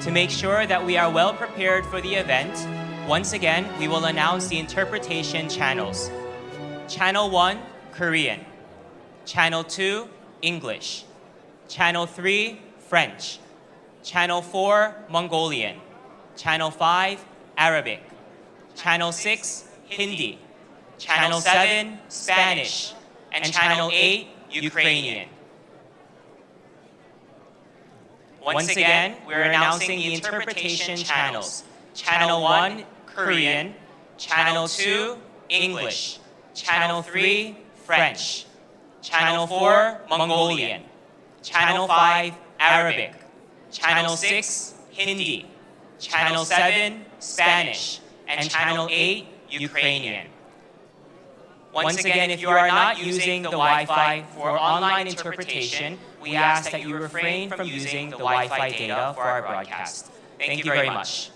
To make sure that we are well prepared for the event, once again, we will announce the interpretation channels. Channel 1, Korean. Channel 2, English. Channel 3, French. Channel 4, Mongolian. Channel 5, Arabic. Channel 6, Hindi. Channel 7, Spanish. And Channel 8, Ukrainian. Once again, we're announcing the interpretation channels. Channel 1, Korean. Channel 2, English. Channel 3, French. Channel 4, Mongolian. Channel 5, Arabic. Channel 6, Hindi. Channel 7, Spanish. And Channel 8, Ukrainian. Once again, if you are not using the Wi-Fi for online interpretation, we ask that you refrain from using the Wi-Fi data for our broadcast. Thank you very much.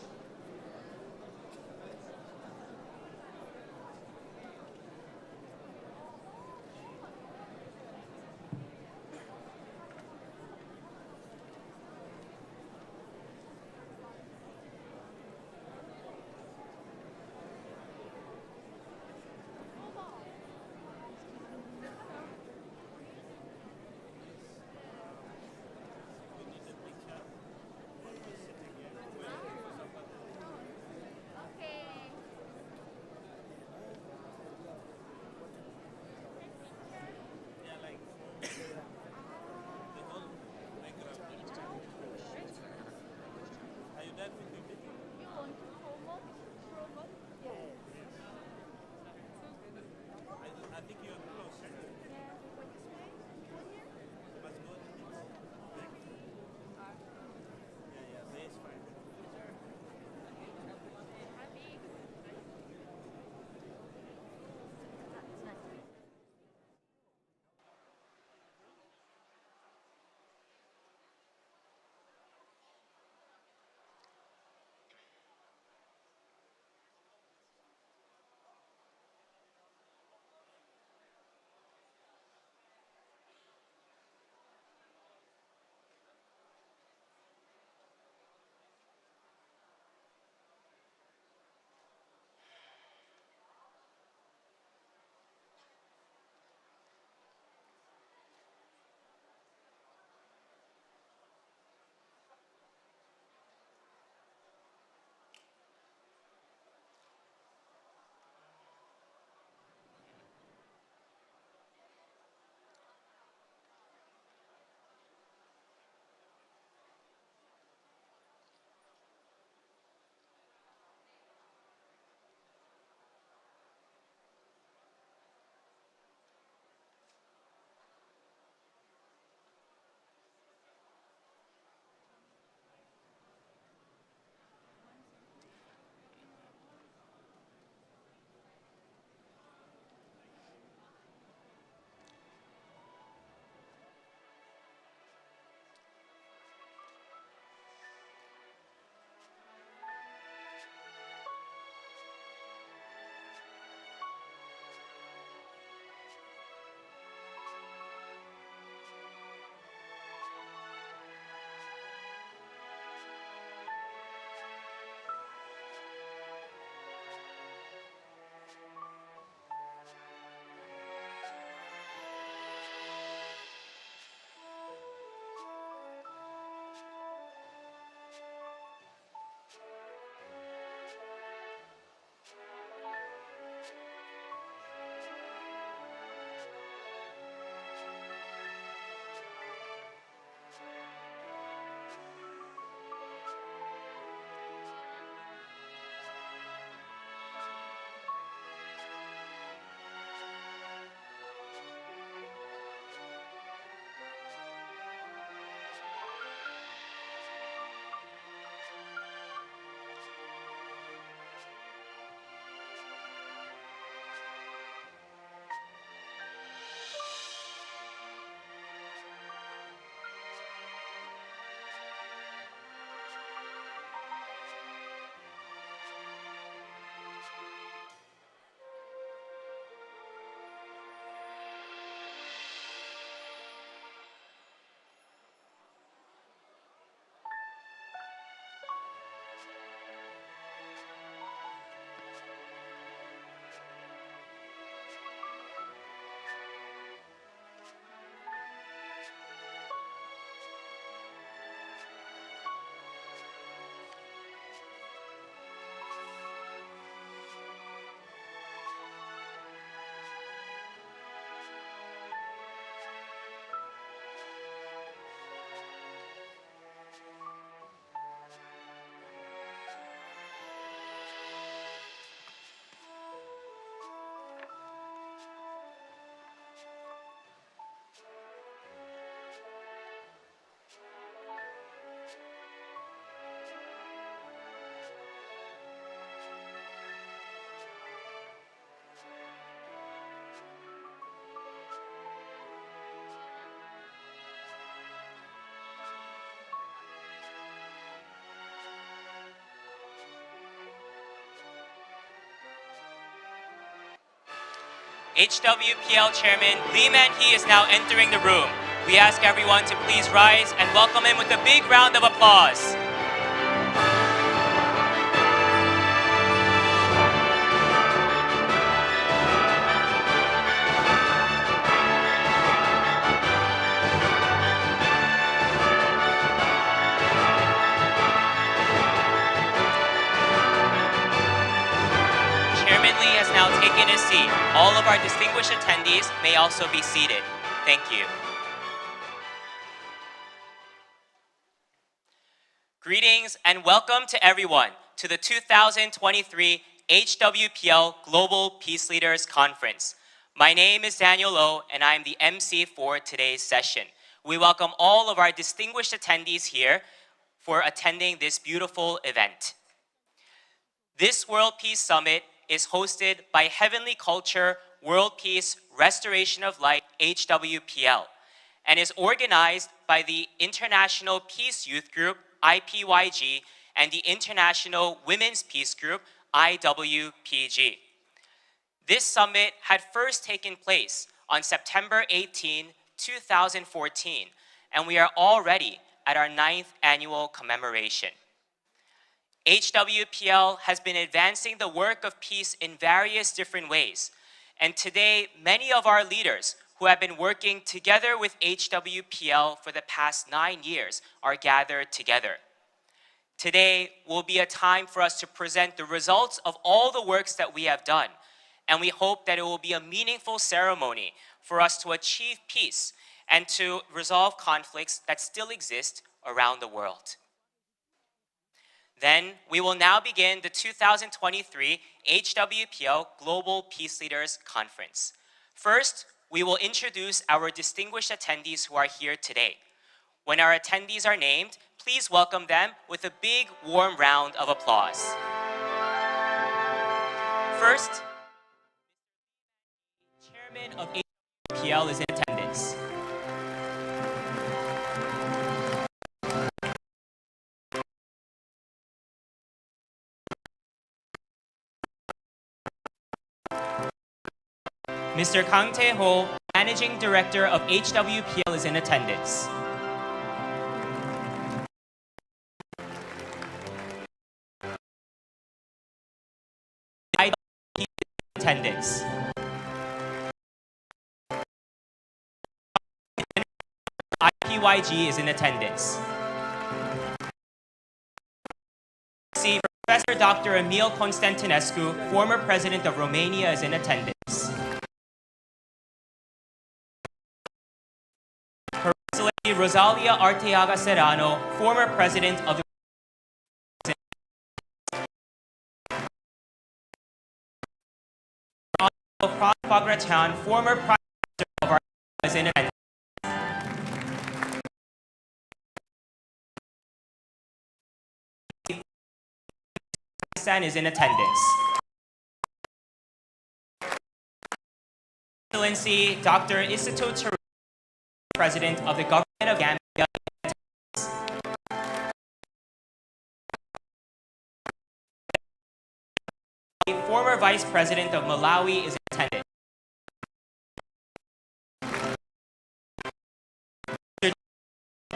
HWPL Chairman Lee Man-hee is now entering the room. We ask everyone to please rise and welcome him with a big round of applause. Chairman Lee has now taken his seat. All of our distinguished attendees may also be seated. Thank you. Greetings and welcome to everyone to the 2023 HWPL Global Peace Leaders Conference. My name is Daniel Oh, and I'm the MC for today's session. We welcome all of our distinguished attendees here for attending this beautiful event. This World Peace Summit is hosted by Heavenly Culture World Peace Restoration of Light HWPL and is organized by the International Peace Youth Group IPYG and the International Women's Peace Group IWPG. This summit had first taken place on September 18, 2014, and we are already at our 9th annual commemoration. HWPL has been advancing the work of peace in various different ways, and today many of our leaders who have been working together with HWPL for the past 9 years are gathered together. Today will be a time for us to present the results of all the works that we have done, and we hope that it will be a meaningful ceremony for us to achieve peace and to resolve conflicts that still exist around the world. Then, we will now begin the 2023 HWPL Global Peace Leaders Conference. First, we will introduce our distinguished attendees who are here today. When our attendees are named, please welcome them with a big, warm round of applause. First, Chairman of HWPL is in attendance. Mr. Kang Tae-ho, Managing Director of HWPL, is in attendance. Attendance. IPYG is in attendance. See, Professor Dr. Emil Constantinescu, former President of Romania, is in attendance. Her Excellency Rosalia Arteaga Serrano, former President of the Pran Phagrachan, former Prime Minister of our is in attendance. San is in attendance. Excellency Dr. Isato Teresa, President of the Government of Gambia, former Vice President of Malawi is in attendance.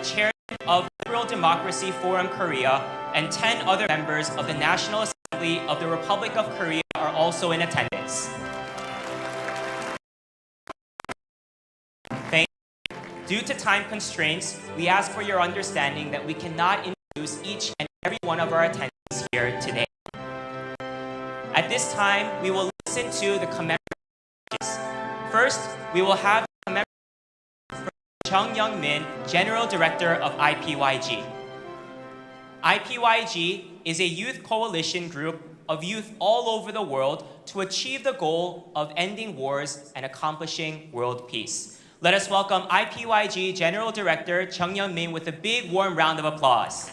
Chairman of Liberal Democracy Forum Korea and 10 other members of the National Assembly of the Republic of Korea are also in attendance. Thank you. Due to time constraints, we ask for your understanding that we cannot introduce each and every one of our attendees here today. At this time, we will listen to the commemorations. First, we will have the commemoration from Chung Young-min, General Director of IPYG. IPYG is a youth coalition group of youth all over the world to achieve the goal of ending wars and accomplishing world peace. Let us welcome IPYG General Director Chung Young-min with a big warm round of applause.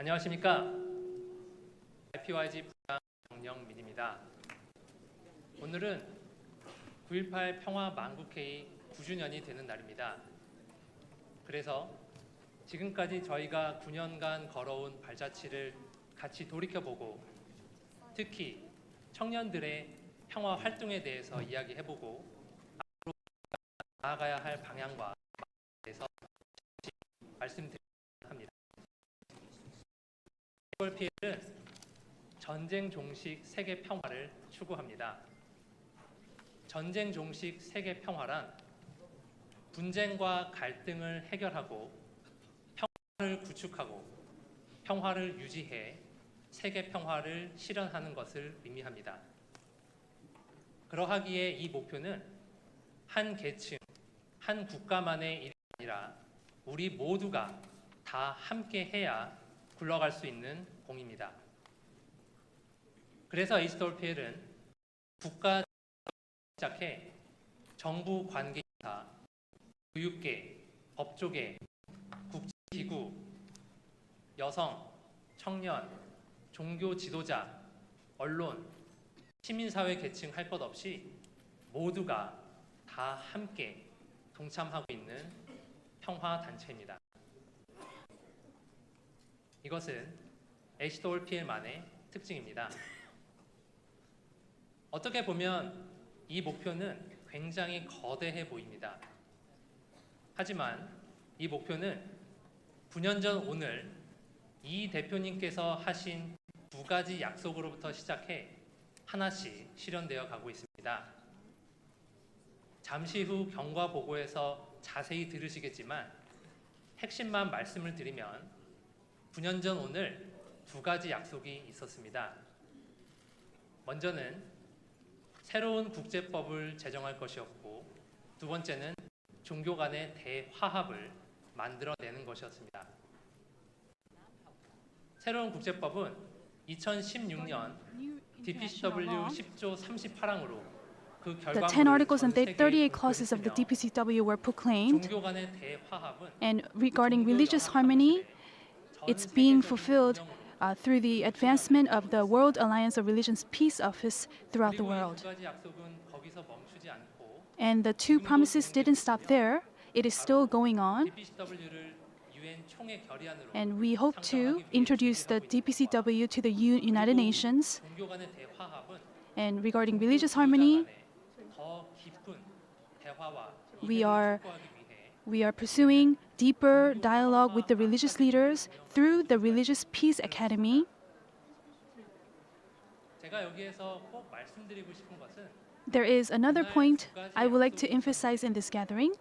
안녕하십니까. IPYG 부장 정영민입니다. 오늘은 9.18 평화 만국회의 9주년이 되는 날입니다. 그래서 지금까지 저희가 9년간 걸어온 발자취를 같이 돌이켜보고 특히 청년들의 평화 활동에 대해서 이야기해보고 앞으로 나아가야 할 방향과 대해서 말씀드리려고 합니다. HWPL은 전쟁 종식 세계 평화를 추구합니다. 전쟁 종식 세계 평화란 분쟁과 갈등을 해결하고 평화를 구축하고 평화를 유지해 세계 평화를 실현하는 것을 의미합니다. 그러하기에 이 목표는 한 계층, 한 국가만의 일이 아니라 우리 모두가 다 함께 해야 굴러갈 수 있는 공입니다. 그래서 HWPL은 국가 시작해 정부 관계자, 교육계, 법조계, 국제기구, 여성, 청년, 종교 지도자, 언론, 시민사회 계층 할 것 없이 모두가 다 함께 동참하고 있는 평화단체입니다. 이것은 HWPL만의 특징입니다. 어떻게 보면 이 목표는 굉장히 거대해 보입니다. 하지만 이 목표는 9년 전 오늘 이 대표님께서 하신 두 가지 약속으로부터 시작해 하나씩 실현되어 가고 있습니다. 잠시 후 경과 보고에서 자세히 들으시겠지만 핵심만 말씀을 드리면 9년 전 오늘 두 가지 약속이 있었습니다. 먼저는 새로운 국제법을 제정할 것이었고 두 번째는 종교 간의 대화합을 만들어내는 것이었습니다. 새로운 국제법은 2016년 DPCW 10조 38항으로 그 The 10 articles and 38 clauses of the DPCW were proclaimed, 종교 간의 대화합은 and regarding religious harmony, it's being fulfilled through the advancement of the World Alliance of Religions Peace Office throughout the world. And the two promises didn't stop there. It is still going on. And we hope to introduce the DPCW to the United Nations. And regarding religious harmony, we are pursuing deeper dialogue with the religious leaders through the Religious Peace Academy. There is another point I would like to emphasize in this gathering.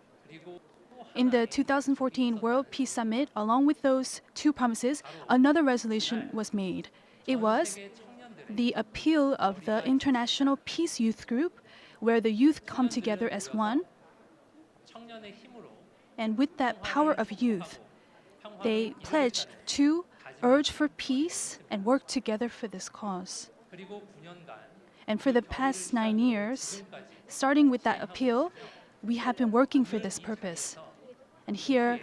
In the 2014 World Peace Summit, along with those two promises, another resolution was made. It was the appeal of the International Peace Youth Group, where the youth come together as one. And with that power of youth, they pledge to urge for peace and work together for this cause. And for the past 9 years, starting with that appeal, we have been working for this purpose. And here,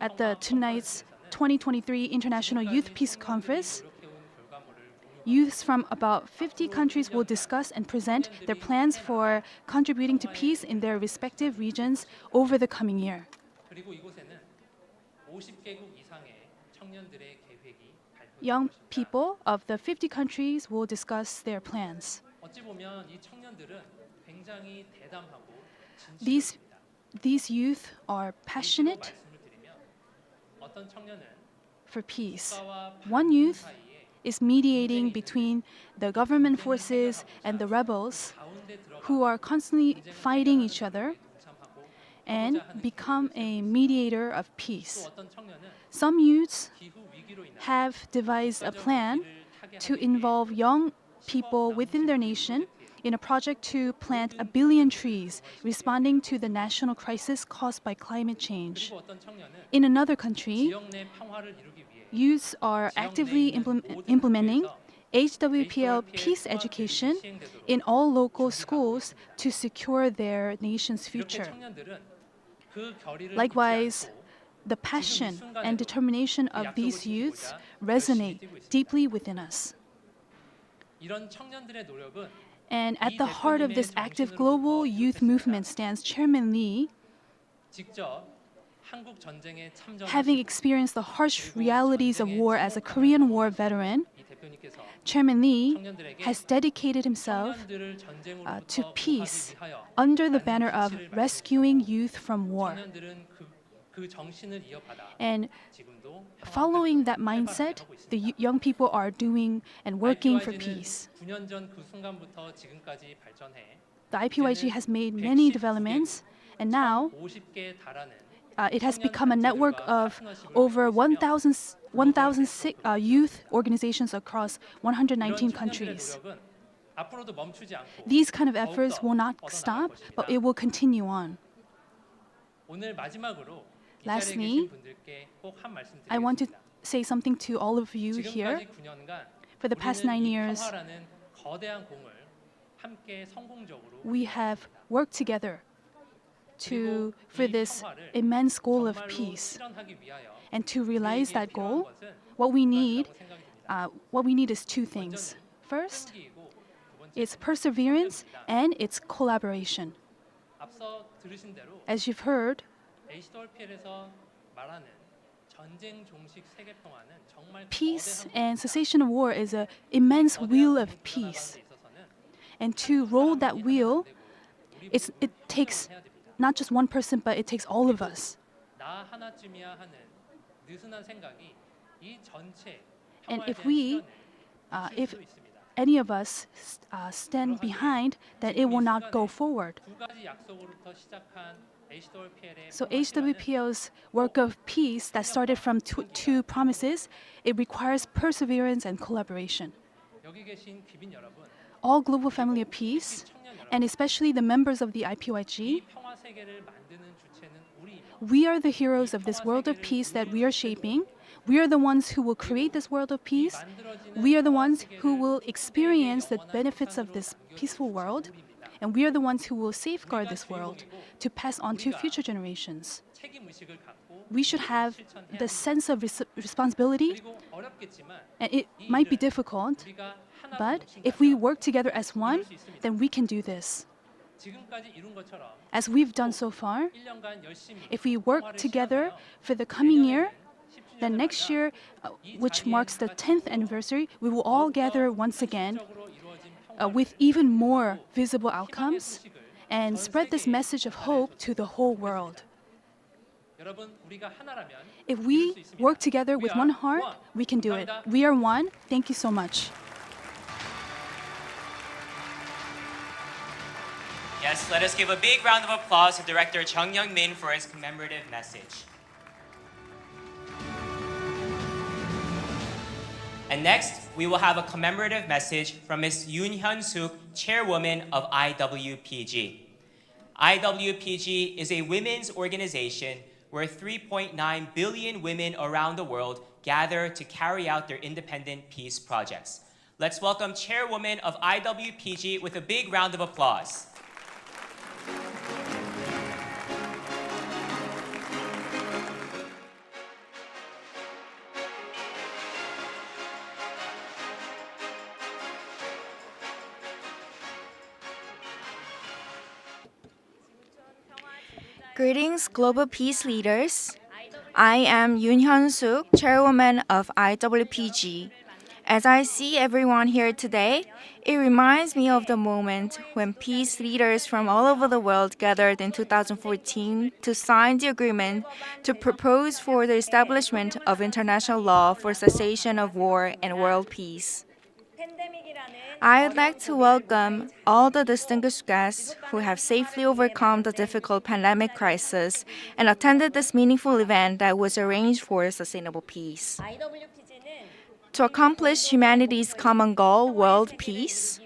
at tonight's 2023 International Youth Peace Conference, youths from about 50 countries will discuss and present their plans for contributing to peace in their respective regions over the coming year. Young people of the 50 countries will discuss their plans. These youth are passionate for peace. One youth is mediating between the government forces and the rebels who are constantly fighting each other and become a mediator of peace. Some youths have devised a plan to involve young people within their nation in a project to plant 1 billion trees, responding to the national crisis caused by climate change. In another country, youths are actively implementing HWPL peace education in all local schools to secure their nation's future. Likewise, the passion and determination of these youths resonate deeply within us. 이런 청년들의 노력은 And at the heart of this active global youth movement stands Chairman Lee, 직접 한국 전쟁에 having experienced the harsh realities of war as a Korean War veteran. 이 대표님께서 Chairman Lee has dedicated himself 청년들을 전쟁으로부터 to peace 구하기 위하여 under the banner of rescuing youth from war. 청년들은 그 정신을 이어받아 And 지금도 following that mindset, the young people are doing and working for IPYG는 peace. 9년 전 그 순간부터 지금까지 발전해 The IPYG has made many developments, and now 50개에 달하는 it has become a network of over 1,000 youth organizations across 119 countries. 노력은 앞으로도 멈추지 않고 These kind of efforts will not stop, but it will continue on. 오늘 마지막으로 이 자리에 Lastly, 계신 분들께 꼭 한 말씀 I want to 드리겠습니다. say something to all of you here. 지금까지 9년간 For the past 9 years, 평화라는 거대한 공을 함께 성공적으로 we have worked together for this immense goal of 정말로 peace. 실현하기 위하여 And to realize that goal, 것은 what we need 생각이 됩니다. is two things. First, 동기이고 두 번째 it's perseverance and it's collaboration. 앞서 들으신 대로 As you've heard, HWPL에서 말하는 전쟁 종식 세계 평화는 정말 peace 거대한 and cessation of war is an immense wheel of 공을 peace. 이뤄나가는 데 있어서는 And to roll that wheel, 우리 it takes not just one person, but it takes all of us. 나 하나쯤이야 하는 느슨한 생각이 이 전체 And 평화에 if 대한 we, 실현을 if 수 있습니다. any of us stand behind, then it will not go forward. 두 가지 약속으로부터 시작한 HWPL의 So HWPL's work of peace that started from two promises, it requires perseverance and collaboration. 여기 계신 귀빈 여러분, All global family of peace, 청년 여러분, and especially the members of the 이 IPYG, 평화 세계를 만드는 주체는 우리입니다. we are the heroes of this world of peace that we are shaping. We are the ones who will create this world of peace. We are the ones who will experience the benefits of this peaceful world. And we are the ones who will safeguard this world to pass on to future generations. 책임 의식을 갖고 We should have the sense of responsibility, 그리고 어렵겠지만 and it might be difficult, 우리가 하나로 but 뭉친 if 자로 we work together as one, then we can do this. 지금까지 이룬 것처럼 As we've done so far, 1년간 열심히 if we work 평화를 together 실현하여 for the coming year, 10주년을 then next 맞아 year, which marks the 10th anniversary, we will all gather once again 적으로 이루어진 평화를 with even more visible outcomes and spread this message of hope to the whole world. 여러분 우리가 하나라면 If 이룰 we 수 있습니다. work together with We one are heart, one. we can do it. 감사합니다. We are one. Thank you so much. Yes, let us give a big round of applause to Director Chung Young-min for his commemorative message. And next, we will have a commemorative message from Ms. Yoon Hyun-suk, Chairwoman of IWPG. IWPG is a women's organization where 3.9 billion women around the world gather to carry out their independent peace projects. Let's welcome Chairwoman of IWPG with a big round of applause. Greetings, global peace leaders. I am Yoon Hyun-suk, chairwoman of IWPG. As I see everyone here today, it reminds me of the moment when peace leaders from all over the world gathered in 2014 to sign the agreement to propose for the establishment of international law for cessation of war and world peace. I would like to welcome all the distinguished guests who have safely overcome the difficult pandemic crisis and attended this meaningful event that was arranged for sustainable peace. To accomplish humanity's common goal, world peace,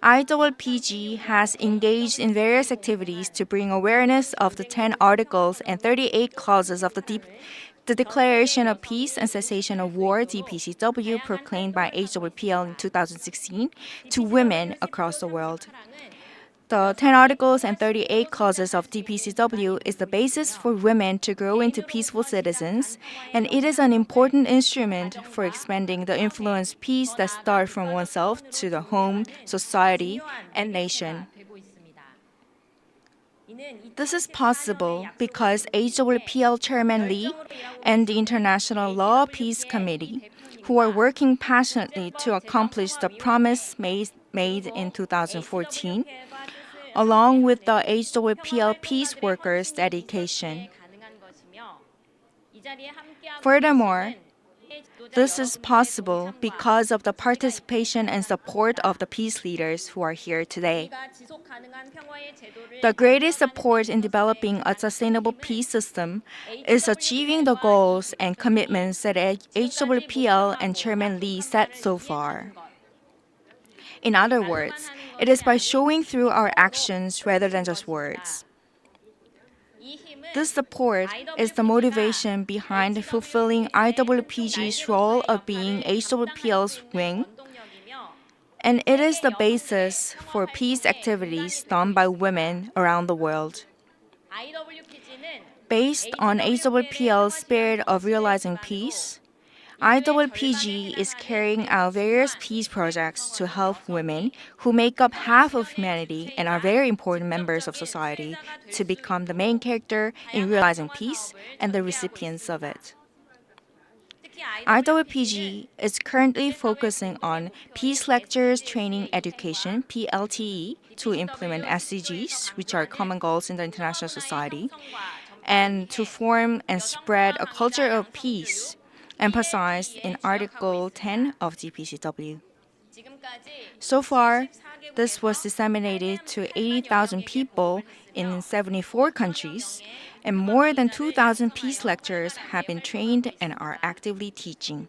IWPG has engaged in various activities to bring awareness of the 10 articles and 38 clauses of the Declaration of Peace and Cessation of War, DPCW, proclaimed by HWPL in 2016, to women across the world. The 10 articles and 38 clauses of DPCW is the basis for women to grow into peaceful citizens, and it is an important instrument for expanding the influence peace that starts from oneself to the home, society, and nation. This is possible because HWPL Chairman Lee and the International Law Peace Committee, who are working passionately to accomplish the promise made in 2014, along with the HWPL Peace Workers' dedication. Furthermore, this is possible because of the participation and support of the peace leaders who are here today. The greatest support in developing a sustainable peace system is achieving the goals and commitments that HWPL and Chairman Lee set so far. In other words, it is by showing through our actions rather than just words. This support is the motivation behind fulfilling IWPG's role of being HWPL's wing, and it is the basis for peace activities done by women around the world. Based on HWPL's spirit of realizing peace, IWPG is carrying out various peace projects to help women who make up half of humanity and are very important members of society to become the main character in realizing peace and the recipients of it. IWPG is currently focusing on Peace Lectures Training Education, PLTE, to implement SDGs, which are common goals in the international society, and to form and spread a culture of peace emphasized in Article 10 of DPCW. So far, this was disseminated to 80,000 people in 74 countries, and more than 2,000 peace lecturers have been trained and are actively teaching.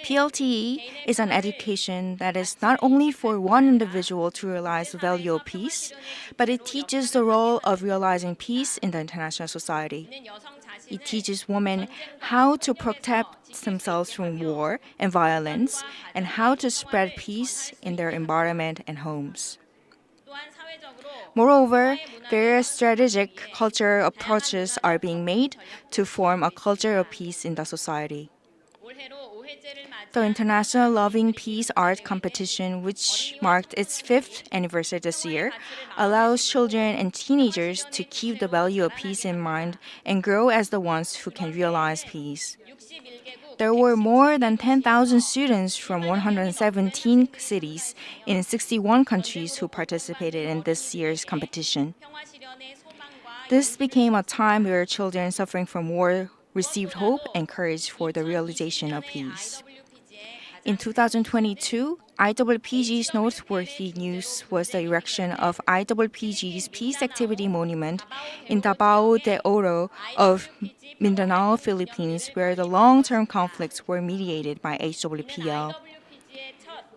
PLTE is an education that is not only for one individual to realize the value of peace, but it teaches the role of realizing peace in the international society. It teaches women how to protect themselves from war and violence and how to spread peace in their environment and homes. Moreover, various strategic cultural approaches are being made to form a culture of peace in the society. The International Loving Peace Art Competition, which marked its 5th anniversary this year, allows children and teenagers to keep the value of peace in mind and grow as the ones who can realize peace. There were more than 10,000 students from 117 cities in 61 countries who participated in this year's competition. This became a time where children suffering from war received hope and courage for the realization of peace. In 2022, IWPG's noteworthy news was the erection of IWPG's Peace Activity Monument in Davao de Oro of Mindanao, Philippines, where the long-term conflicts were mediated by HWPL.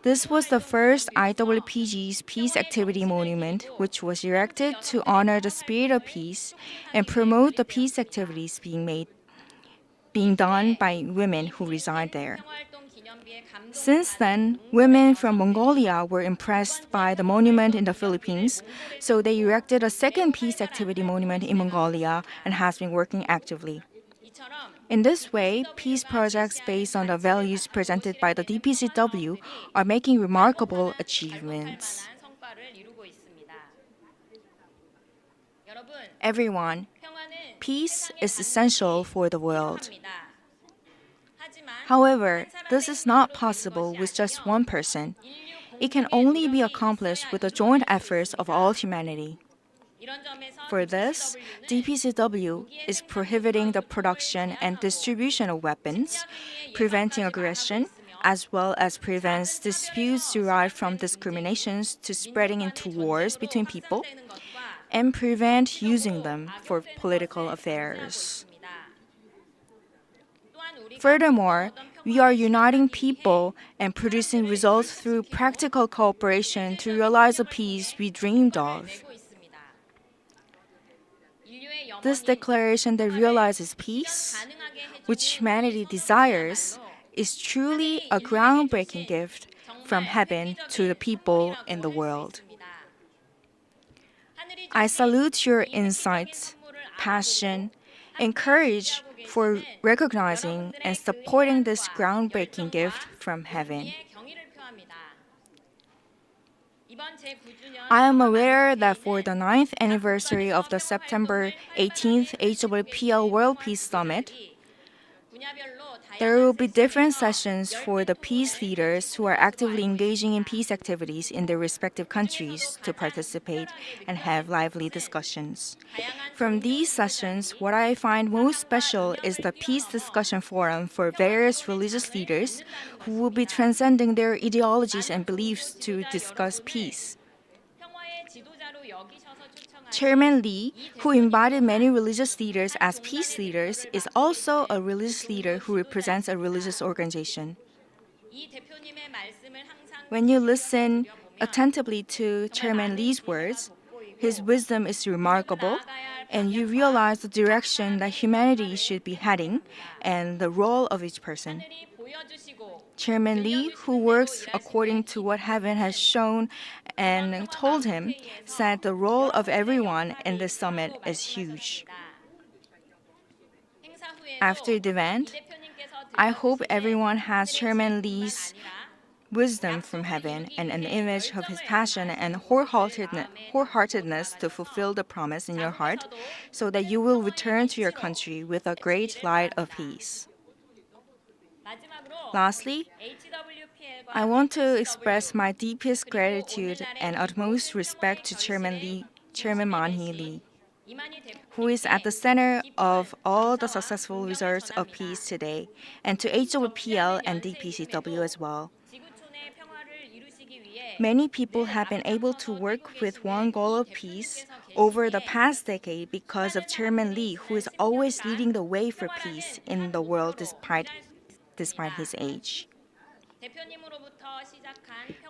This was the first IWPG's Peace Activity Monument, which was erected to honor the spirit of peace and promote the peace activities being done by women who reside there. Since then, women from Mongolia were impressed by the monument in the Philippines, so they erected a second peace activity monument in Mongolia and has been working actively. In this way, peace projects based on the values presented by the DPCW are making remarkable achievements. Everyone, peace is essential for the world. However, this is not possible with just one person. It can only be accomplished with the joint efforts of all humanity. For this, DPCW is prohibiting the production and distribution of weapons, preventing aggression, as well as prevents disputes derived from discriminations to spreading into wars between people, and prevent using them for political affairs. Furthermore, we are uniting people and producing results through practical cooperation to realize the peace we dreamed of. This declaration that realizes peace, which humanity desires, is truly a groundbreaking gift from heaven to the people in the world. I salute your insights, passion, and courage for recognizing and supporting this groundbreaking gift from heaven. I am aware that for the 9th anniversary of the September 18th HWPL World Peace Summit, there will be different sessions for the peace leaders who are actively engaging in peace activities in their respective countries to participate and have lively discussions. From these sessions, what I find most special is the Peace Discussion Forum for various religious leaders who will be transcending their ideologies and beliefs to discuss peace. Chairman Lee, who invited many religious leaders as peace leaders, is also a religious leader who represents a religious organization. When you listen attentively to Chairman Lee's words, his wisdom is remarkable, and you realize the direction that humanity should be heading and the role of each person. Chairman Lee, who works according to what heaven has shown and told him, said the role of everyone in this summit is huge. After the event, I hope everyone has Chairman Lee's wisdom from heaven and an image of his passion and wholeheartedness to fulfill the promise in your heart, so that you will return to your country with a great light of peace. Lastly, I want to express my deepest gratitude and utmost respect to Chairman Man-hee Lee, who is at the center of all the successful results of peace today, and to HWPL and DPCW as well. Many people have been able to work with one goal of peace over the past decade because of Chairman Lee, who is always leading the way for peace in the world despite his age.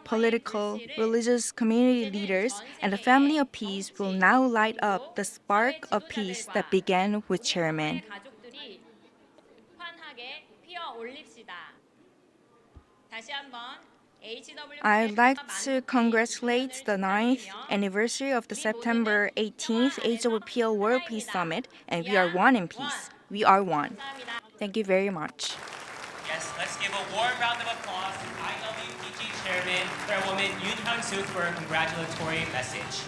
Political, religious community leaders and the family of peace will now light up the spark of peace that began with Chairman. I'd like to congratulate the 9th anniversary of the September 18th HWPL World Peace Summit, and we are one in peace. We are one. Thank you very much. Yes, let's give a warm round of applause to IWPG Chairman, Chairwoman Yoon Hyun-suk for a congratulatory message.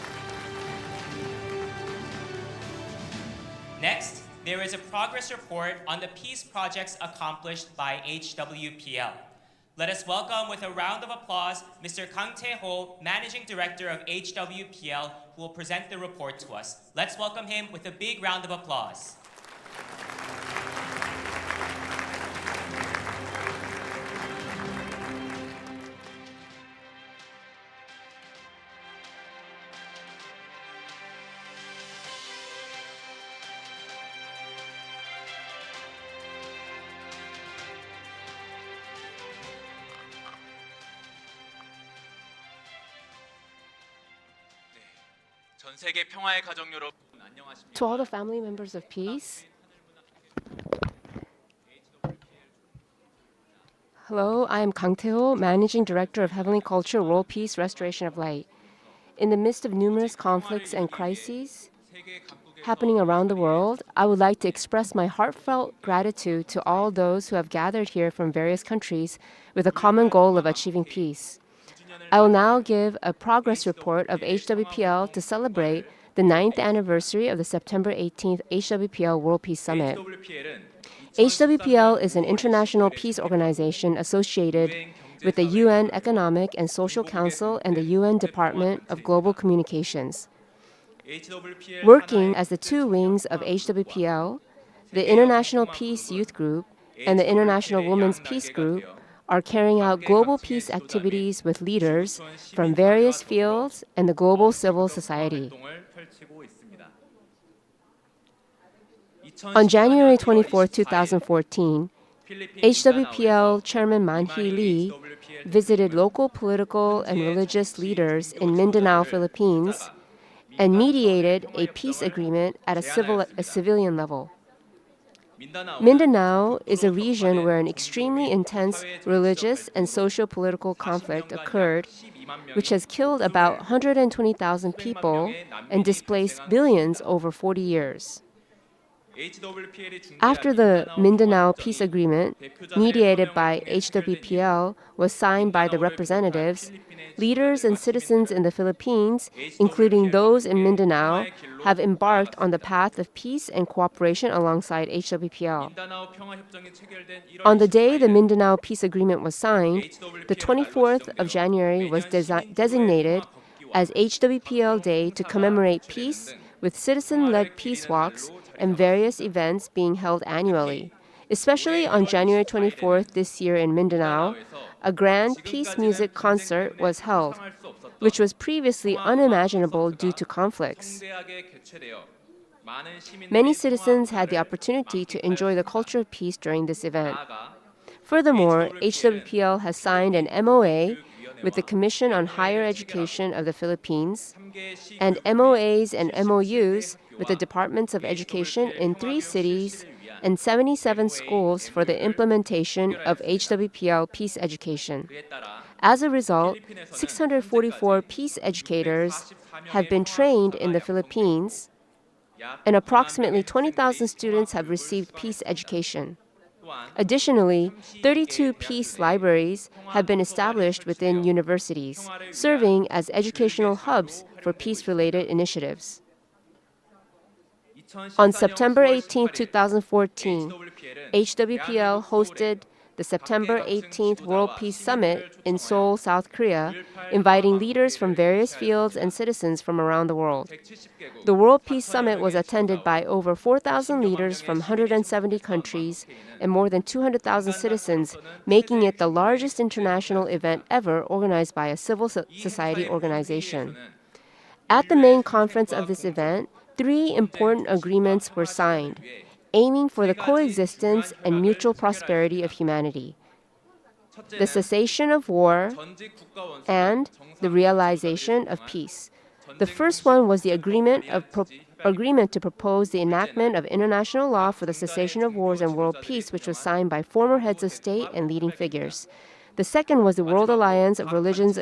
Next, there is a progress report on the peace projects accomplished by HWPL. Let us welcome with a round of applause Mr. Kang Tae-ho, Managing Director of HWPL, who will present the report to us. Let's welcome him with a big round of applause. 전 세계 평화의 가족 여러분 안녕하십니까? To all the family members of peace, hello, I am Kang Tae-ho, Managing Director of Heavenly Culture, World Peace, Restoration of Light. In the midst of numerous conflicts and crises happening around the world, I would like to express my heartfelt gratitude to all those who have gathered here from various countries with a common goal of achieving peace. I will now give a progress report of HWPL to celebrate the 9th anniversary of the September 18th HWPL World Peace Summit. HWPL is an international peace organization associated with the UN Economic and Social Council and the UN Department of Global Communications. Working as the two wings of HWPL, the International Peace Youth Group and the International Women's Peace Group are carrying out global peace activities with leaders from various fields and the global civil society. On January 24, 2014, HWPL Chairman Man-hee Lee visited local political and religious leaders in Mindanao, Philippines, and mediated a peace agreement at a civilian level. Mindanao is a region where an extremely intense religious and socio-political conflict occurred which has killed about 120,000 people and displaced billions over 40 years. After the Mindanao Peace Agreement, mediated by HWPL, was signed by the representatives, leaders and citizens in the Philippines, including those in Mindanao, have embarked on the path of peace and cooperation alongside HWPL. On the day the Mindanao Peace Agreement was signed, the 24th of January was designated as HWPL Day to commemorate peace, with citizen-led peace walks and various events being held annually. Especially on January 24th this year in Mindanao, a grand peace music concert was held, which was previously unimaginable due to conflicts. Many citizens had the opportunity to enjoy the culture of peace during this event. Furthermore, HWPL has signed an MOA with the Commission on Higher Education of the Philippines and MOAs and MOUs with the Departments of Education in 3 cities and 77 schools for the implementation of HWPL peace education. As a result, 644 peace educators have been trained in the Philippines, and approximately 20,000 students have received peace education. Additionally, 32 peace libraries have been established within universities, serving as educational hubs for peace-related initiatives. On September 18, 2014, HWPL hosted the September 18th World Peace Summit in Seoul, South Korea, inviting leaders from various fields and citizens from around the world. The World Peace Summit was attended by over 4,000 leaders from 170 countries and more than 200,000 citizens, making it the largest international event ever organized by a civil society organization. At the main conference of this event, 3 important agreements were signed, aiming for the coexistence and mutual prosperity of humanity: the cessation of war and the realization of peace. The first one was the agreement to propose the enactment of international law for the cessation of wars and world peace, which was signed by former heads of state and leading figures. The second was the World Alliance of Religions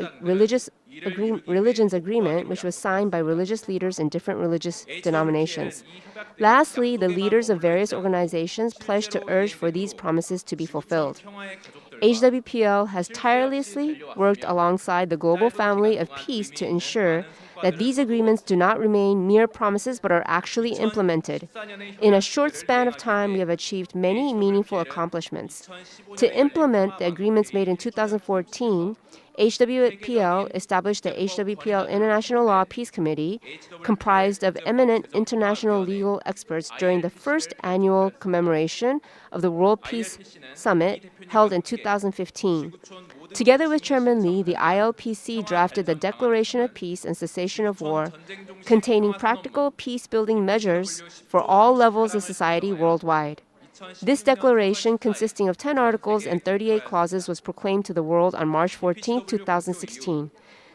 Agreement, which was signed by religious leaders in different religious denominations. Lastly, the leaders of various organizations pledged to urge for these promises to be fulfilled. HWPL has tirelessly worked alongside the global family of peace to ensure that these agreements do not remain mere promises but are actually implemented. In a short span of time, we have achieved many meaningful accomplishments. To implement the agreements made in 2014, HWPL established the HWPL International Law Peace Committee, comprised of eminent international legal experts during the first annual commemoration of the World Peace Summit held in 2015. Together with Chairman Lee, the ILPC drafted the Declaration of Peace and Cessation of War, containing practical peace-building measures for all levels of society worldwide. This declaration, consisting of 10 articles and 38 clauses, was proclaimed to the world on March 14, 2016.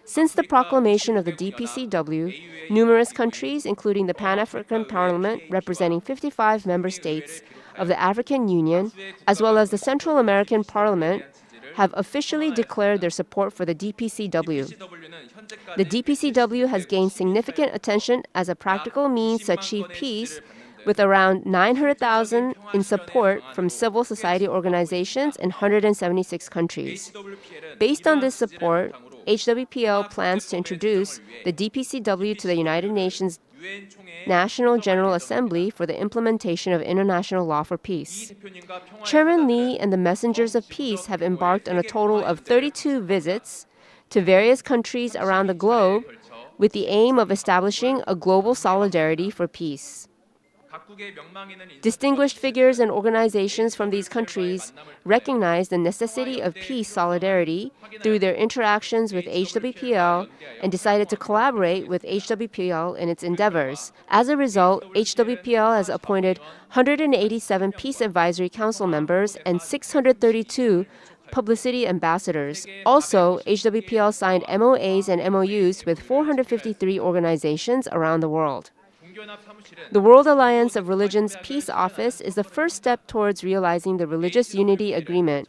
Since the proclamation of the DPCW, numerous countries, including the Pan-African Parliament, representing 55 member states of the African Union, as well as the Central American Parliament, have officially declared their support for the DPCW. The DPCW has gained significant attention as a practical means to achieve peace, with around 900,000 in support from civil society organizations in 176 countries. Based on this support, HWPL plans to introduce the DPCW to the United Nations National General Assembly for the implementation of international law for peace. Chairman Lee and the Messengers of Peace have embarked on a total of 32 visits to various countries around the globe with the aim of establishing a global solidarity for peace. Distinguished figures and organizations from these countries recognize the necessity of peace solidarity through their interactions with HWPL and decided to collaborate with HWPL in its endeavors. As a result, HWPL has appointed 187 Peace Advisory Council members and 632 publicity ambassadors. Also, HWPL signed MOAs and MOUs with 453 organizations around the world. The World Alliance of Religions Peace Office is the first step towards realizing the Religious Unity Agreement.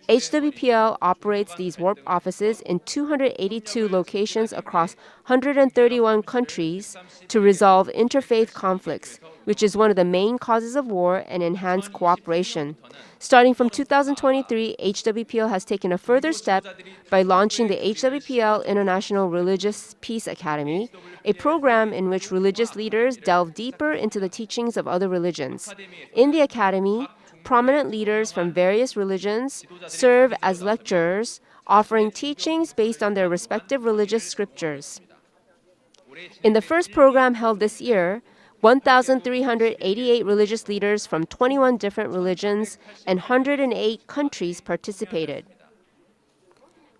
HWPL operates these warp offices in 282 locations across 131 countries to resolve interfaith conflicts, which is one of the main causes of war, and enhance cooperation. Starting from 2023, HWPL has taken a further step by launching the HWPL International Religious Peace Academy, a program in which religious leaders delve deeper into the teachings of other religions. In the academy, prominent leaders from various religions serve as lecturers, offering teachings based on their respective religious scriptures. In the first program held this year, 1,388 religious leaders from 21 different religions and 108 countries participated.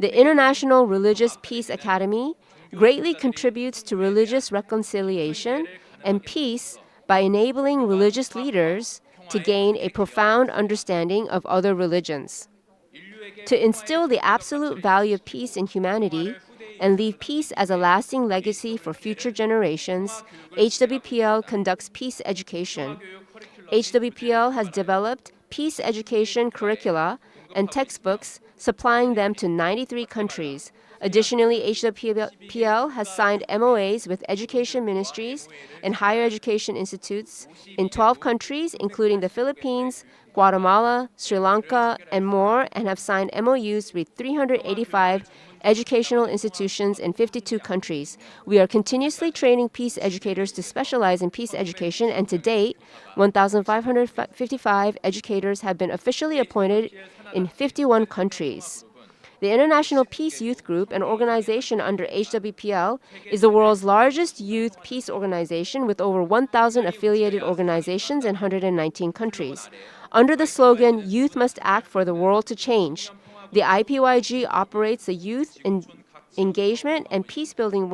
The International Religious Peace Academy greatly contributes to religious reconciliation and peace by enabling religious leaders to gain a profound understanding of other religions. To instill the absolute value of peace in humanity and leave peace as a lasting legacy for future generations, HWPL conducts peace education. HWPL has developed peace education curricula and textbooks, supplying them to 93 countries. Additionally, HWPL has signed MOAs with education ministries and higher education institutes in 12 countries, including the Philippines, Guatemala, Sri Lanka, and more, and have signed MOUs with 385 educational institutions in 52 countries. We are continuously training peace educators to specialize in peace education, and to date, 1,555 educators have been officially appointed in 51 countries. The International Peace Youth Group, an organization under HWPL, is the world's largest youth peace organization with over 1,000 affiliated organizations in 119 countries. Under the slogan, "Youth Must Act for the World to Change," the IPYG operates the youth engagement and peace-building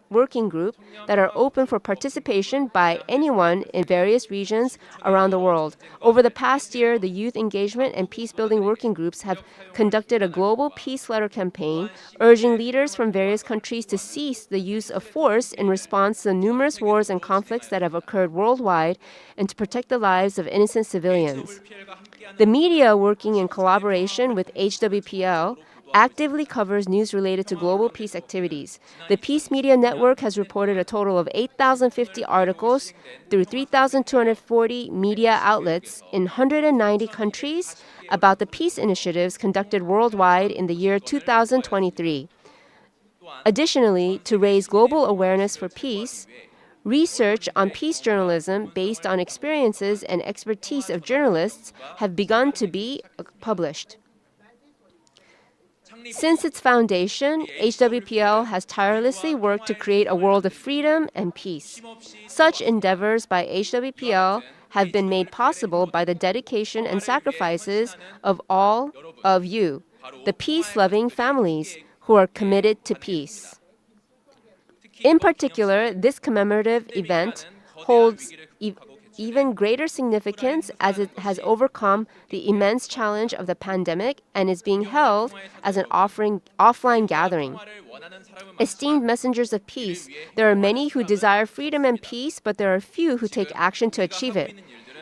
working group that are open for participation by anyone in various regions around the world. Over the past year, the youth engagement and peace-building working groups have conducted a global peace letter campaign urging leaders from various countries to cease the use of force in response to the numerous wars and conflicts that have occurred worldwide and to protect the lives of innocent civilians. The media, working in collaboration with HWPL, actively covers news related to global peace activities. The Peace Media Network has reported a total of 8,050 articles through 3,240 media outlets in 190 countries about the peace initiatives conducted worldwide in the year 2023. Additionally, to raise global awareness for peace, research on peace journalism based on experiences and expertise of journalists have begun to be published. Since its foundation, HWPL has tirelessly worked to create a world of freedom and peace. Such endeavors by HWPL have been made possible by the dedication and sacrifices of all of you, the peace-loving families who are committed to peace. In particular, this commemorative event holds even greater significance as it has overcome the immense challenge of the pandemic and is being held as an offline gathering. Esteemed messengers of peace, there are many who desire freedom and peace, but there are few who take action to achieve it.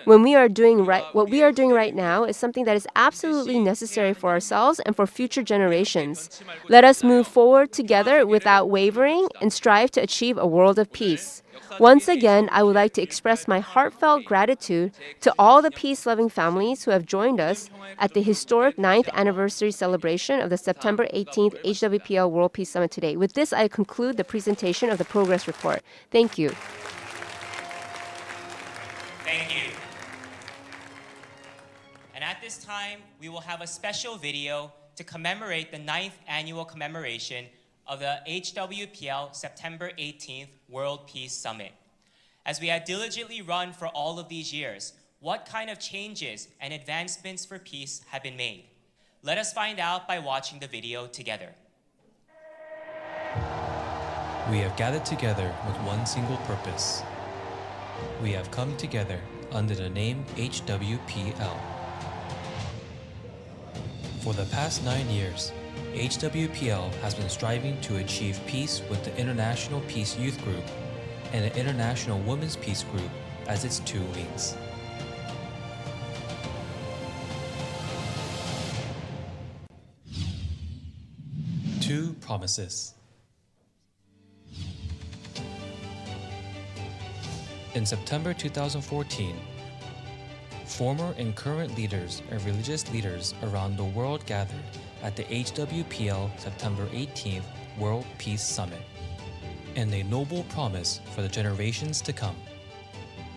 What we are doing right now is something that is absolutely necessary for ourselves and for future generations. Let us move forward together without wavering and strive to achieve a world of peace. Once again, I would like to express my heartfelt gratitude to all the peace-loving families who have joined us at the historic 9th anniversary celebration of the September 18th HWPL World Peace Summit today. With this, I conclude the presentation of the progress report. Thank you. Thank you. And at this time, we will have a special video to commemorate the 9th annual commemoration of the HWPL September 18th World Peace Summit. As we had diligently run for all of these years, what kind of changes and advancements for peace have been made? Let us find out by watching the video together. We have gathered together with one single purpose. We have come together under the name HWPL. For the past 9 years, HWPL has been striving to achieve peace with the International Peace Youth Group and the International Women's Peace Group as its two wings. promises. In September 2014, former and current leaders and religious leaders around the world gathered at the HWPL September 18th World Peace Summit, and a noble promise for the generations to come.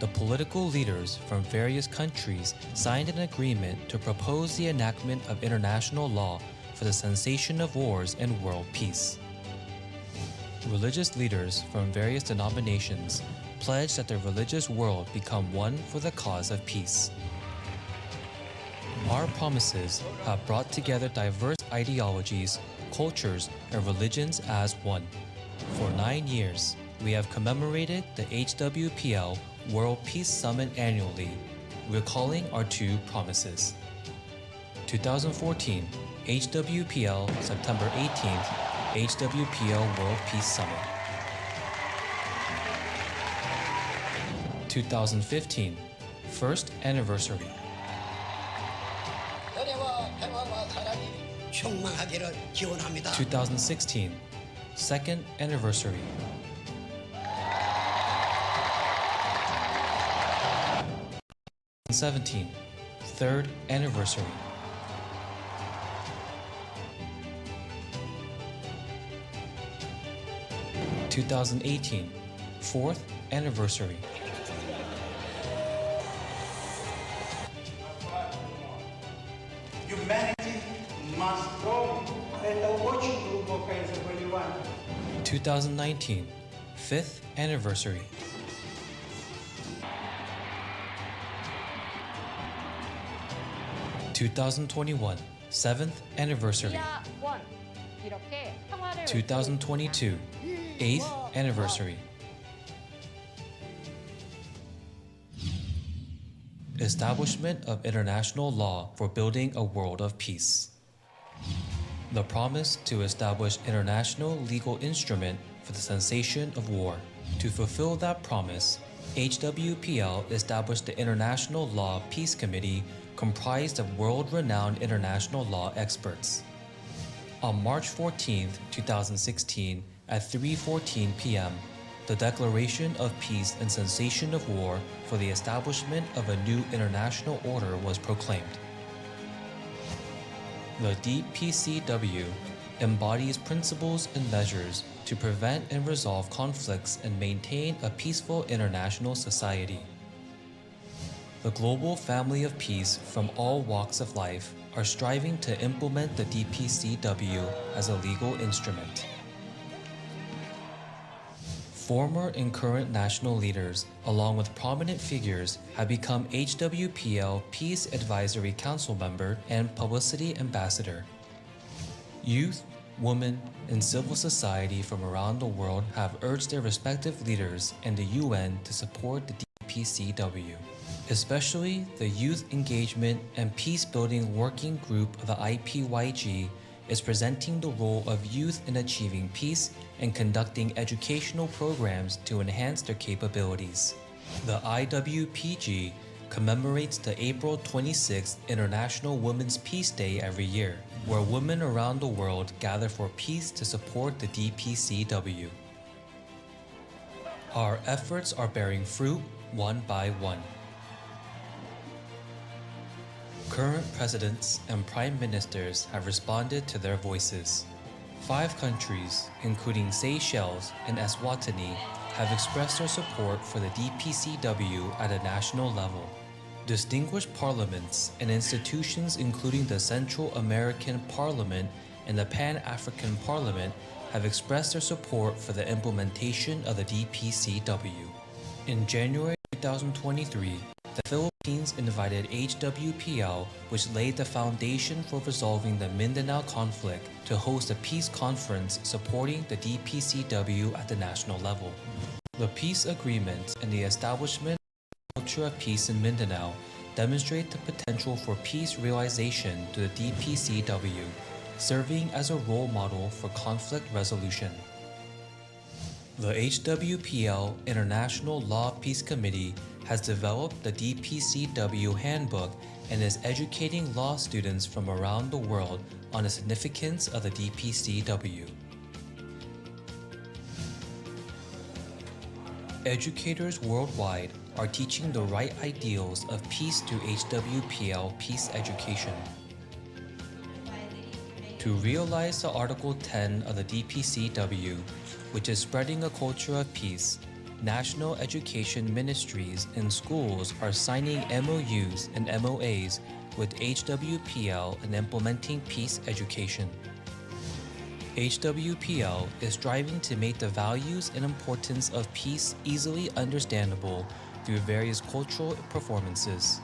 The political leaders from various countries signed an agreement to propose the enactment of international law for the cessation of wars and world peace. Religious leaders from various denominations pledged that the religious world become one for the cause of peace. Our promises have brought together diverse ideologies, cultures, and religions as one. For 9 years, we have commemorated the HWPL World Peace Summit annually, recalling our two promises. 2014 HWPL September 18th HWPL World Peace Summit. 2015 First Anniversary. 연애와 평화와 사랑이 충만하기를 기원합니다. 2016 Second Anniversary. 2017 Third Anniversary. 2018 Fourth Anniversary. Humanity must grow. Это очень глубокое заболевание. 2019 Fifth Anniversary. 2021 Seventh Anniversary. 2022 Eighth Anniversary. Establishment of international law for building a world of peace. The promise to establish international legal instrument for the cessation of war. To fulfill that promise, HWPL established the International Law Peace Committee comprised of world-renowned international law experts. On March 14, 2016, at 3:14 p.m., the Declaration of Peace and Cessation of War for the establishment of a new international order was proclaimed. The DPCW embodies principles and measures to prevent and resolve conflicts and maintain a peaceful international society. The global family of peace from all walks of life are striving to implement the DPCW as a legal instrument. Former and current national leaders, along with prominent figures, have become HWPL Peace Advisory Council member and publicity ambassador. Youth, women, and civil society from around the world have urged their respective leaders and the UN to support the DPCW. Especially the Youth Engagement and Peace-Building Working Group of the IPYG is presenting the role of youth in achieving peace and conducting educational programs to enhance their capabilities. The IWPG commemorates the April 26th International Women's Peace Day every year, where women around the world gather for peace to support the DPCW. Our efforts are bearing fruit one by one. Current presidents and prime ministers have responded to their voices. 5 countries, including Seychelles and Eswatini, have expressed their support for the DPCW at a national level. Distinguished parliaments and institutions including the Central American Parliament and the Pan-African Parliament have expressed their support for the implementation of the DPCW. In January 2023, the Philippines invited HWPL, which laid the foundation for resolving the Mindanao conflict, to host a peace conference supporting the DPCW at the national level. The peace agreement and the establishment of a culture of peace in Mindanao demonstrate the potential for peace realization to the DPCW, serving as a role model for conflict resolution. The HWPL International Law Peace Committee has developed the DPCW Handbook and is educating law students from around the world on the significance of the DPCW. Educators worldwide are teaching the right ideals of peace through HWPL Peace Education. To realize the Article 10 of the DPCW, which is spreading a culture of peace, national education ministries and schools are signing MOUs and MOAs with HWPL in implementing peace education. HWPL is striving to make the values and importance of peace easily understandable through various cultural performances.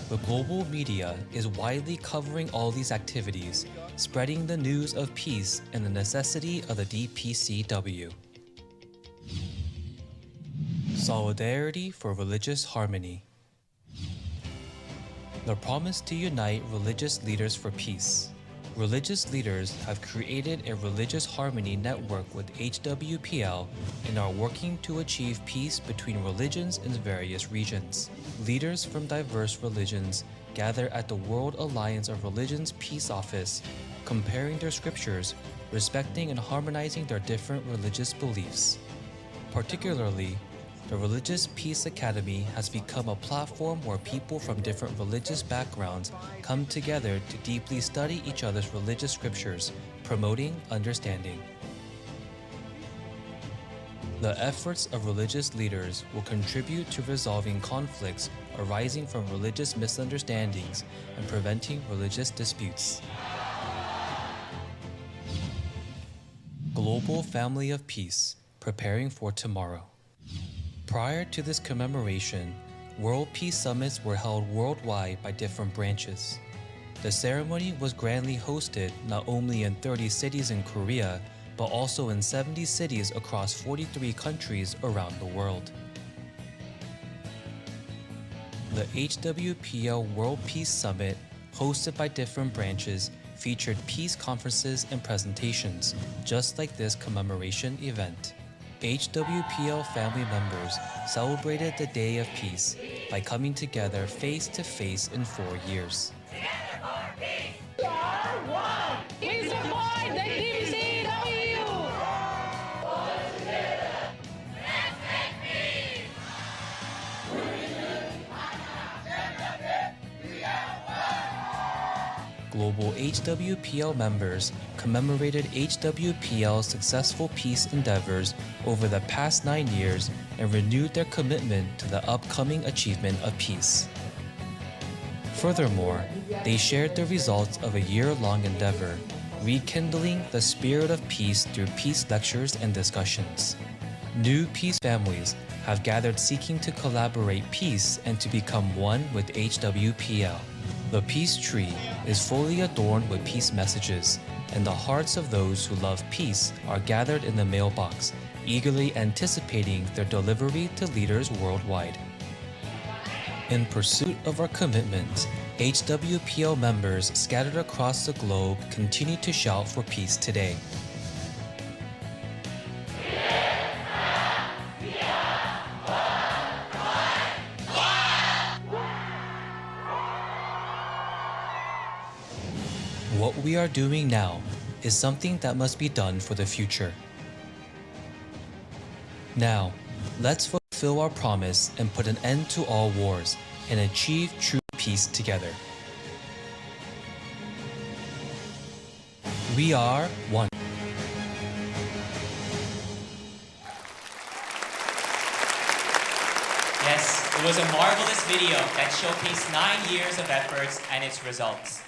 The global media is widely covering all these activities, spreading the news of peace and the necessity of the DPCW. Solidarity for religious harmony. The promise to unite religious leaders for peace. Religious leaders have created a religious harmony network with HWPL and are working to achieve peace between religions in various regions. Leaders from diverse religions gather at the World Alliance of Religions Peace Office, comparing their scriptures, respecting and harmonizing their different religious beliefs. Particularly, the Religious Peace Academy has become a platform where people from different religious backgrounds come together to deeply study each other's religious scriptures, promoting understanding. The efforts of religious leaders will contribute to resolving conflicts arising from religious misunderstandings and preventing religious disputes. Global Family of Peace, preparing for tomorrow. Prior to this commemoration, World Peace Summits were held worldwide by different branches. The ceremony was grandly hosted not only in 30 cities in Korea, but also in 70 cities across 43 countries around the world. The HWPL World Peace Summit, hosted by different branches, featured peace conferences and presentations, just like this commemoration event. HWPL family members celebrated the Day of Peace by coming together face to face in 4 years. We support the DPCW! Global HWPL members commemorated HWPL's successful peace endeavors over the past 9 years and renewed their commitment to the upcoming achievement of peace. Furthermore, they shared the results of a year-long endeavor, rekindling the spirit of peace through peace lectures and discussions. New peace families have gathered seeking to collaborate peace and to become one with HWPL. The peace tree is fully adorned with peace messages, and the hearts of those who love peace are gathered in the mailbox, eagerly anticipating their delivery to leaders worldwide. In pursuit of our commitment, HWPL members scattered across the globe continue to shout for peace today. What we are doing now is something that must be done for the future. Now, let's fulfill our promise and put an end to all wars and achieve true peace together. We are one. Yes, it was a marvelous video that showcased 9 years of efforts and its results.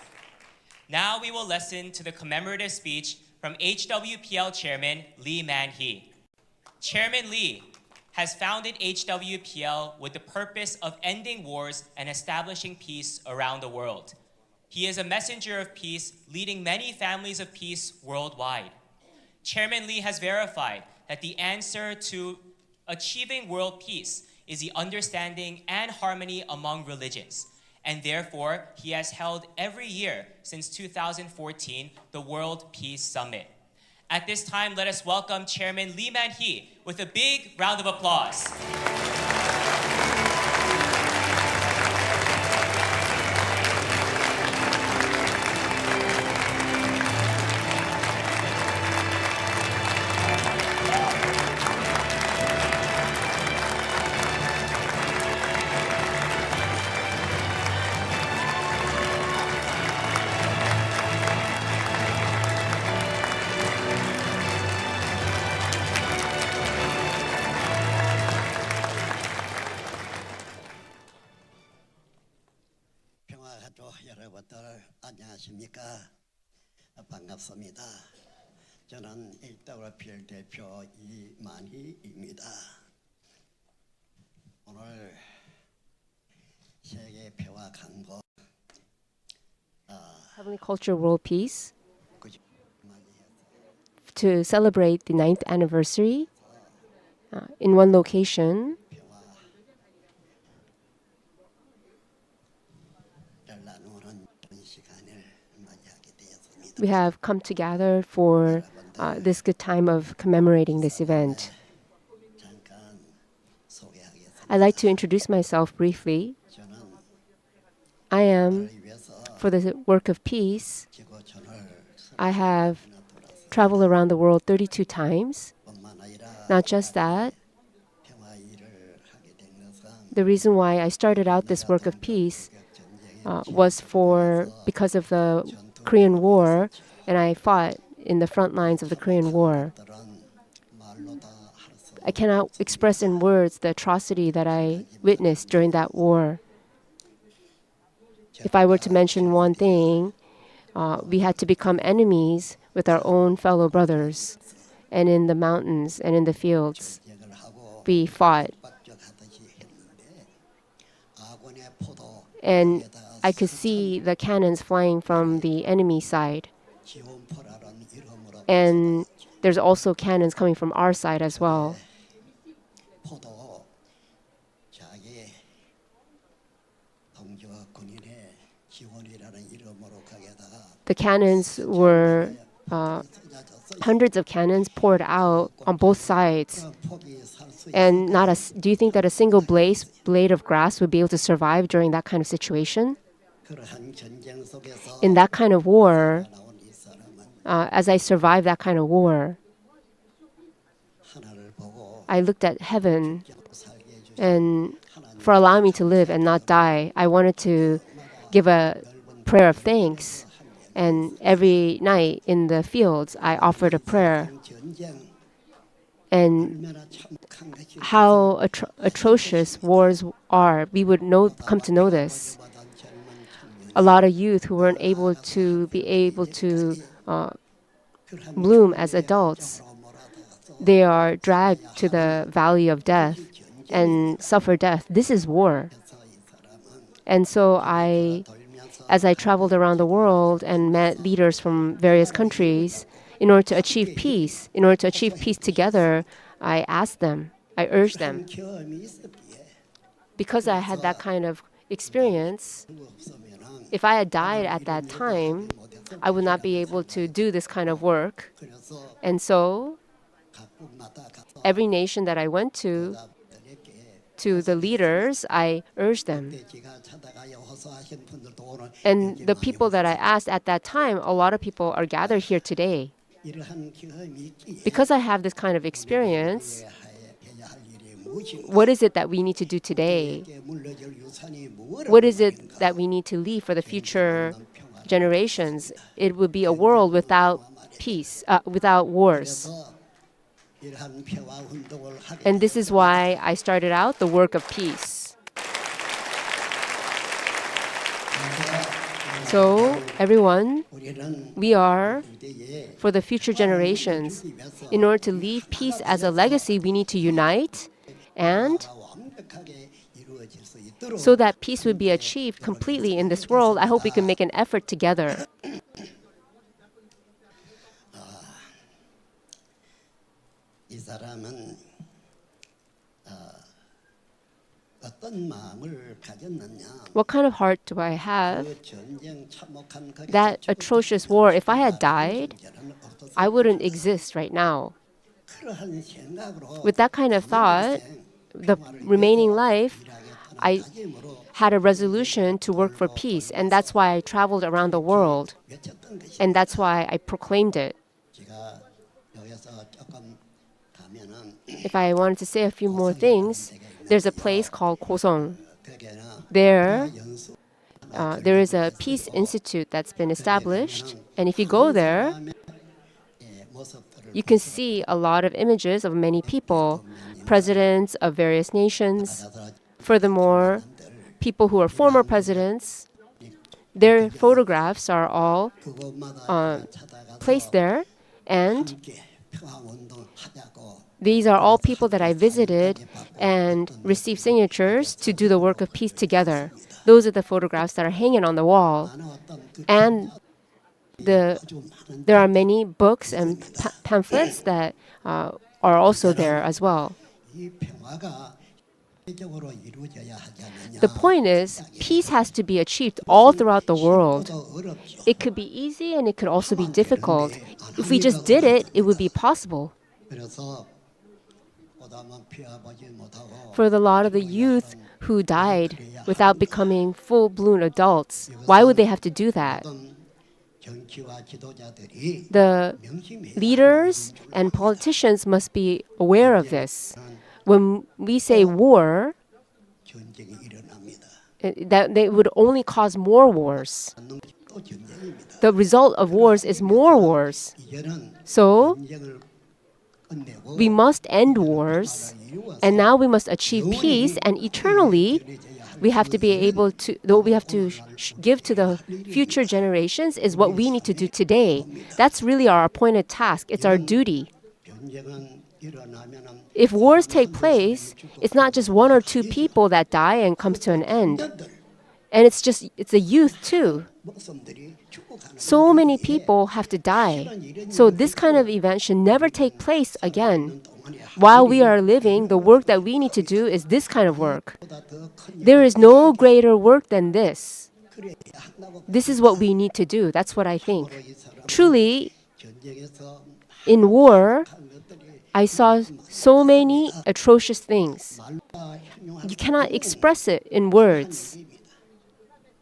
Now we will listen to the commemorative speech from HWPL Chairman Lee Man-hee. Chairman Lee has founded HWPL with the purpose of ending wars and establishing peace around the world. He is a messenger of peace, leading many families of peace worldwide. Chairman Lee has verified that the answer to achieving world peace is the understanding and harmony among religions. And therefore, he has held every year since 2014 the World Peace Summit. At this time, let us welcome Chairman Lee Man-hee with a big round of applause. 안녕하십니까? 반갑습니다. 저는 HWPL 대표 이만희입니다. 오늘 세계 평화 강국 Heavenly Culture World Peace to celebrate the 9th anniversary in one location. We have come together for this good time of commemorating this event. I'd like to introduce myself briefly. I am, for the work of peace, I have traveled around the world 32 times. Not just that, the reason why I started out this work of peace was because of the Korean War, and I fought in the front lines of the Korean War. I cannot express in words the atrocity that I witnessed during that war. If I were to mention one thing, we had to become enemies with our own fellow brothers. And in the mountains and in the fields, we fought. And I could see the cannons flying from the enemy side. And there's also cannons coming from our side as well. The cannons were hundreds of cannons poured out on both sides. And do you think that a single blade of grass would be able to survive during that kind of situation? In that kind of war, as I survived that kind of war, I looked at heaven, and for allowing me to live and not die, I wanted to give a prayer of thanks. And every night in the fields, I offered a prayer. And how atrocious wars are, we would come to know this. A lot of youth who weren't able to bloom as adults, they are dragged to the valley of death and suffer death. This is war. And so as I traveled around the world and met leaders from various countries, in order to achieve peace together, I asked them, I urged them. Because I had that kind of experience, if I had died at that time, I would not be able to do this kind of work. And so, every nation that I went to the leaders, I urged them. And the people that I asked at that time, a lot of people are gathered here today. Because I have this kind of experience, what is it that we need to do today? What is it that we need to leave for the future generations? It would be a world without peace, without wars. And this is why I started out the work of peace. So, everyone, we are for the future generations. In order to leave peace as a legacy, we need to unite, and so that peace would be achieved completely in this world, I hope we can make an effort together. What kind of heart do I have? That atrocious war, if I had died, I wouldn't exist right now. With that kind of thought, the remaining life, I had a resolution to work for peace, and that's why I traveled around the world, and that's why I proclaimed it. If I wanted to say a few more things, there's a place called Gosong. There is a peace institute that's been established, and if you go there, you can see a lot of images of many people, presidents of various nations. Furthermore, people who are former presidents, Their photographs are all 그곳마다 찾아가서 placed there, and 함께 평화운동 하자고 these are all people that I visited and received signatures to do the work of peace together. Those are the photographs that are hanging on the wall. 많은 어떤 그 And 아주 많은 there are many books and pamphlets that are also there as well. 이 평화가 세계적으로 이루어져야 하지 않느냐. The point is, peace has to be achieved all throughout the world. 쉽고도 어렵죠. It could be easy and it could also be difficult. If we just did it, it would be possible. 그래서 보다만 피해보지 못하고 For the lot of the youth who died without becoming full-blown adults, why would they have to do that? 어떤 정치와 지도자들이 The 명심해야 leaders and politicians must be aware of this. When we say war, 전쟁이 일어납니다. that they would only cause more wars. 또 전쟁입니다. The result of wars is more wars. 이제는 So 전쟁을 끝내고 we must end wars, and now we must achieve peace, and eternally we have to be able to, what we have to give to the future generations is what we need to do today. That's really our appointed task. It's our duty. 전쟁은 일어나면은 If wars take place, it's not just one or two people that die and comes to an end. And it's the youth too. 목숨들이 죽어가는 So many people have to die. So this kind of event should never take place again. While we are living, the work that we need to do is this kind of work. 보다 더 큰 There is no greater work than this. 그래야 한다고 This is what we need to do. That's what I think. 이 사람 Truly, 전쟁에서 in war, 한 것들이 I saw so many atrocious things. 말과 형용할 You cannot express it in words. 일입니다.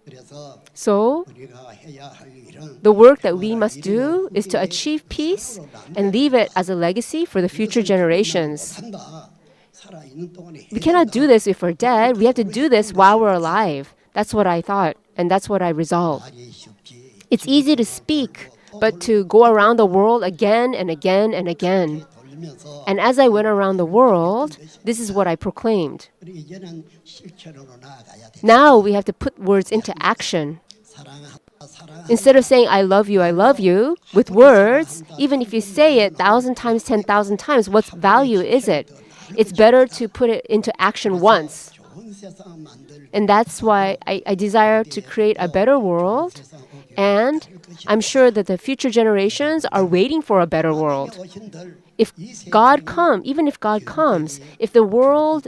그래서 So, 우리가 해야 할 일은 the work that we must do is to achieve peace and leave it as a legacy for the future generations. 한다. 살아 있는 동안에 We cannot do this if we're dead. We have to do this while we're alive. That's what I thought, and that's what I resolved. 말이 쉽지. It's easy to speak, but to go around the world again and again and again. 돌면서 And as I went around the world, this is what I proclaimed. 우리 이제는 실천으로 나아가야 돼. Now we have to put words into action. 사랑한다. Instead of saying, I love you, with words, even if you say it 1,000 times, 10,000 times, what value is it? It's better to put it into action once. 좋은 세상 만들 And that's why I desire to create a better world. And I'm sure that the future generations are waiting for a better world. 어신들 If God comes, even if God comes, if the world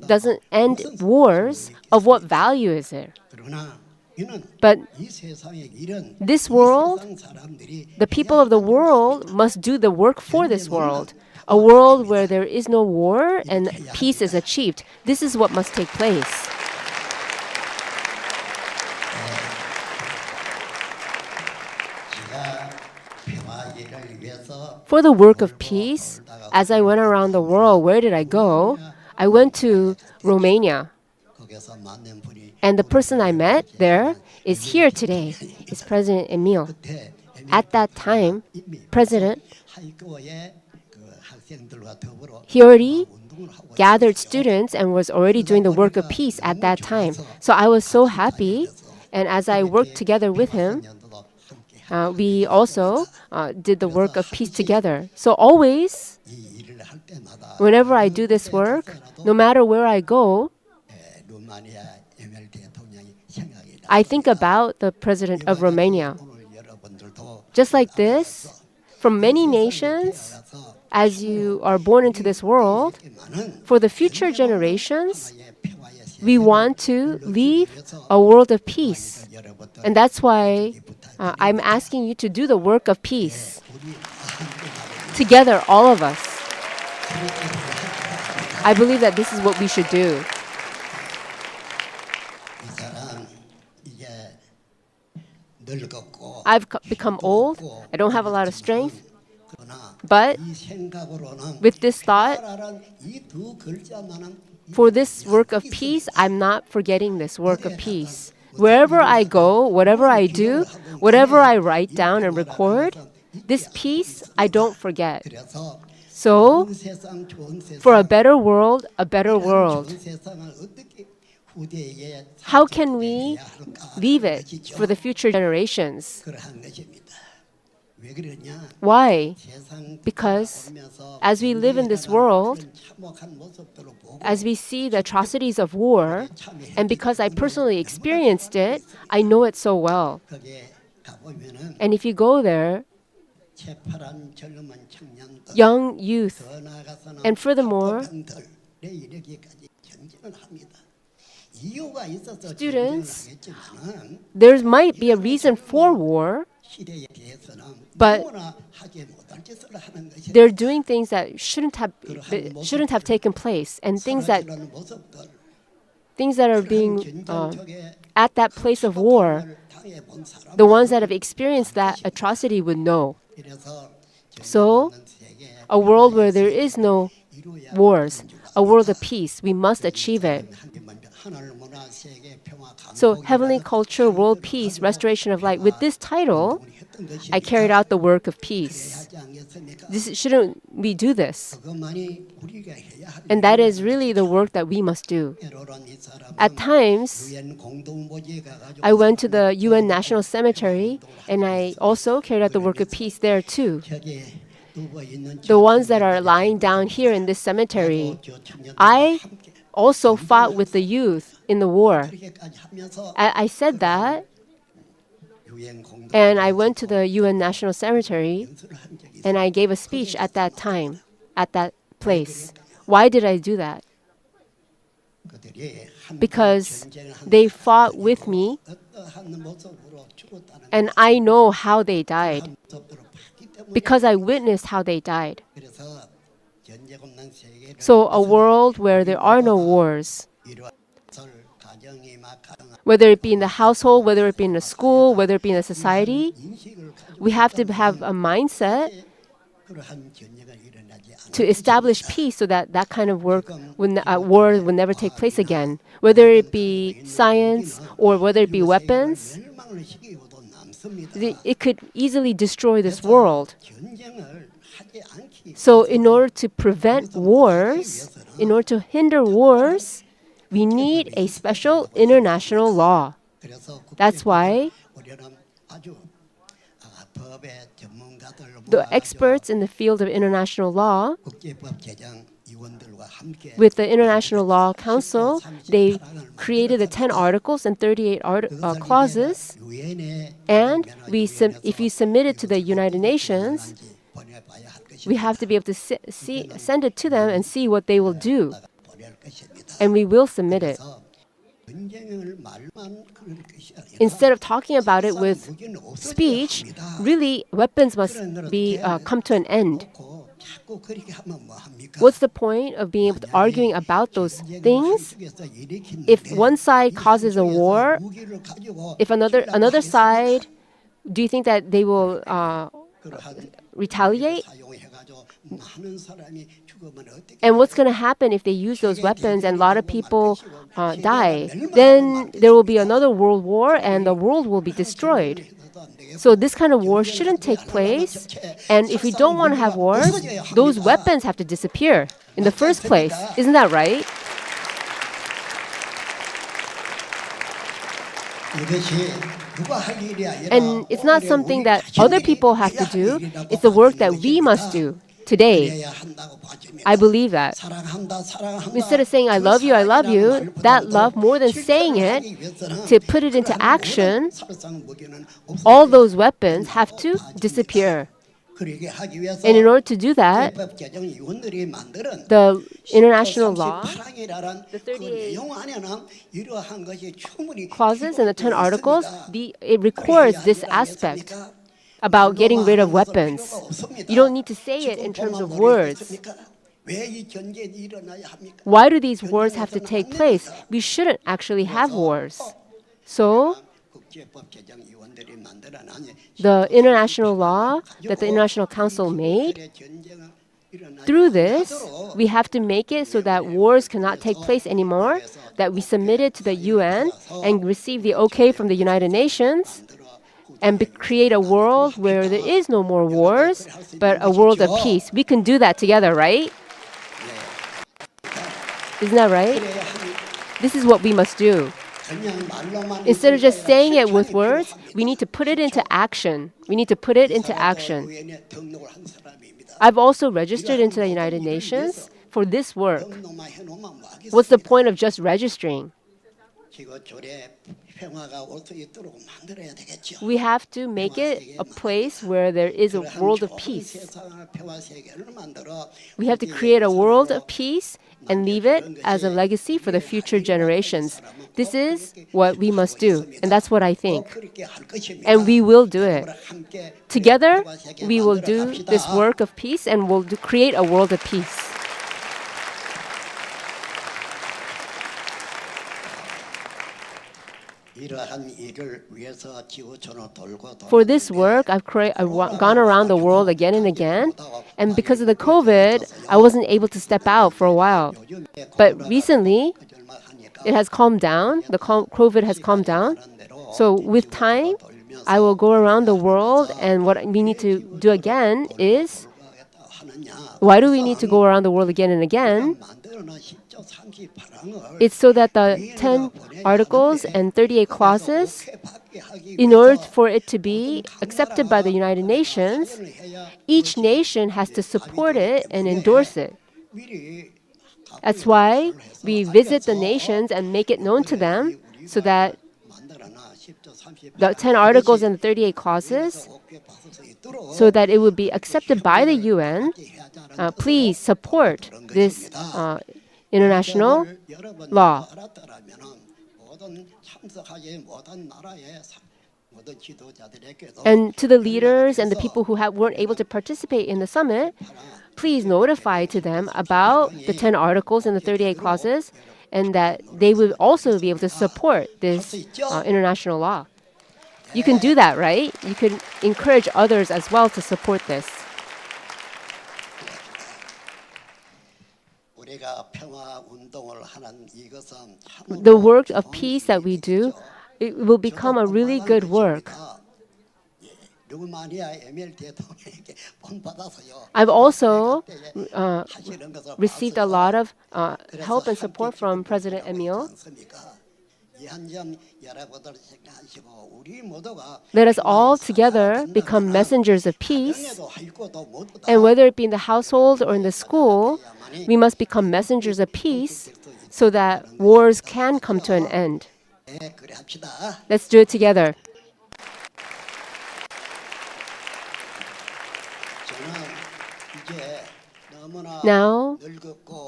doesn't end wars, of what value is it? 그러나 이는 But 이 세상의 일은 this 이 world, 세상 사람들이 the people of the world must do the work for this world. A world where there is no war and peace is achieved. This is what must take place. 제가 평화 일을 위해서 For the work of peace, as I went around the world, where did I go? I went to Romania. 거기서 만난 분이 And the person I met there is here today, is President Emil. 그때 At that time, President, 하이거에 그 학생들과 더불어 he already 운동을 하고 gathered students and was already doing the work of peace at that time. So I was so happy. And as I worked together with him, 년도도 함께 we also did the work of peace together. So always, 이 일을 할 때마다 whenever I do this work, no matter where I go, 루마니아 ML 대통령이 생각이 나. I think about the president of Romania. 오늘 여러분들도 Just like this, from many nations, 알아서 as you are born into this world, 많은 for the future generations, 하나의 평화의 세계 we want to leave a world of peace. 여러분들 And that's why I'm asking you to do the work of peace. Together, all of us. I believe that this is what we should do. 이 사람 이제 늙었고 I've become old. I don't have a lot of strength. 그러나 But 이 생각으로는 with this thought, 이두 글자만은 for this work of peace, I'm not forgetting this work of peace. Wherever I go, whatever I do, whatever I write down and record, this peace I don't forget. 그래서 So, 세상 좋은 세상 for a better world, 좋은 세상을 어떻게 How can we leave it for the future generations? Why? Because as we live in this world, as we see the atrocities of war, and because I personally experienced it, I know it so well. And if you go there, young youth, and furthermore, students, there might be a reason for war, but they're doing things that shouldn't have taken place, and things that are being at that place of war. The ones that have experienced that atrocity would know. So, a world where there is no wars, a world of peace, we must achieve it. So, Heavenly Culture, World Peace, Restoration of Light. With this title, I carried out the work of peace. Shouldn't we do this? And that is really the work that we must do. At times, I went to the UN National Cemetery, and I also carried out the work of peace there too. The ones that are lying down here in this cemetery, I also fought with the youth in the war. I said that, and I went to the UN National Cemetery, and I gave a speech at that time, at that place. Why did I do that? Because they fought with me, and I know how they died, because I witnessed how they died. So a world where there are no wars, whether it be in the household, whether it be in the school, whether it be in the society, we have to have a mindset to establish peace so that that kind of war would never take place again. Whether it be science or whether it be weapons, it could easily destroy this world. So in order to prevent wars, in order to hinder wars, we need a special international law. That's why the experts in the field of international law, with the International Law Council, they created the 10 articles and 38 clauses. And if you submit it to the United Nations, we have to be able to send it to them and see what they will do. And we will submit it. Instead of talking about it with speech, really weapons must be come to an end. What's the point of being able to arguing about those things? If one side causes a war, if another side, do you think that they will retaliate? And what's going to happen if they use those weapons and a lot of people die? Then there will be another world war and the world will be destroyed. So this kind of war shouldn't take place. And if we don't want to have wars, those weapons have to disappear in the first place. Isn't that right? And it's not something that other people have to do. It's the work that we must do today. I believe that. Instead of saying, I love you, that love, more than saying it, to put it into action, all those weapons have to disappear. And in order to do that, the international law, the 38 clauses and the 10 articles, it records this aspect about getting rid of weapons. You don't need to say it in terms of words. Why do these wars have to take place? We shouldn't actually have wars. So, the international law that the International Council made, through this, we have to make it so that wars cannot take place anymore, that we submit it to the UN and receive the okay from the United Nations, and create a world where there is no more wars, but a world of peace. We can do that together, right? Isn't that right? This is what we must do. Instead of just saying it with words, we need to put it into action. We need to put it into action. I've also registered into the United Nations for this work. What's the point of just registering? We have to make it a place where there is a world of peace. We have to create a world of peace and leave it as a legacy for the future generations. This is what we must do, and that's what I think. And we will do it. Together, we will do this work of peace and we'll create a world of peace. For this work, I've gone around the world again and again, and because of the COVID, I wasn't able to step out for a while. But recently, it has calmed down. The COVID has calmed down. So with time, I will go around the world, and what we need to do again is, why do we need to go around the world again and again? It's so that the 10 articles and 38 clauses, in order for it to be accepted by the United Nations, each nation has to support it and endorse it. That's why we visit the nations and make it known to them so that the 10 articles and the 38 clauses, so that it would be accepted by the UN. Please support this international law. And to the leaders and the people who weren't able to participate in the summit, please notify to them about the 10 articles and the 38 clauses, and that they will also be able to support this international law. You can do that, right? You can encourage others as well to support this. The work of peace that we do, it will become a really good work. I've also received a lot of help and support from President Emil. Let us all together become messengers of peace. And whether it be in the household or in the school, we must become messengers of peace so that wars can come to an end. Let's do it together. Now,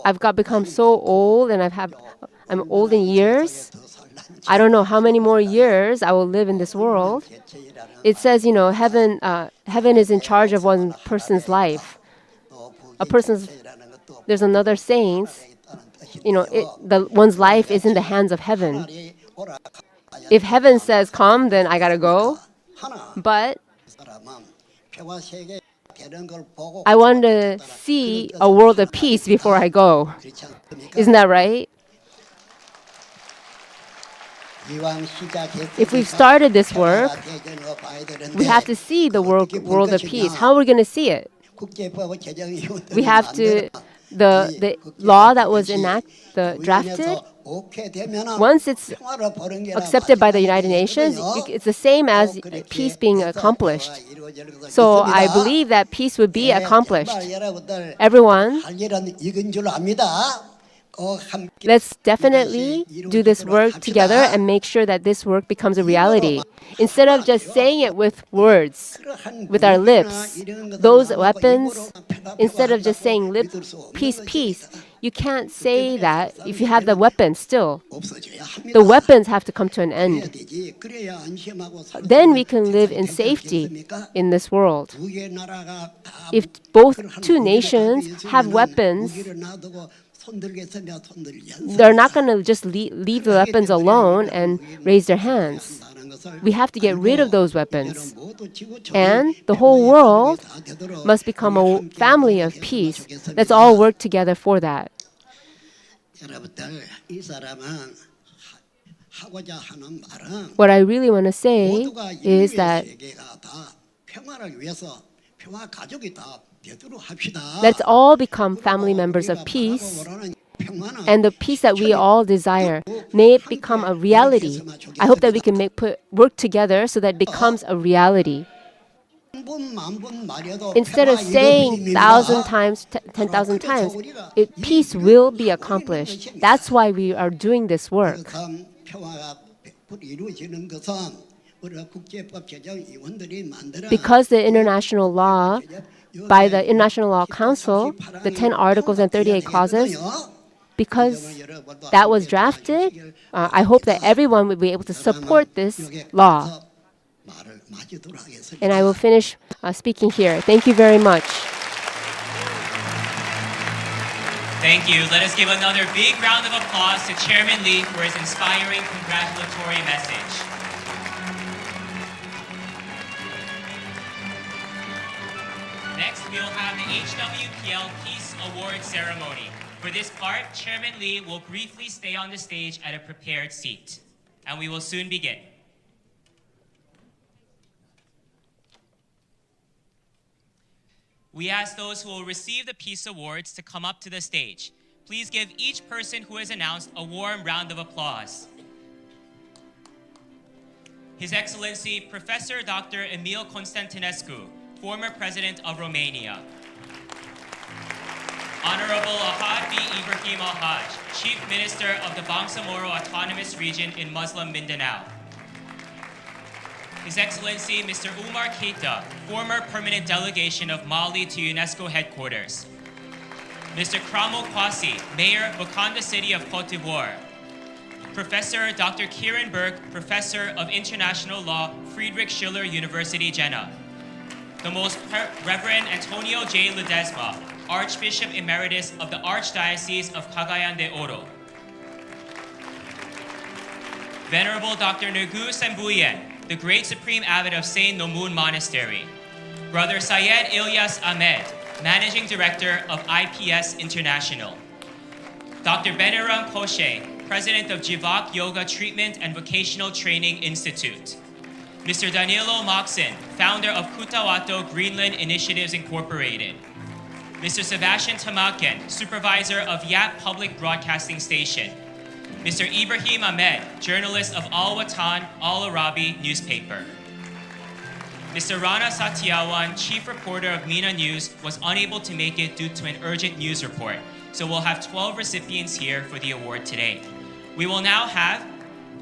I've become so old, and I'm old in years. I don't know how many more years I will live in this world. It says, heaven is in charge of one person's life. There's another saying, one's life is in the hands of heaven. If heaven says come, then I gotta go. But I want to see a world of peace before I go. Isn't that right? If we've started this work, we have to see the world of peace. How are we going to see it? We have to, the law that was drafted, once it's accepted by the United Nations, it's the same as peace being accomplished. So I believe that peace would be accomplished. Everyone, let's definitely do this work together and make sure that this work becomes a reality. Instead of just saying it with words, with our lips, those weapons, instead of just saying peace, peace, you can't say that if you have the weapons still. The weapons have to come to an end. Then we can live in safety in this world. If two nations have weapons, they're not going to just leave the weapons alone and raise their hands. We have to get rid of those weapons. And the whole world must become a family of peace. Let's all work together for that. What I really want to say is that let's all become family members of peace and the peace that we all desire. May it become a reality. I hope that we can work together so that it becomes a reality. Instead of saying 1,000 times, 10,000 times, peace will be accomplished. That's why we are doing this work. Because the international law, by the International Law Council, the 10 articles and 38 clauses, because that was drafted, I hope that everyone will be able to support this law. And I will finish speaking here. Thank you very much. Thank you. Let us give another big round of applause to Chairman Lee for his inspiring congratulatory message. Next, we'll have the HWPL Peace Award ceremony. For this part, Chairman Lee will briefly stay on the stage at a prepared seat, and we will soon begin. We ask those who will receive the Peace Awards to come up to the stage. Please give each person who is announced a warm round of applause. His Excellency Professor Dr. Emil Constantinescu, former President of Romania. Honorable Ahad B. Ibrahim Al-Haj, Chief Minister of the Bangsamoro Autonomous Region in Muslim Mindanao. His Excellency Mr. Umar Keita, former permanent delegation of Mali to UNESCO headquarters. Mr. Kramo Kwasi, Mayor, Bukanda City of Cote d'Ivoire. Professor Dr. Kieran Burke, Professor of International Law, Friedrich Schiller University, Jena. The Most Reverend Antonio J. Ledesma, Archbishop Emeritus of the Archdiocese of Cagayan de Oro. Venerable Dr. Nagu Sembuyen, the Great Supreme Abbot of Saint Nomun Monastery. Brother Syed Ilyas Ahmed, Managing Director of IPS International. Dr. Beniram Koshe, President of Jivak Yoga Treatment and Vocational Training Institute. Mr. Danilo Moxon, founder of Kutawato Greenland Initiatives Incorporated. Mr. Sebastian Tamaken, supervisor of Yap Public Broadcasting Station. Mr. Ibrahim Ahmed, journalist of Al Watan Al Arabi newspaper. Mr. Rana Satyawan, chief reporter of MENA News, was unable to make it due to an urgent news report, so we'll have 12 recipients here for the award today. We will now have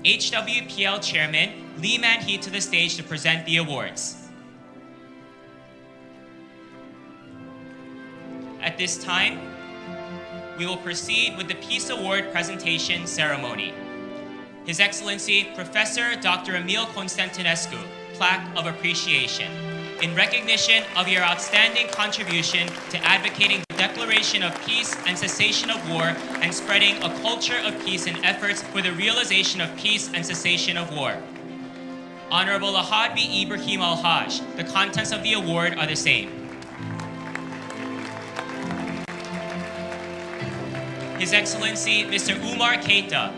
HWPL Chairman Lee Man-hee to the stage to present the awards. At this time, we will proceed with the Peace Award presentation ceremony. His Excellency Professor Dr. Emil Constantinescu, Plaque of Appreciation, in recognition of your outstanding contribution to advocating the declaration of peace and cessation of war and spreading a culture of peace and efforts for the realization of peace and cessation of war. Honorable Ahad B. Ibrahim Al-Haj, the contents of the award are the same. His Excellency Mr. Umar Keita,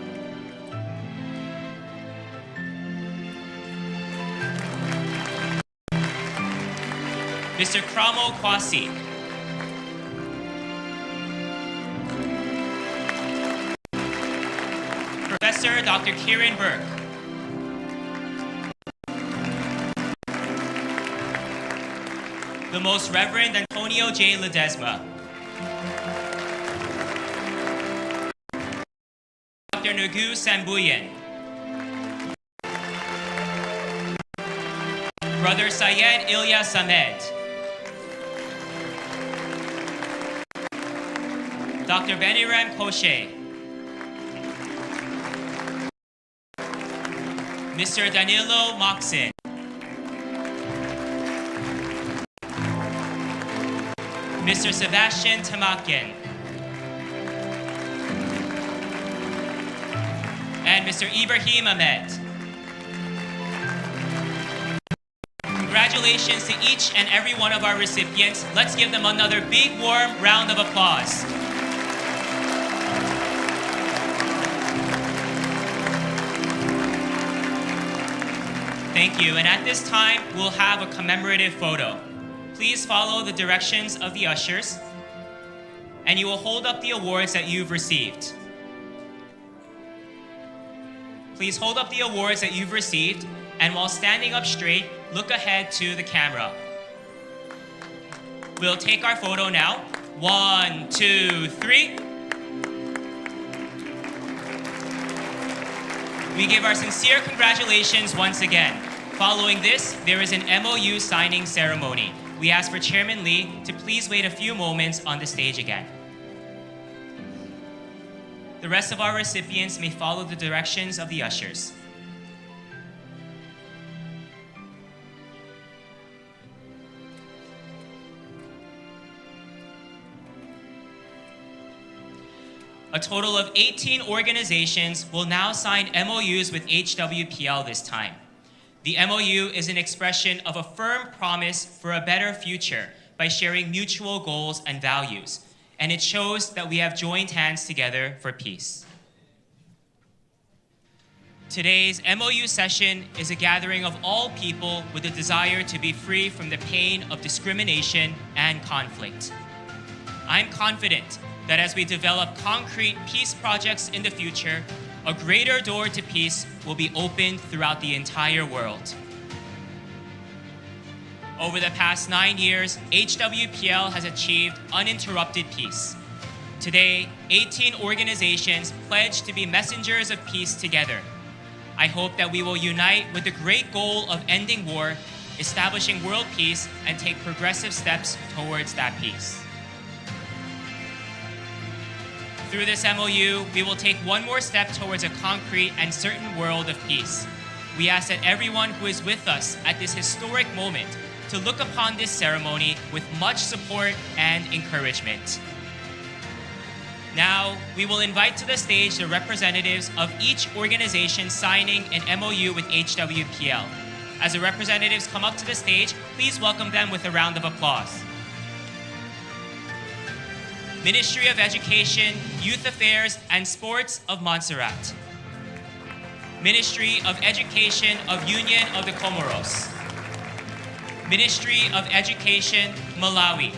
Mr. Kramo Kwasi, Professor Dr. Kieran Burke, the Most Reverend Antonio J. Ledesma, Dr. Nagu Sembuyen, Brother Syed Ilyas Ahmed, Dr. Beniram Koshe, Mr. Danilo Moxon, Mr. Sebastian Tamaken, and Mr. Ibrahim Ahmed. Congratulations to each and every one of our recipients. Let's give them another big warm round of applause. Thank you, and at this time, we'll have a commemorative photo. Please follow the directions of the ushers, and you will hold up the awards that you've received. please hold up the awards that you've received, and while standing up straight, look ahead to the camera. We'll take our photo now. 1, 2, 3. We give our sincere congratulations once again. Following this, there is an MOU signing ceremony. We ask for Chairman Lee to please wait a few moments on the stage again. The rest of our recipients may follow the directions of the ushers. A total of 18 organizations will now sign MOUs with HWPL this time. The MOU is an expression of a firm promise for a better future by sharing mutual goals and values, and it shows that we have joined hands together for peace. Today's MOU session is a gathering of all people with a desire to be free from the pain of discrimination and conflict. I'm confident that as we develop concrete peace projects in the future, a greater door to peace will be opened throughout the entire world. Over the past 9 years, HWPL has achieved uninterrupted peace. Today, 18 organizations pledge to be messengers of peace together. I hope that we will unite with the great goal of ending war, establishing world peace, and take progressive steps towards that peace. Through this MOU, we will take one more step towards a concrete and certain world of peace. We ask that everyone who is with us at this historic moment to look upon this ceremony with much support and encouragement. Now, we will invite to the stage the representatives of each organization signing an MOU with HWPL. As the representatives come up to the stage, please welcome them with a round of applause. Ministry of Education, Youth Affairs, and Sports of Montserrat. Ministry of Education of Union of the Comoros. Ministry of Education, Malawi.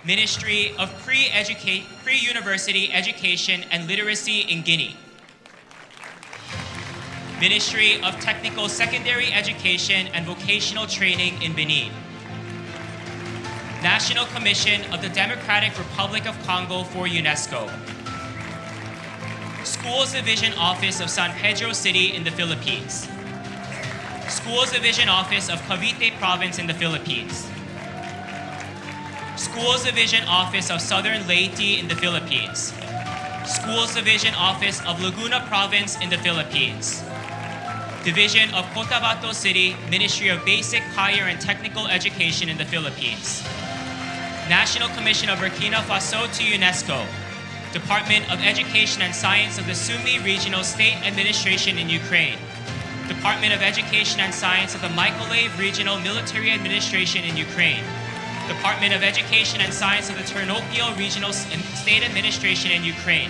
Ministry of Pre-University Education and Literacy in Guinea. Ministry of Technical Secondary Education and Vocational Training in Benin. National Commission of the Democratic Republic of Congo for UNESCO. Schools Division Office of San Pedro City in the Philippines. Schools Division Office of Cavite Province in the Philippines. Schools Division Office of Southern Leyte in the Philippines. Schools Division Office of Laguna Province in the Philippines. Division of Cotabato City, Ministry of Basic, Higher, and Technical Education in the Philippines. National Commission of Burkina Faso to UNESCO. Department of Education and Science of the Sumy Regional State Administration in Ukraine. Department of Education and Science of the Mykolaiv Regional Military Administration in Ukraine. Department of Education and Science of the Ternopil Regional State Administration in Ukraine.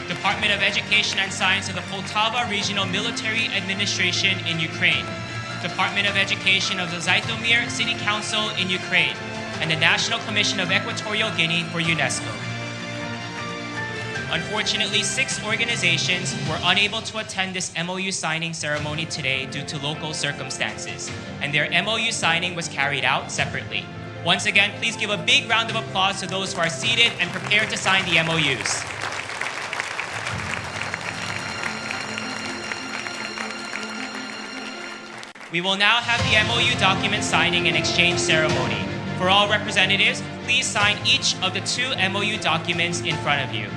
Department of Education and Science of the Poltava Regional Military Administration in Ukraine. Department of Education of the Zhytomyr City Council in Ukraine. And the National Commission of Equatorial Guinea for UNESCO. Unfortunately, 6 organizations were unable to attend this MOU signing ceremony today due to local circumstances, and their MOU signing was carried out separately. Once again, please give a big round of applause to those who are seated and prepared to sign the MOUs. We will now have the MOU document signing and exchange ceremony. For all representatives, please sign each of the 2 MOU documents in front of you.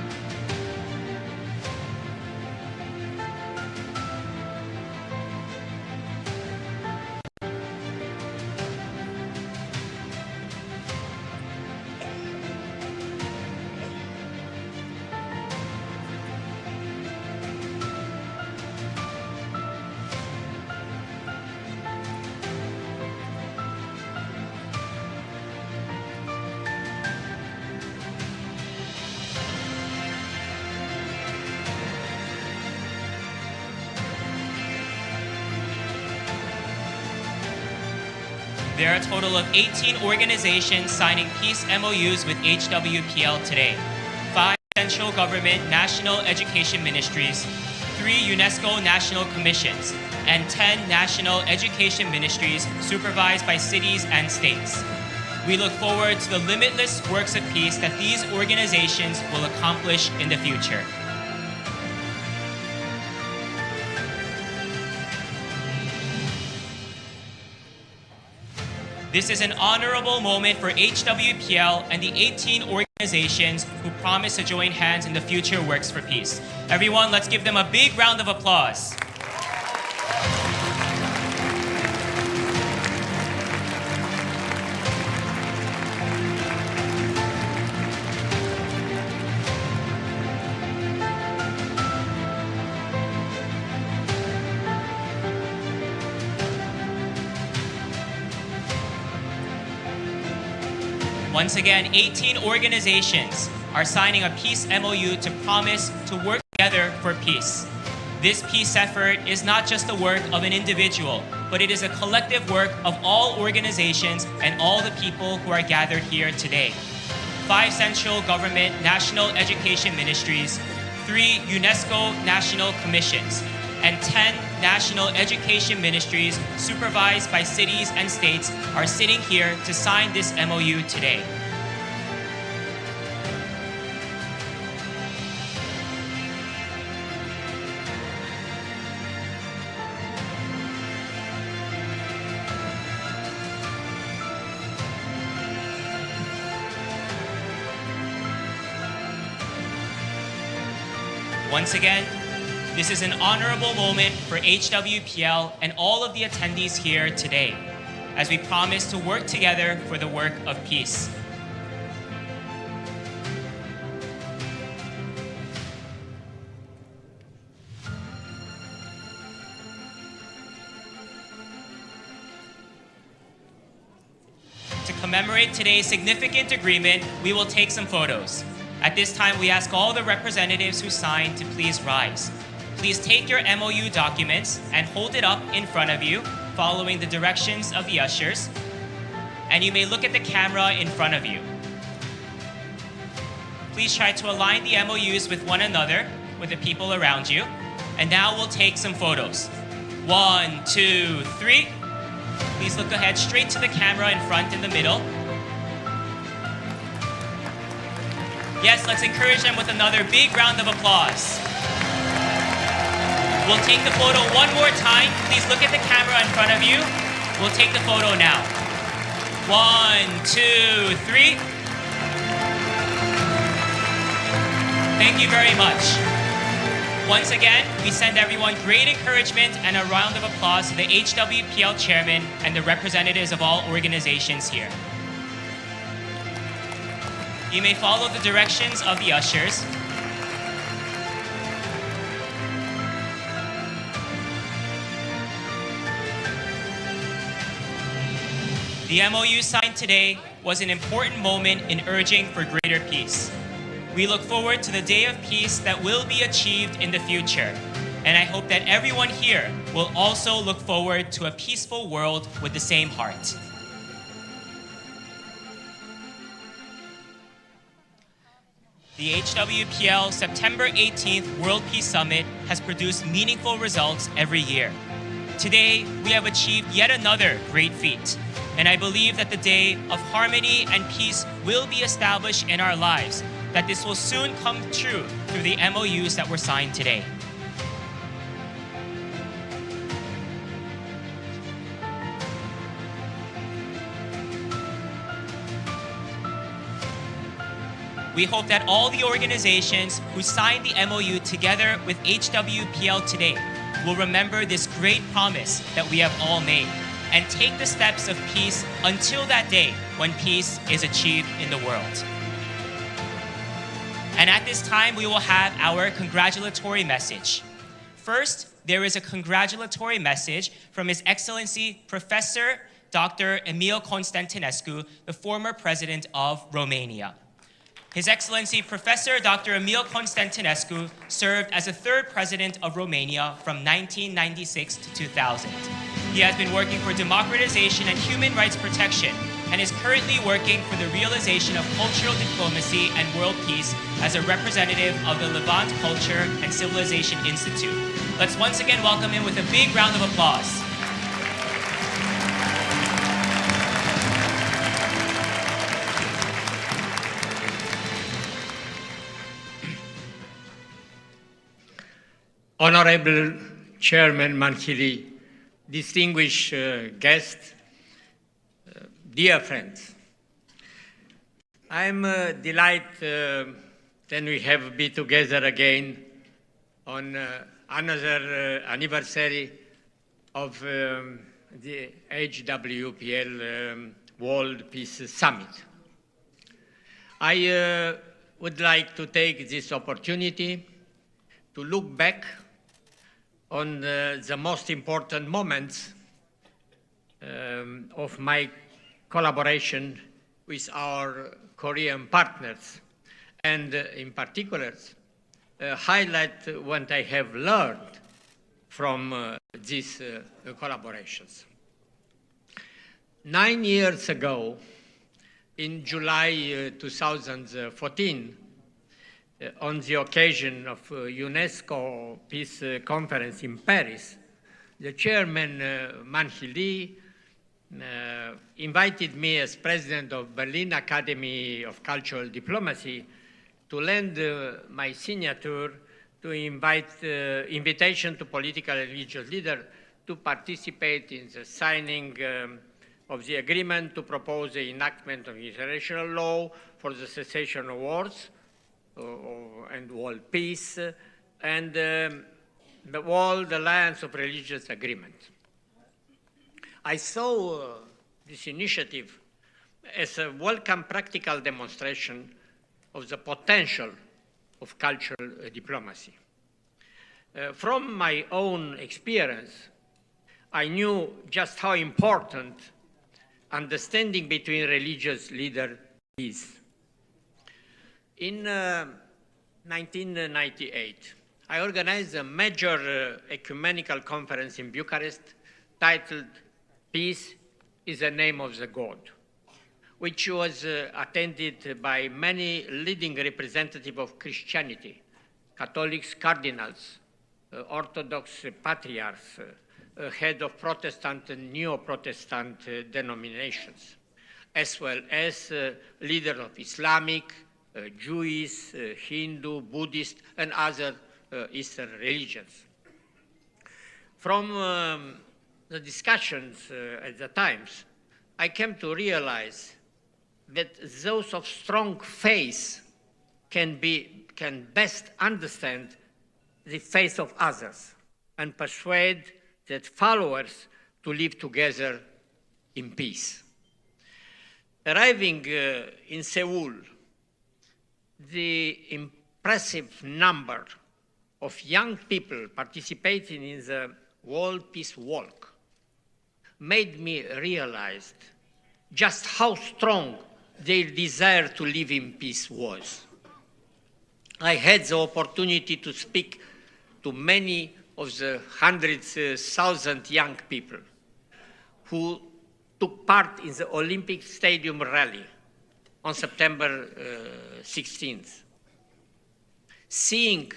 There are a total of 18 organizations signing peace MOUs with HWPL today. 5 central government national education ministries, 3 UNESCO national commissions, and 10 national education ministries supervised by cities and states. We look forward to the limitless works of peace that these organizations will accomplish in the future. This is an honorable moment for HWPL and the 18 organizations who promise to join hands in the future works for peace. Everyone, let's give them a big round of applause. Once again, 18 organizations are signing a peace MOU to promise to work together for peace. This peace effort is not just the work of an individual, but it is a collective work of all organizations and all the people who are gathered here today. 5 central government national education ministries, 3 UNESCO national commissions, and 10 national education ministries supervised by cities and states are sitting here to sign this MOU today. Once again, this is an honorable moment for HWPL and all of the attendees here today, as we promise to work together for the work of peace. To commemorate today's significant agreement, we will take some photos. At this time, we ask all the representatives who signed to please rise. Please take your MOU documents and hold it up in front of you, following the directions of the ushers. And you may look at the camera in front of you. Please try to align the MOUs with one another, with the people around you. And now we'll take some photos. 1, 2, 3. Please look ahead straight to the camera in front in the middle. Yes, let's encourage them with another big round of applause. We'll take the photo one more time. Please look at the camera in front of you. We'll take the photo now. 1, 2, 3. Thank you very much. Once again, we send everyone great encouragement and a round of applause to the HWPL chairman and the representatives of all organizations here. You may follow the directions of the ushers. The MOU signed today was an important moment in urging for greater peace. We look forward to the day of peace that will be achieved in the future. And I hope that everyone here will also look forward to a peaceful world with the same heart. The HWPL September 18th World Peace Summit has produced meaningful results every year. Today, we have achieved yet another great feat, and I believe that the day of harmony and peace will be established in our lives, that this will soon come true through the MOUs that were signed today. We hope that all the organizations who signed the MOU together with HWPL today will remember this great promise that we have all made and take the steps of peace until that day when peace is achieved in the world. And at this time, we will have our congratulatory message. First, there is a congratulatory message from His Excellency Professor Dr. Emil Constantinescu, the former president of Romania. His Excellency Professor Dr. Emil Constantinescu served as the 3rd president of Romania from 1996 to 2000. He has been working for democratization and human rights protection and is currently working for the realization of cultural diplomacy and world peace as a representative of the Levant Culture and Civilization Institute. Let's once again welcome him with a big round of applause. Honorable Chairman Mankhili, distinguished guests, dear friends, I'm delighted that we have been together again on another anniversary of the HWPL World Peace Summit. I would like to take this opportunity to look back on the most important moments of my collaboration with our Korean partners, and in particular, highlight what I have learned from these collaborations. 9 years ago, in July 2014, on the occasion of UNESCO Peace Conference in Paris, the chairman, Mankhili, invited me as president of Berlin Academy of Cultural Diplomacy to lend my signature to invitation to political and religious leaders to participate in the signing of the agreement to propose the enactment of international law for the cessation of wars and world peace, and the World Alliance of Religious Agreement. I saw this initiative as a welcome practical demonstration of the potential of cultural diplomacy. From my own experience, I knew just how important understanding between religious leaders is. In 1998, I organized a major ecumenical conference in Bucharest titled Peace is the Name of the God, which was attended by many leading representatives of Christianity, Catholics, cardinals, Orthodox patriarchs, head of Protestant and Neo-Protestant denominations, as well as leaders of Islamic, Jewish, Hindu, Buddhist, and other Eastern religions. From the discussions at the times, I came to realize that those of strong faith can best understand the faith of others and persuade their followers to live together in peace. Arriving in Seoul, the impressive number of young people participating in the World Peace Walk made me realize just how strong their desire to live in peace was. I had the opportunity to speak to many of the hundreds of thousands young people who took part in the Olympic Stadium rally on September 16th. Seeing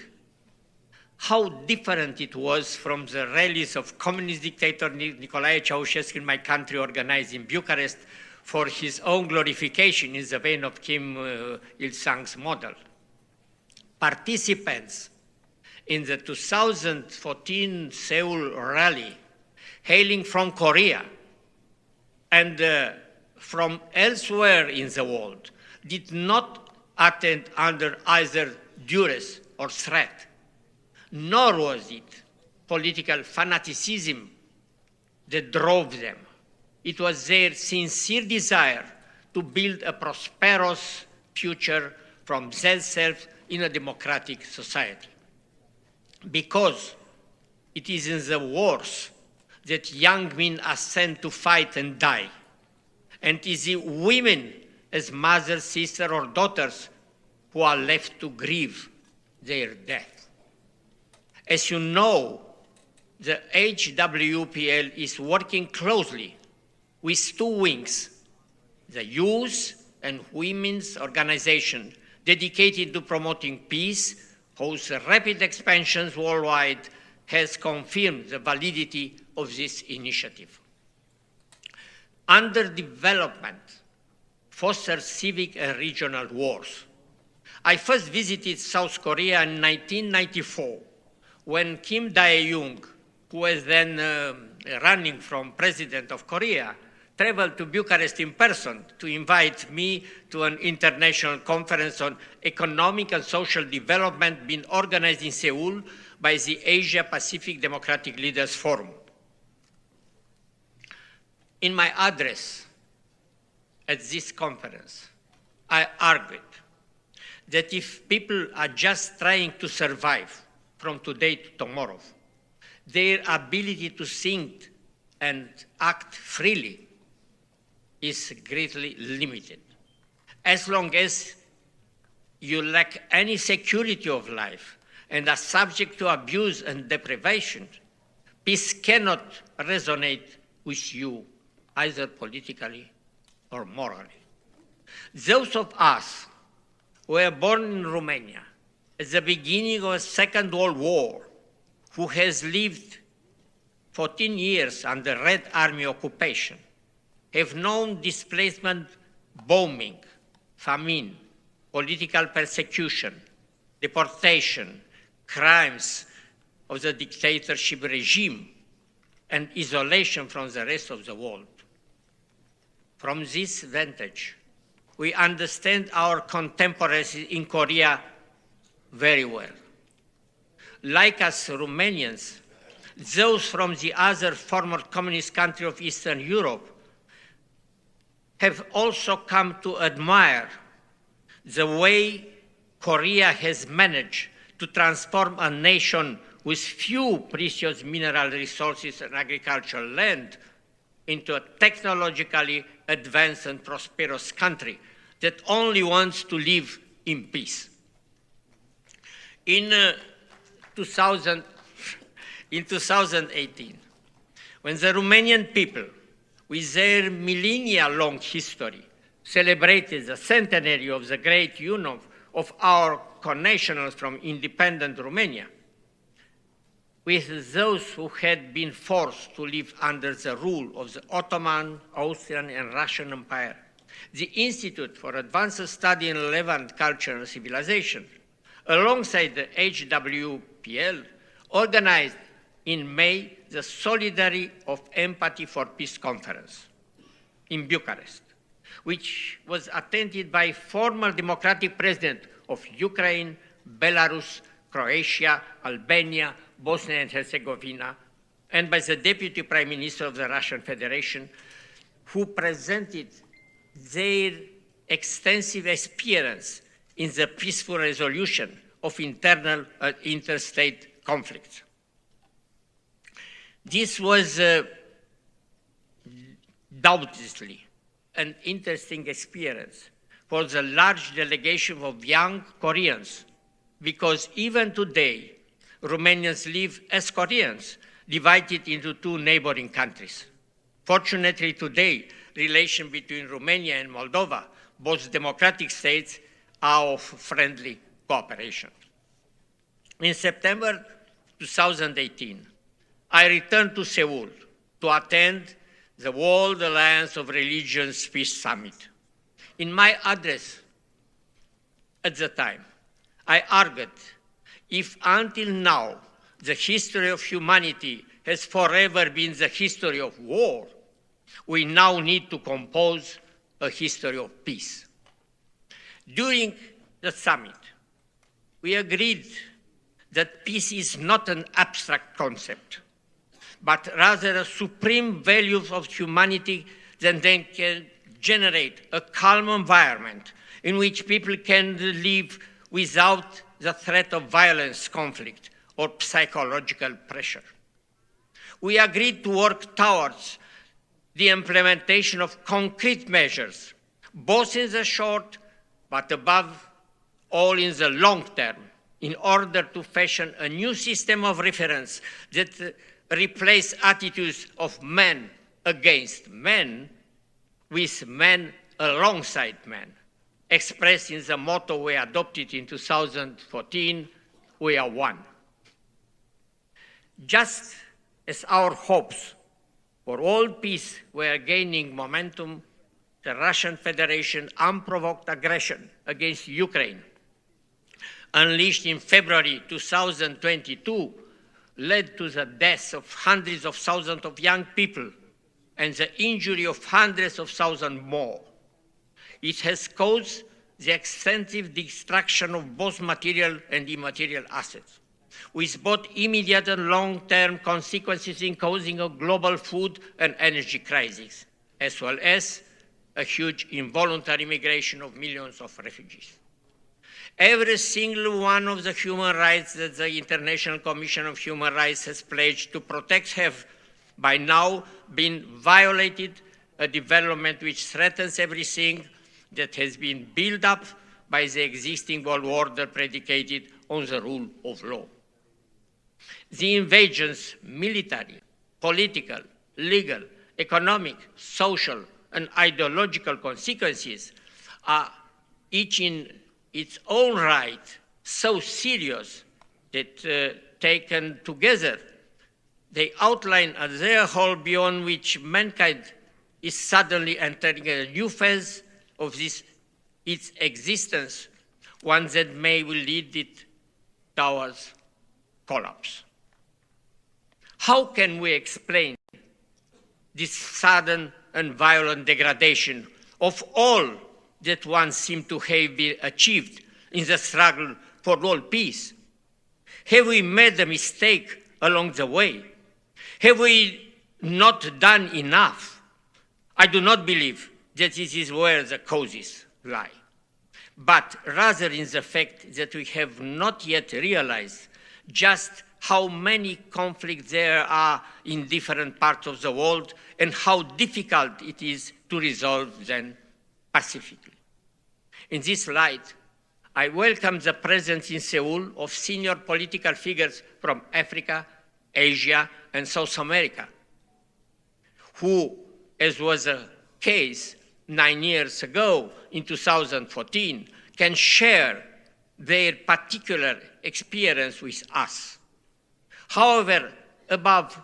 how different it was from the rallies of communist dictator Nicolae Ceausescu in my country organized in Bucharest for his own glorification in the vein of Kim Il-sung's model. Participants in the 2014 Seoul rally, hailing from Korea and from elsewhere in the world, did not attend under either duress or threat, nor was it political fanaticism that drove them. It was their sincere desire to build a prosperous future from themselves in a democratic society. Because it is in the wars that young men are sent to fight and die, and it is the women as mothers, sisters, or daughters who are left to grieve their death. As you know, the HWPL is working closely with two wings the youth and women's organization dedicated to promoting peace, whose rapid expansions worldwide has confirmed the validity of this initiative. Underdevelopment fosters civic and regional wars. I first visited South Korea in 1994 when Kim Dae-jung, who was then running for president of Korea, traveled to Bucharest in person to invite me to an international conference on economic and social development being organized in Seoul by the Asia-Pacific Democratic Leaders Forum. In my address at this conference, I argued that if people are just trying to survive from today to tomorrow, their ability to think and act freely is greatly limited. As long as you lack any security of life and are subject to abuse and deprivation, peace cannot resonate with you either politically or morally. Those of us who were born in Romania at the beginning of the Second World War, who has lived 14 years under Red Army occupation, have known displacement, bombing, famine, political persecution, deportation, crimes of the dictatorship regime, and isolation from the rest of the world. From this vantage, we understand our contemporaries in Korea very well. Like us Romanians, those from the other former communist countries of Eastern Europe have also come to admire the way Korea has managed to transform a nation with few precious mineral resources and agricultural land into a technologically advanced and prosperous country that only wants to live in peace. In 2018, when the Romanian people, with their millennia-long history, celebrated the centenary of the great union of our connationals from independent Romania, with those who had been forced to live under the rule of the Ottoman, Austrian, and Russian Empire, the Institute for Advanced Study in Levant Culture and Civilization, alongside the HWPL, organized in May the Solidarity of Empathy for Peace Conference in Bucharest, which was attended by former democratic president of Ukraine, Belarus, Croatia, Albania, Bosnia and Herzegovina, and by the Deputy Prime Minister of the Russian Federation, who presented their extensive experience in the peaceful resolution of internal and interstate conflicts. This was doubtlessly an interesting experience for the large delegation of young Koreans, because even today, Romanians live as Koreans, divided into two neighboring countries. Fortunately today, relations between Romania and Moldova, both democratic states, are of friendly cooperation. In September 2018, I returned to Seoul to attend the World Alliance of Religions Peace Summit. In my address at the time, I argued, if until now the history of humanity has forever been the history of war, we now need to compose a history of peace. During the summit, we agreed that peace is not an abstract concept, but rather a supreme value of humanity that then can generate a calm environment in which people can live without the threat of violence, conflict, or psychological pressure. We agreed to work towards the implementation of concrete measures, both in the short, but above all in the long term, in order to fashion a new system of reference that replace attitudes of men against men with men alongside man, expressed in the motto we adopted in 2014, "We are one." Just as our hopes for world peace were gaining momentum, the Russian Federation unprovoked aggression against Ukraine, unleashed in February 2022, led to the deaths of hundreds of thousands of young people and the injury of hundreds of thousands more. It has caused the extensive destruction of both material and immaterial assets, with both immediate and long-term consequences in causing a global food and energy crisis, as well as a huge involuntary migration of millions of refugees. Every single one of the human rights that the International Commission of Human Rights has pledged to protect have by now been violated, a development which threatens everything that has been built up by the existing world order predicated on the rule of law. The invasion's military, political, legal, economic, social, and ideological consequences are each in its own right so serious that taken together, they outline a their whole beyond which mankind is suddenly entering a new phase of its existence, one that may will lead it towards collapse. How can we explain this sudden and violent degradation of all that once seemed to have been achieved in the struggle for world peace? Have we made a mistake along the way? Have we not done enough? I do not believe that this is where the causes lie, but rather in the fact that we have not yet realized just how many conflicts there are in different parts of the world and how difficult it is to resolve them pacifically. In this light, I welcome the presence in Seoul of senior political figures from Africa, Asia, and South America, who, as was the case 9 years ago in 2014, can share their particular experience with us. However, above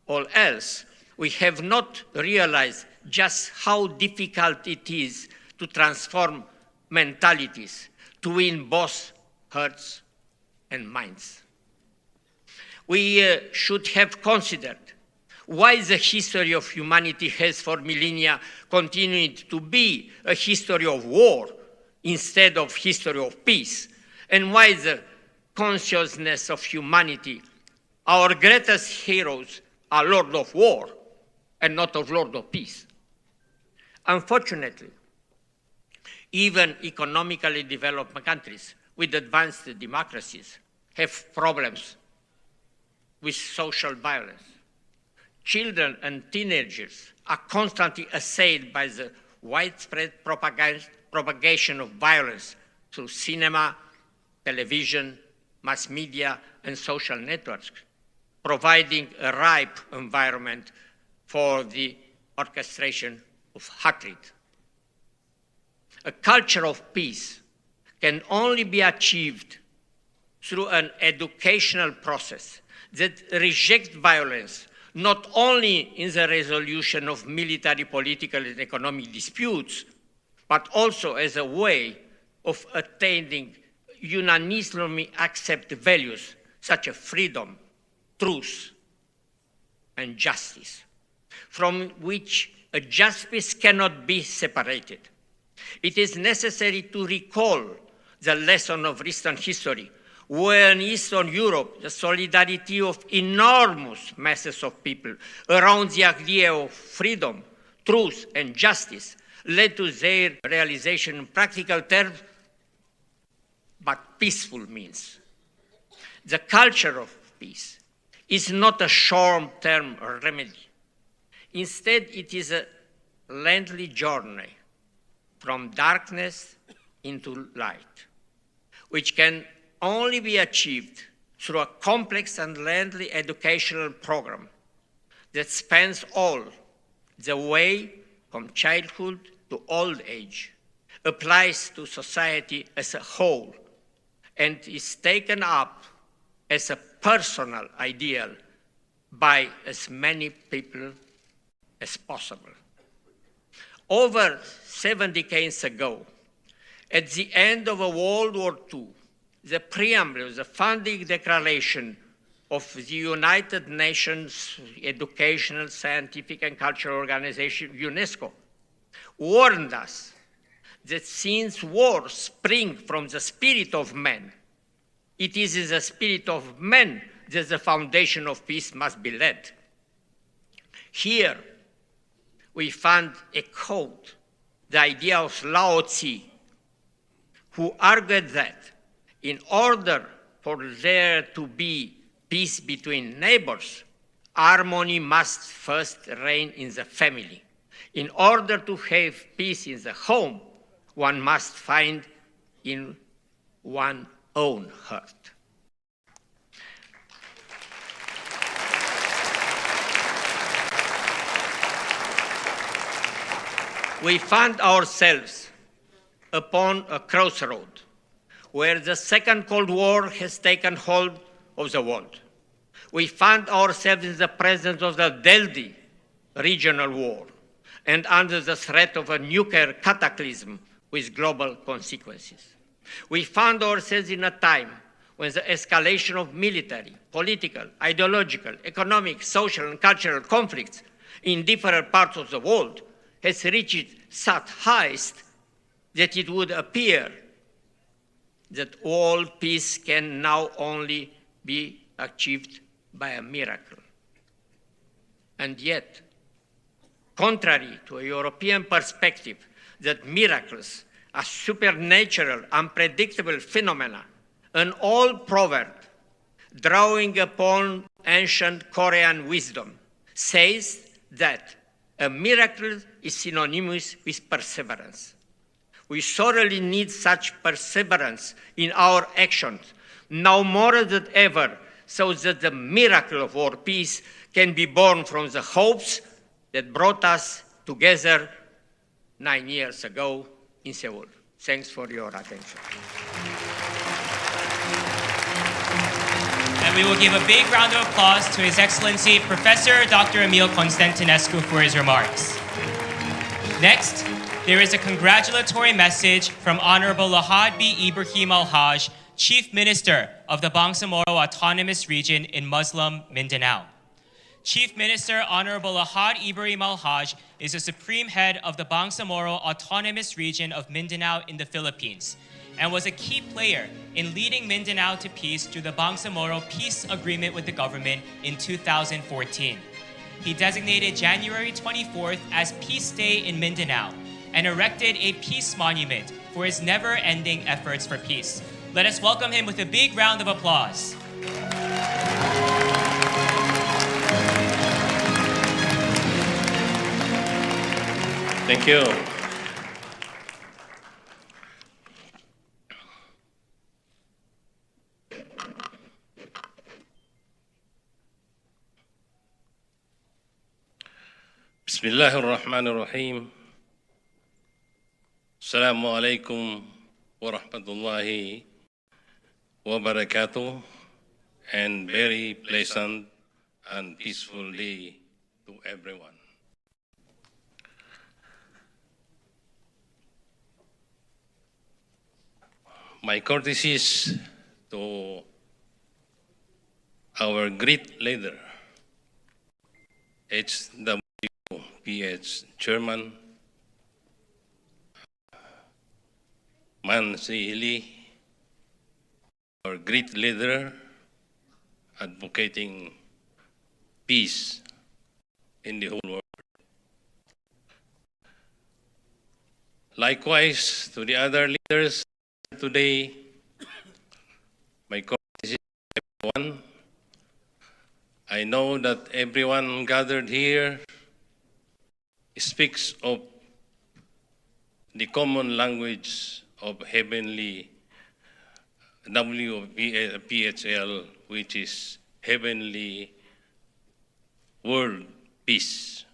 all else, we have not realized just how difficult it is to transform mentalities, to win both hearts and minds. We should have considered why the history of humanity has for millennia continued to be a history of war instead of history of peace, and why the consciousness of humanity, our greatest heroes, are Lord of War and not of Lord of Peace. Unfortunately, even economically developed countries with advanced democracies have problems with social violence. Children and teenagers are constantly assailed by the widespread propagation of violence through cinema, television, mass media, and social networks, providing a ripe environment for the orchestration of hatred. A culture of peace can only be achieved through an educational process that rejects violence not only in the resolution of military, political, and economic disputes, but also as a way of attaining unanimously accepted values such as freedom, truth, and justice, from which a just peace cannot be separated. It is necessary to recall the lesson of recent history, where in Eastern Europe, the solidarity of enormous masses of people around the idea of freedom, truth, and justice led to their realization in practical terms, but peaceful means. The culture of peace is not a short-term remedy. Instead, it is a lengthy journey from darkness into light, which can only be achieved through a complex and lengthy educational program that spans all the way from childhood to old age applies to society as a whole and is taken up as a personal ideal by as many people as possible. Over 7 decades ago, at the end of World War II, the preamble, the founding declaration of the United Nations Educational, Scientific and Cultural Organization, UNESCO, warned us that since wars spring from the spirit of man, it is in the spirit of man that the foundation of peace must be laid. Here, we find a quote, the idea of Lao Tzu, who argued that in order for there to be peace between neighbors, harmony must first reign in the family. In order to have peace in the home, one must find in one's own heart. We found ourselves upon a crossroad where the Second Cold War has taken hold of the world. We found ourselves in the presence of the deadly regional war and under the threat of a nuclear cataclysm with global consequences. We found ourselves in a time when the escalation of military, political, ideological, economic, social, and cultural conflicts in different parts of the world has reached such heights that it would appear that all peace can now only be achieved by a miracle. And yet, contrary to a European perspective that miracles are supernatural, unpredictable phenomena, an old proverb drawing upon ancient Korean wisdom says that a miracle is synonymous with perseverance. We sorely need such perseverance in our actions, now more than ever, so that the miracle of world peace can be born from the hopes that brought us together 9 years ago in Seoul. Thanks for your attention. And we will give a big round of applause to His Excellency Professor Dr. Emil Constantinescu for his remarks. Next, there is a congratulatory message from Honorable Lahad B. Ibrahim Al-Haj, Chief Minister of the Bangsamoro Autonomous Region in Muslim Mindanao. Chief Minister Honorable Lahad Ibrahim Al-Haj is the Supreme Head of the Bangsamoro Autonomous Region of Mindanao in the Philippines and was a key player in leading Mindanao to peace through the Bangsamoro Peace Agreement with the government in 2014. He designated January 24th as Peace Day in Mindanao and erected a peace monument for his never-ending efforts for peace. Let us welcome him with a big round of applause. Thank you. Bismillahirrahmanirrahim. Assalamualaikum warahmatullahi wabarakatuh, and very pleasant and peaceful day to everyone. My courtesies to our great leader, HWPH Chairman, Man Sihili, our great leader advocating peace in the whole world. Likewise, to the other leaders today, my courtesy to everyone. I know that everyone gathered here speaks of the common language of heavenly WPHL, which is heavenly world peace.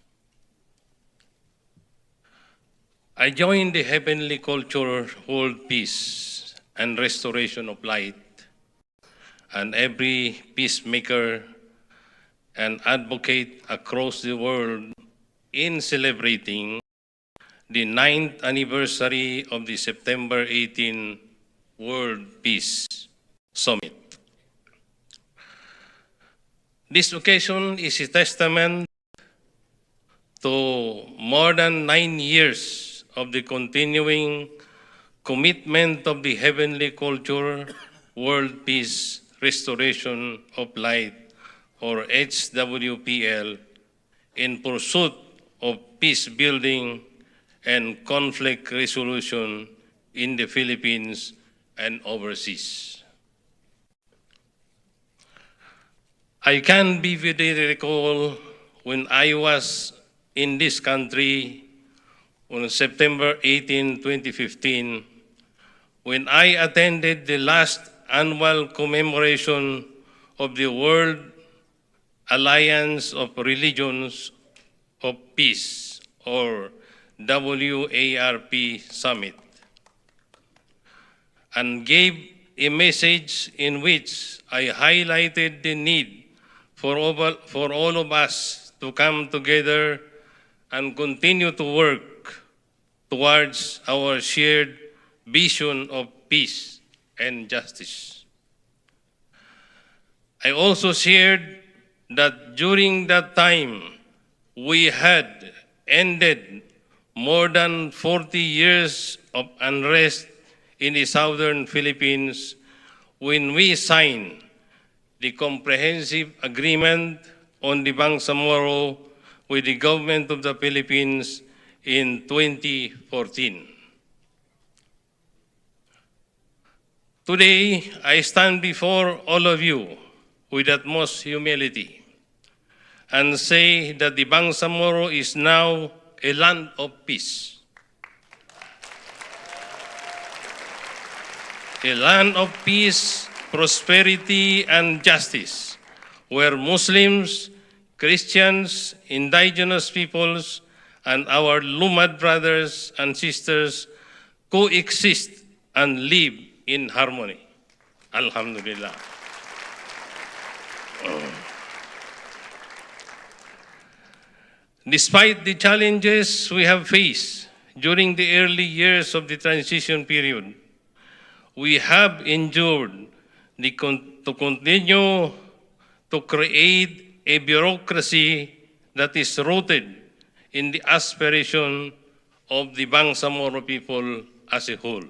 I joined the Heavenly Culture, World Peace, and Restoration of Light, and every peacemaker and advocate across the world in celebrating the 9th anniversary of the September 18 World Peace Summit. This occasion is a testament to more than 9 years of the continuing commitment of the Heavenly Culture, World Peace, Restoration of Light, or HWPL, in pursuit of peace building and conflict resolution in the Philippines and overseas. I can vividly recall when I was in this country on September 18, 2015, when I attended the last annual commemoration of the World Alliance of Religions of Peace, or WARP Summit, and gave a message in which I highlighted the need for all of us to come together and continue to work towards our shared vision of peace and justice. I also shared that during that time, we had ended more than 40 years of unrest in the southern Philippines when we signed the comprehensive agreement on the Bangsamoro with the government of the Philippines in 2014. Today, I stand before all of you with utmost humility and say that the Bangsamoro is now a land of peace. A land of peace, prosperity, and justice, where Muslims, Christians, indigenous peoples, and our Lumad brothers and sisters coexist and live in harmony. Alhamdulillah. Despite the challenges we have faced during the early years of the transition period, we have endured to continue to create a bureaucracy that is rooted in the aspiration of the Bangsamoro people as a whole.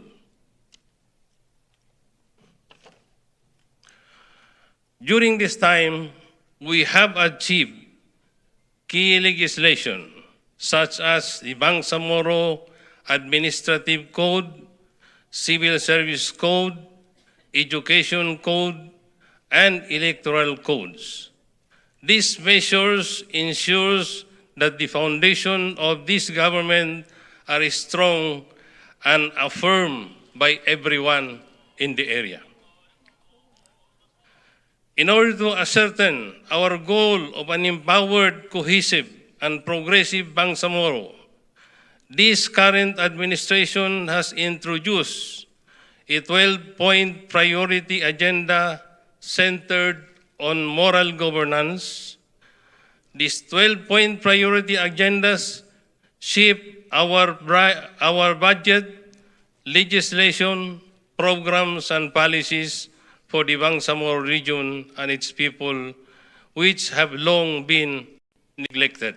During this time, we have achieved key legislation such as the Bangsamoro Administrative Code, Civil Service Code, Education Code, and Electoral Codes. These measures ensures that the foundation of this government are strong and affirmed by everyone in the area. In order to ascertain our goal of an empowered, cohesive, and progressive Bangsamoro, this current administration has introduced a 12-point priority agenda centered on moral governance. These 12-point priority agendas shape our budget, legislation, programs, and policies for the Bangsamoro region and its people, which have long been neglected.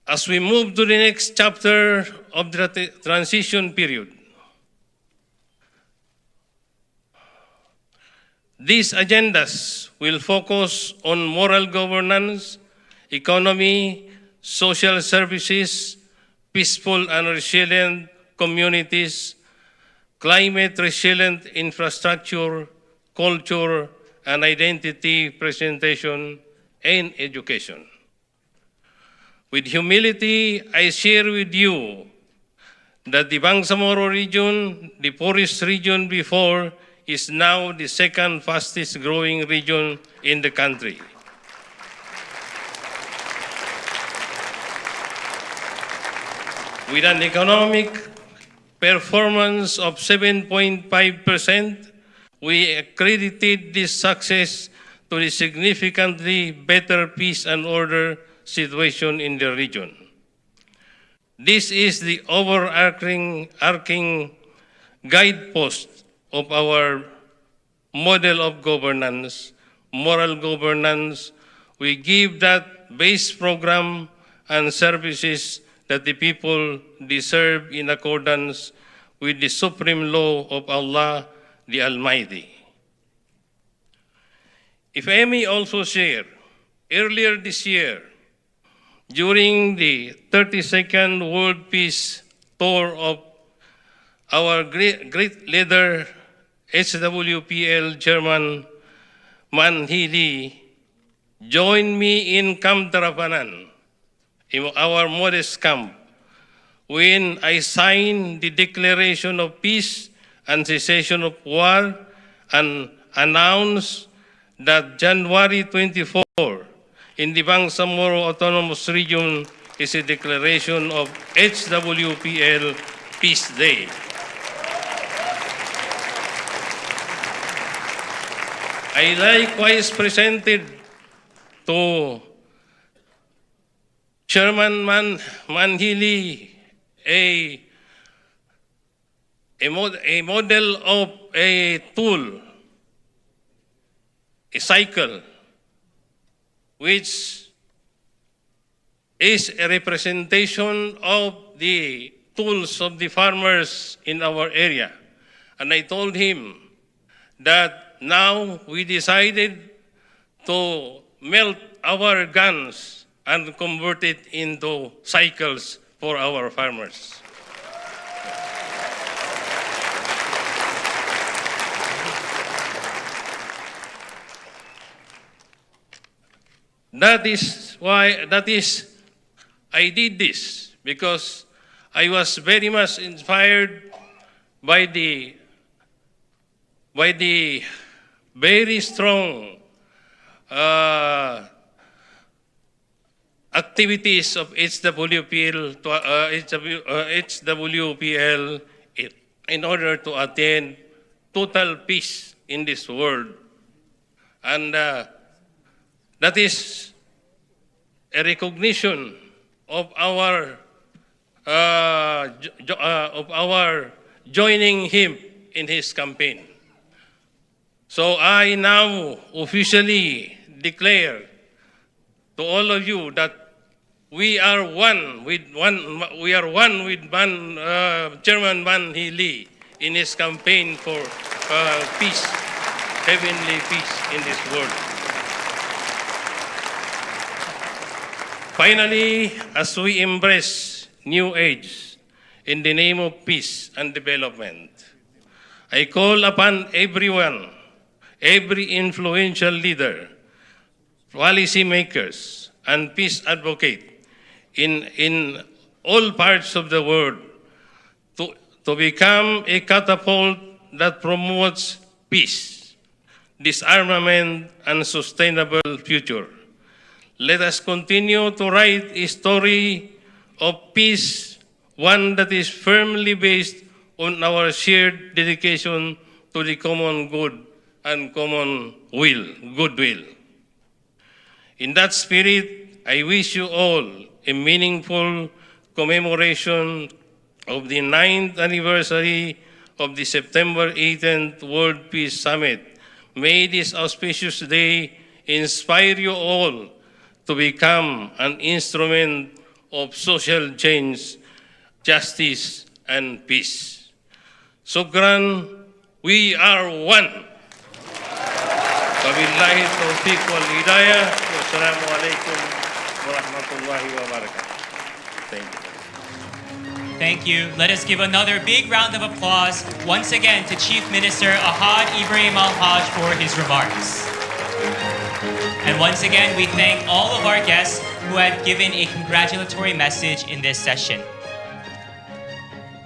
As we move to the next chapter of the transition period, these agendas will focus on moral governance, economy, social services, peaceful and resilient communities, climate resilient infrastructure, culture and identity presentation, and education. With humility, I share with you that the Bangsamoro region, the poorest region before, is now the second fastest growing region in the country. with an economic performance of 7.5%, we accredited this success to the significantly better peace and order situation in the region. This is the overarching guidepost of our model of governance, moral governance. We give that base program and services that the people deserve in accordance with the supreme law of Allah, the Almighty. If I may also share, earlier this year, during the 32nd World Peace Tour of our great leader, HWPL Chairman Man Hee Lee, joined me in Camp Tarapanan, in our modest camp, when I signed the Declaration of Peace and Cessation of War and announced that January 24 in the Bangsamoro Autonomous Region is a declaration of HWPL Peace Day. I likewise presented to Chairman Man Hee Lee a model of a tool, a cycle, which is a representation of the tools of the farmers in our area. And I told him that now we decided to melt our guns and convert it into cycles for our farmers. That is I did this because I was very much inspired by the very strong activities of HWPL in order to attain total peace in this world. And that is a recognition of our joining him in his campaign. So I now officially declare to all of you that we are one with Chairman Man Hee Lee in his campaign for peace, heavenly peace in this world. Finally, as we embrace new age in the name of peace and development, I call upon everyone, every influential leader, policy makers, and peace advocate in all parts of the world to become a catapult that promotes peace, disarmament, and sustainable future. Let us continue to write a story of peace, one that is firmly based on our shared dedication to the common good and common goodwill. In that spirit, I wish you all a meaningful commemoration of the 9th anniversary of the September 18th World Peace Summit. May this auspicious day inspire you all to become an instrument of social change, justice, and peace. Shukran, we are one. Wabillahi taufiq wal hidayah. Wassalamu alaikum warahmatullahi wabarakatuh. Thank you. Thank you. Let us give another big round of applause once again to Chief Minister Ahad Ibrahim Al-Haj for his remarks. And once again, we thank all of our guests who had given a congratulatory message in this session.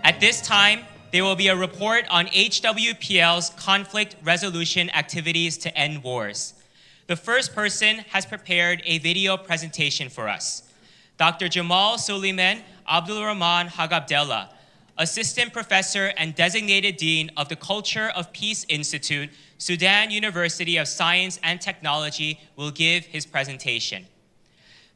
At this time, there will be a report on HWPL's conflict resolution activities to end wars. The first person has prepared a video presentation for us. Dr. Jamal Suleiman Abdul Rahman Hagabdella, Assistant Professor and Designated Dean of the Culture of Peace Institute, Sudan University of Science and Technology, will give his presentation.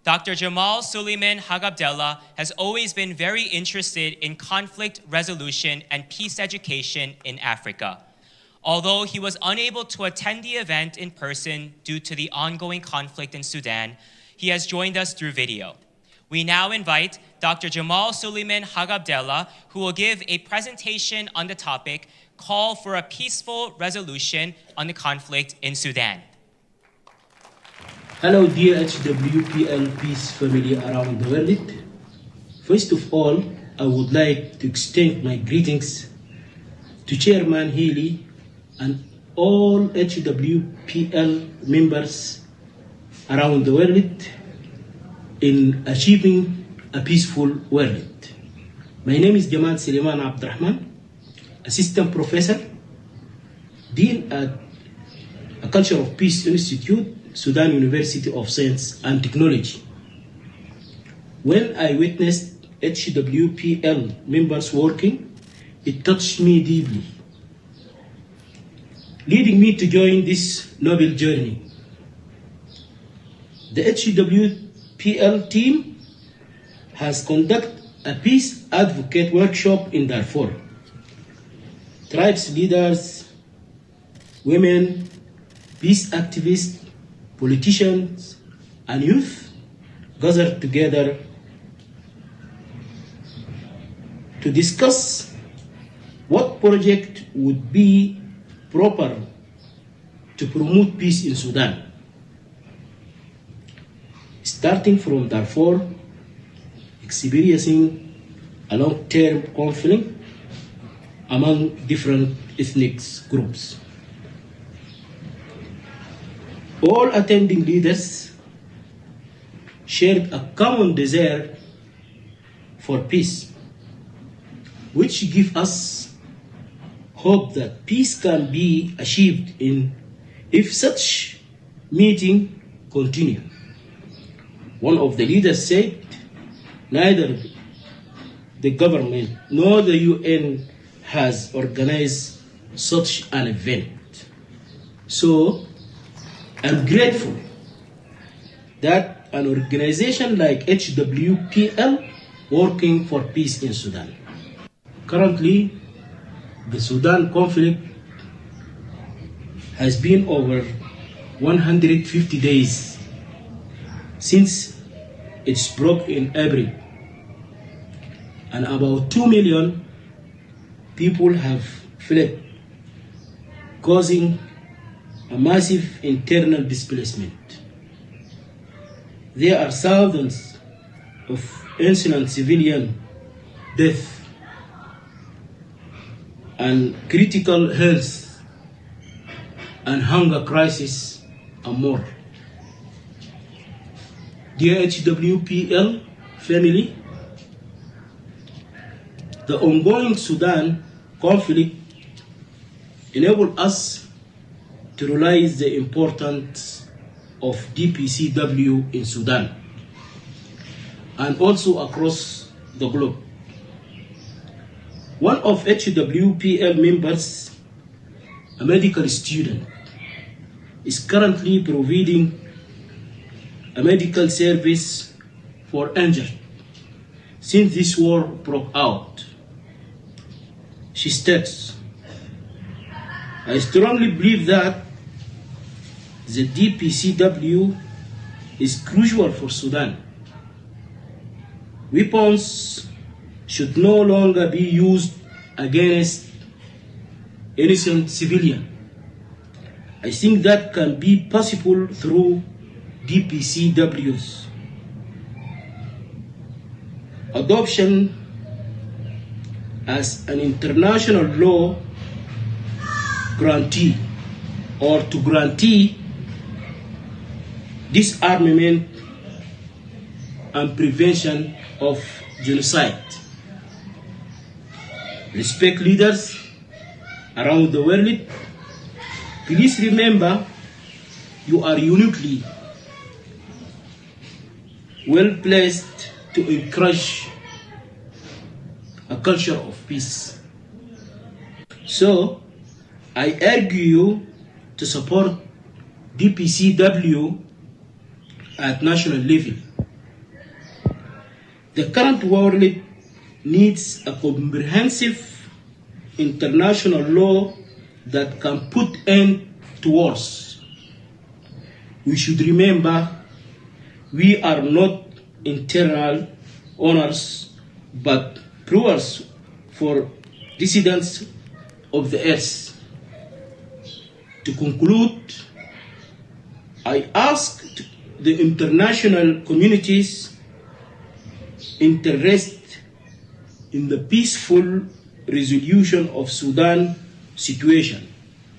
Dr. Jamal Suleiman Hagabdella has always been very interested in conflict resolution and peace education in Africa. Although he was unable to attend the event in person due to the ongoing conflict in Sudan, he has joined us through video. We now invite Dr. Jamal Suleiman Hagabdella, who will give a presentation on the topic, Call for a Peaceful Resolution on the Conflict in Sudan. Hello dear HWPL Peace family around the world. First of all, I would like to extend my greetings to Chairman Healy and all HWPL members around the world in achieving a peaceful world. My name is Jamal Suleiman Abdurrahman, Assistant Professor, Dean at a Culture of Peace Institute, Sudan University of Science and Technology. When I witnessed HWPL members working, it touched me deeply, leading me to join this noble journey. The HWPL team has conducted a peace advocate workshop in Darfur. Tribes leaders, women, peace activists, politicians, and youth gathered together to discuss what project would be proper to promote peace in Sudan. Starting from Darfur, experiencing a long-term conflict among different ethnic groups. All attending leaders shared a common desire for peace, which gives us hope that peace can be achieved if such meeting continue. One of the leaders said, neither the government nor the UN has organized such an event. So, I'm grateful that an organization like HWPL working for peace in Sudan. Currently, the Sudan conflict has been over 150 days since it broke in April, and about 2 million people have fled, causing a massive internal displacement. There are thousands of innocent civilian deaths and critical health and hunger crisis and more. Dear HWPL family, the ongoing Sudan conflict enabled us to realize the importance of DPCW in Sudan and also across the globe. One of HWPL members, a medical student, is currently providing a medical service for injured since this war broke out. She states, I strongly believe that the DPCW is crucial for Sudan. Weapons should no longer be used against innocent civilians. I think that can be possible through DPCW's adoption as an international law grantee, or to guarantee disarmament and prevention of genocide. Respect leaders around the world, please remember you are uniquely well placed to encourage a culture of peace. So, I urge you to support DPCW at national level. The current world needs a comprehensive international law that can put end to wars. We should remember we are not internal owners but brewers for dissidents of the earth. To conclude, I ask the international community's interest in the peaceful resolution of Sudan situation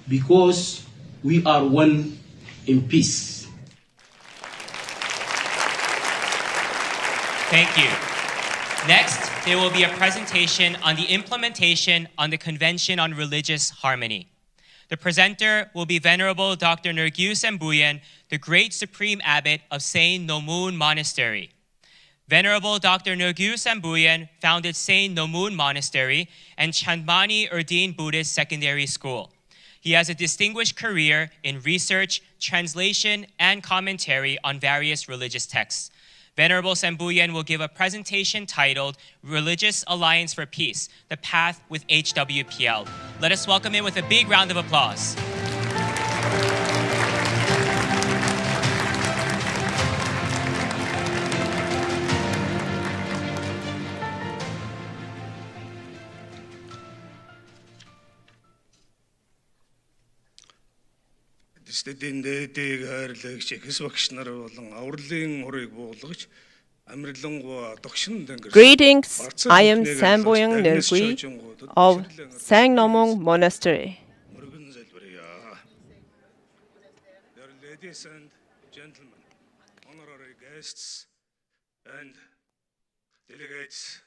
because we are one in peace. Thank you. Next, there will be a presentation on the implementation on the Convention on Religious Harmony. The presenter will be Venerable Dr. Nergyu Sembuyen, the Great Supreme Abbot of Saint Nomun Monastery. Venerable Dr. Nergyu Sembuyen founded Saint Nomun Monastery and Chandmani Erdene Buddhist Secondary School. He has a distinguished career in research, translation, and commentary on various religious texts. Venerable Sembuyen will give a presentation titled Religious Alliance for Peace, The Path with HWPL. Let us welcome him with a big round of applause. Дэстедийн дээдийг хайрлагч экс багш нар болон авралын урыг буулгаж амьрлангуй догшин дэнгэр. Greetings, I am Sembuyen Nergyu of Saint Nomun Monastery. Dear ladies and gentlemen, honorary guests and delegates,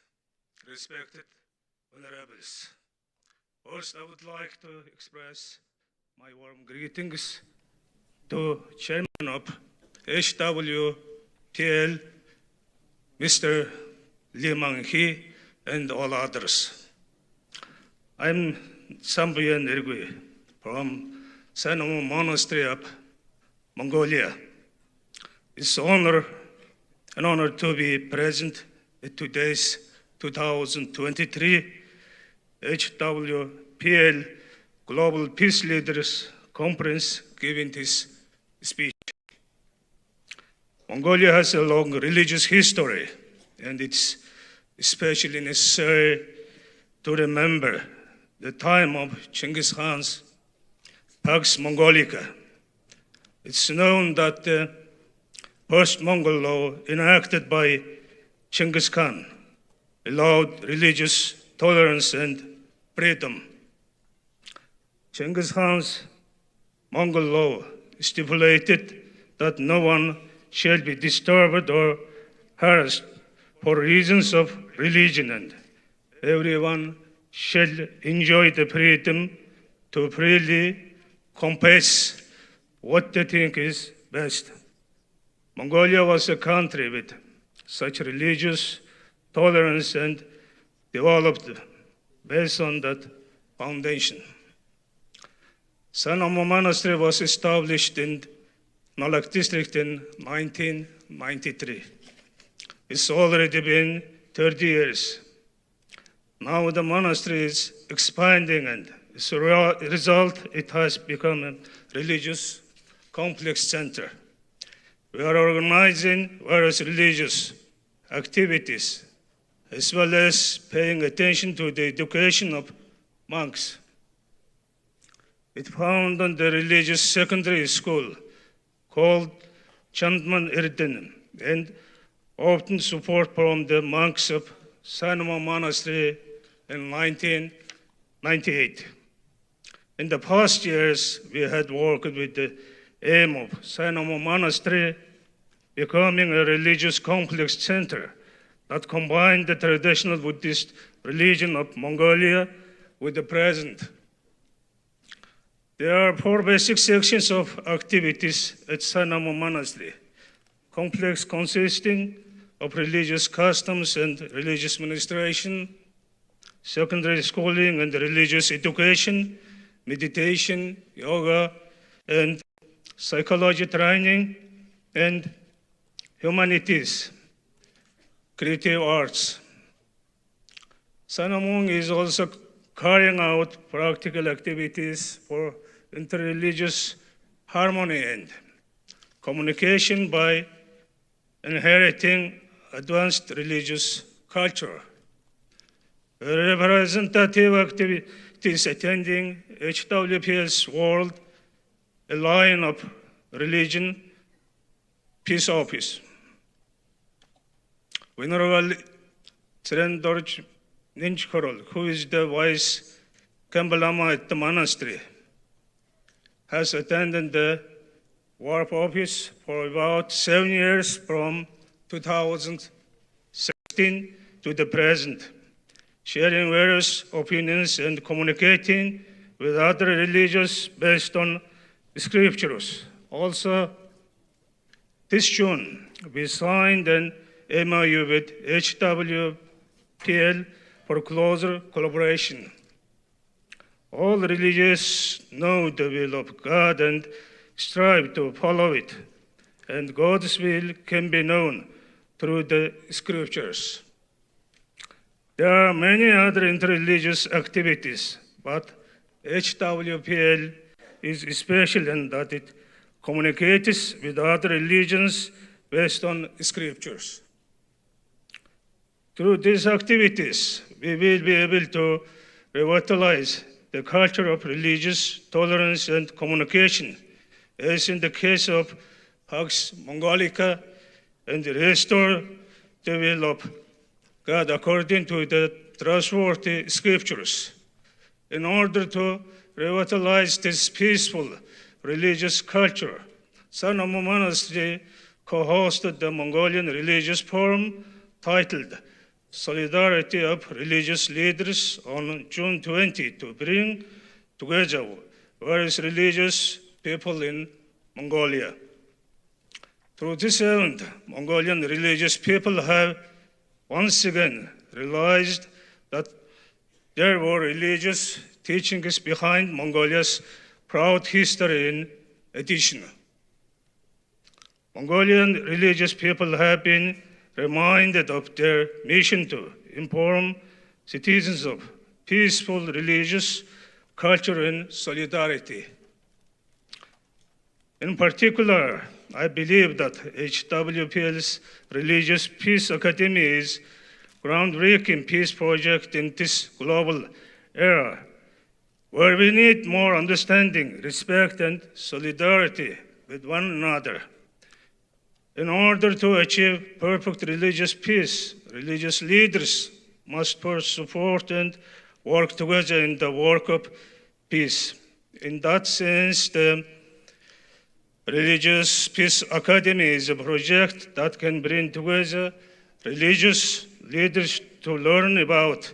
respected honorables. First, I would like to express my warm greetings to Chairman of HWPL, Mr. Lee Mang-hee, and all others. I'm Sembuyen Nergyu from Saint Nomun Monastery of Mongolia. It's an honor to be present at today's 2023 HWPL Global Peace Leaders Conference giving this speech. Mongolia has a long religious history, and it's especially necessary to remember the time of Genghis Khan's Pax Mongolica. It's known that the first Mongol law enacted by Genghis Khan allowed religious tolerance and freedom. Genghis Khan's Mongol law stipulated that no one shall be disturbed or harassed for reasons of religion, and everyone shall enjoy the freedom to freely confess what they think is best. Mongolia was a country with such religious tolerance and developed based on that foundation. Saint Nomun Monastery was established in Nalak district in 1993. It's already been 30 years. Now the monastery is expanding, and as a result, it has become a religious complex center. We are organizing various religious activities, as well as paying attention to the education of monks. It founded the religious secondary school called Chandman Erdene, and often support from the monks of Saint Nomun Monastery in 1998. In the past years, we had worked with the aim of Saint Nomun Monastery becoming a religious complex center that combined the traditional Buddhist religion of Mongolia with the present. There are 4 basic sections of activities at Saint Nomun Monastery. Complex consisting of religious customs and religious ministration, secondary schooling and religious education, meditation, yoga, and psychology training, and humanities, creative arts. Sanamung is also carrying out practical activities for interreligious harmony and communication by inheriting advanced religious culture. Representative activities attending HWPL's World Alliance of Religion Peace Office. Venerable Sessionㅅ Ninchkorol, who is the Vice Kambal at the monastery, has attended the WARP office for about 7 years from 2016 to the present, sharing various opinions and communicating with other religions based on scriptures. Also, this June, we signed an MOU with HWPL for closer collaboration. All religions know the will of God and strive to follow it, and God's will can be known through the scriptures. There are many other interreligious activities, but HWPL is special in that it communicates with other religions based on scriptures. Through these activities, we will be able to revitalize the culture of religious tolerance and communication, as in the case of Pax Mongolica, and restore the will of God according to the trustworthy scriptures. In order to revitalize this peaceful religious culture, Sanamung Monastery co-hosted the Mongolian Religious Forum titled Solidarity of Religious Leaders on June 20 to bring together various religious people in Mongolia. Through this event, Mongolian religious people have once again realized that there were religious teachings behind Mongolia's proud history in addition. Mongolian religious people have been reminded of their mission to inform citizens of peaceful religious culture and solidarity. In particular, I believe that HWPL's Religious Peace Academy is groundbreaking peace project in this global era, where we need more understanding, respect, and solidarity with one another. In order to achieve perfect religious peace, religious leaders must first support and work together in the work of peace. In that sense, the Religious Peace Academy is a project that can bring together religious leaders to learn about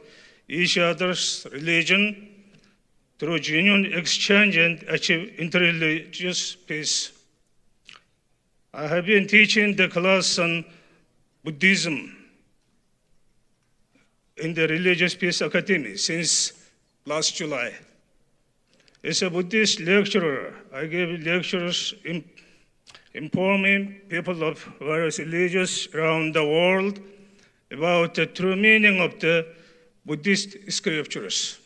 each other's religion through genuine exchange and achieve interreligious peace. I have been teaching the class on Buddhism in the Religious Peace Academy since last July. As a Buddhist lecturer, I give lectures informing people of various religions around the world about the true meaning of the Buddhist scriptures.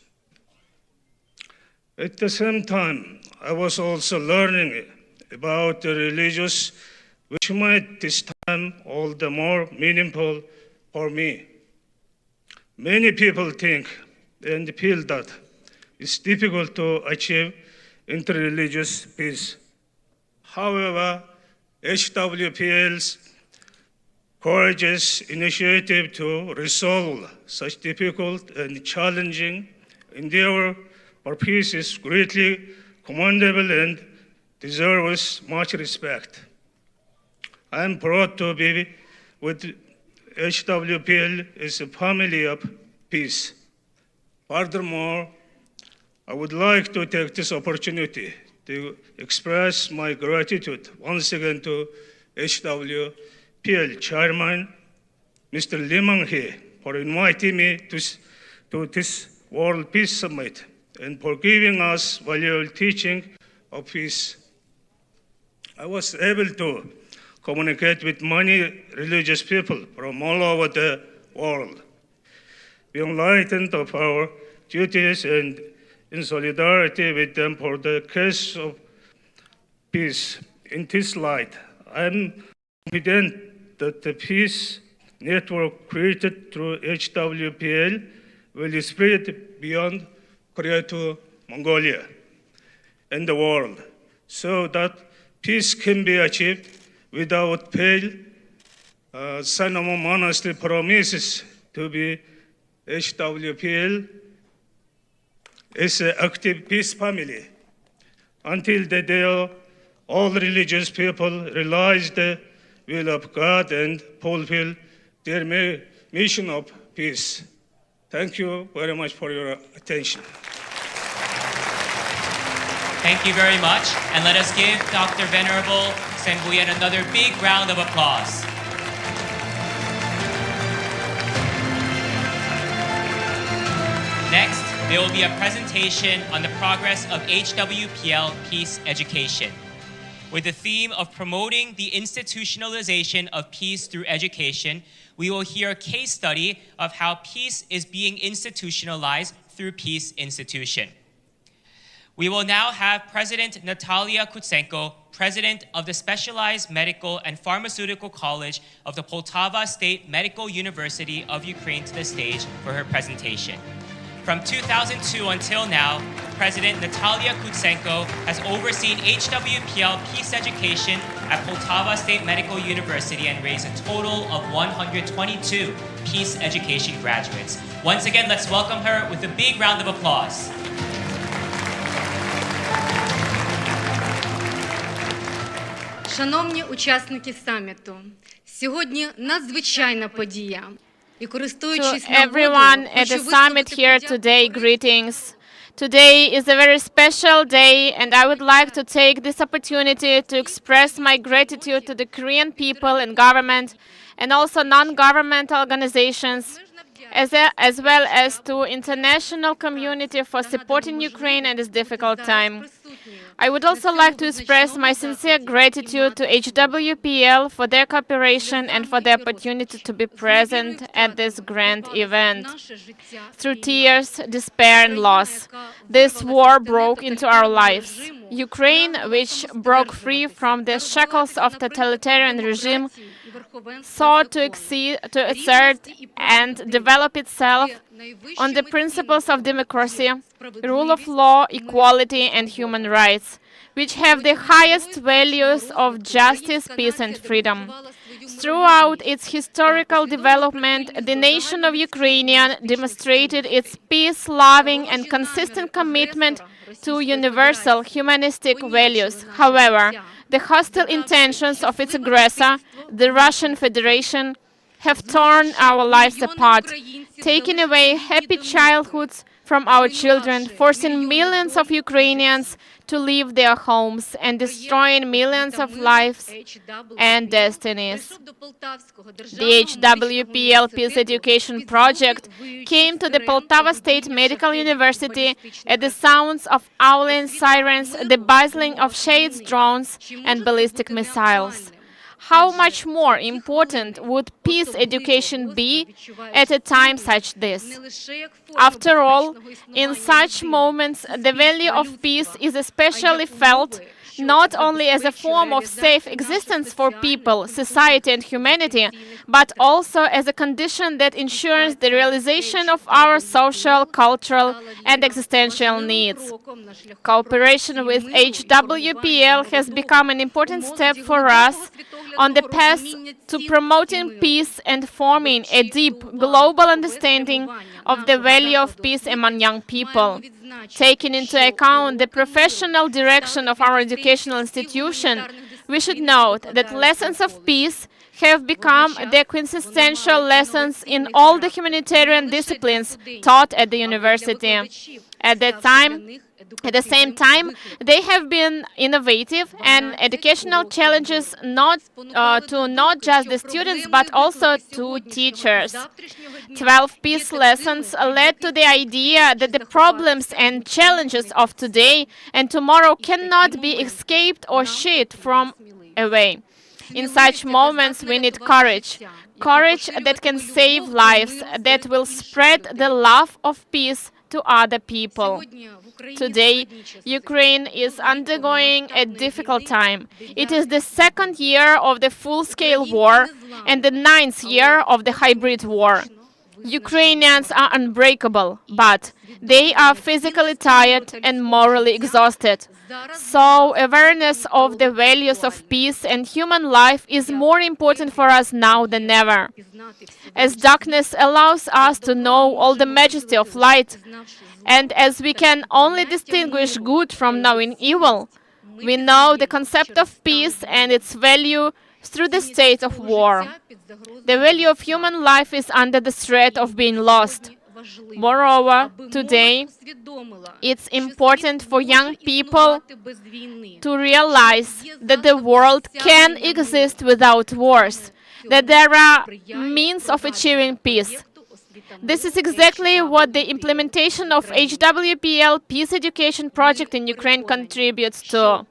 At the same time, I was also learning about the religions which made this time all the more meaningful for me. Many people think and feel that it's difficult to achieve interreligious peace. However, HWPL's courageous initiative to resolve such difficult and challenging endeavor for peace is greatly commendable and deserves much respect. I am proud to be with HWPL as a family of peace. Furthermore, I would like to take this opportunity to express my gratitude once again to HWPL Chairman Mr. Lee Mang-hee for inviting me to this World Peace Summit and for giving us valuable teaching of peace. I was able to communicate with many religious people from all over the world. Be enlightened of our duties and in solidarity with them for the cause of peace. In this light, I am confident that the peace network created through HWPL will spread beyond Korea to Mongolia and the world, so that peace can be achieved without fail. Sessionㅅ Monastery promises to be HWPL is an active peace family until the day all religious people realize the will of God and fulfill their mission of peace. Thank you very much for your attention. Thank you very much, and let us give Dr. Venerable Sessionㅅ another big round of applause. Next, there will be a presentation on the progress of HWPL Peace Education, with the theme of promoting the institutionalization of peace through education. We will hear a case study of how peace is being institutionalized through Peace Institution. We will now have President Natalia Kutsenko, President of the Specialized Medical and Pharmaceutical College of the Poltava State Medical University of Ukraine, to the stage for her presentation. From 2002 until now, President Natalia Kutsenko has overseen HWPL Peace Education at Poltava State Medical University and raised a total of 122 Peace Education graduates. Once again, let's welcome her with a big round of applause. Шановні учасники саміту, сьогодні надзвичайна подія. To everyone at the summit here today, greetings. Today is a very special day, and I would like to take this opportunity to express my gratitude to the Korean people and government, and also non-governmental organizations, as well as to international community for supporting Ukraine at this difficult time. I would also like to express my sincere gratitude to HWPL for their cooperation and for the opportunity to be present at this grand event. Through tears, despair, and loss, this war broke into our lives. Ukraine, which broke free from the shackles of totalitarian regime, sought to assert and develop itself on the principles of democracy, rule of law, equality, and human rights, which have the highest values of justice, peace, and freedom. Throughout its historical development, the nation of Ukraine demonstrated its peace-loving and consistent commitment to universal humanistic values. However, the hostile intentions of its aggressor, the Russian Federation, have torn our lives apart, taking away happy childhoods from our children, forcing millions of Ukrainians to leave their homes and destroying millions of lives and destinies. The HWPL Peace Education Project came to the Poltava State Medical University at the sounds of owling sirens, the buzzing of shades drones, and ballistic missiles. How much more important would peace education be at a time such this? After all, in such moments, the value of peace is especially felt not only as a form of safe existence for people, society, and humanity, but also as a condition that ensures the realization of our social, cultural, and existential needs. Cooperation with HWPL has become an important step for us on the path to promoting peace and forming a deep global understanding of the value of peace among young people. Taking into account the professional direction of our educational institution, we should note that lessons of peace have become the quintessential lessons in all the humanitarian disciplines taught at the university. At that time, At the same time, they have been innovative and educational challenges not just the students but also to teachers. 12 peace lessons led to the idea that the problems and challenges of today and tomorrow cannot be escaped or shied from away. In such moments, we need courage. Courage that can save lives, that will spread the love of peace to other people. Today, Ukraine is undergoing a difficult time. It is the second year of the full-scale war and the 9th year of the hybrid war. Ukrainians are unbreakable, but they are physically tired and morally exhausted. So, awareness of the values of peace and human life is more important for us now than ever. As darkness allows us to know all the majesty of light, and as we can only distinguish good from knowing evil, we know the concept of peace and its value through the state of war. The value of human life is under the threat of being lost. Moreover, today, it's important for young people to realize that the world can exist without wars, that there are means of achieving peace. This is exactly what the implementation of HWPL Peace Education Project in Ukraine contributes to.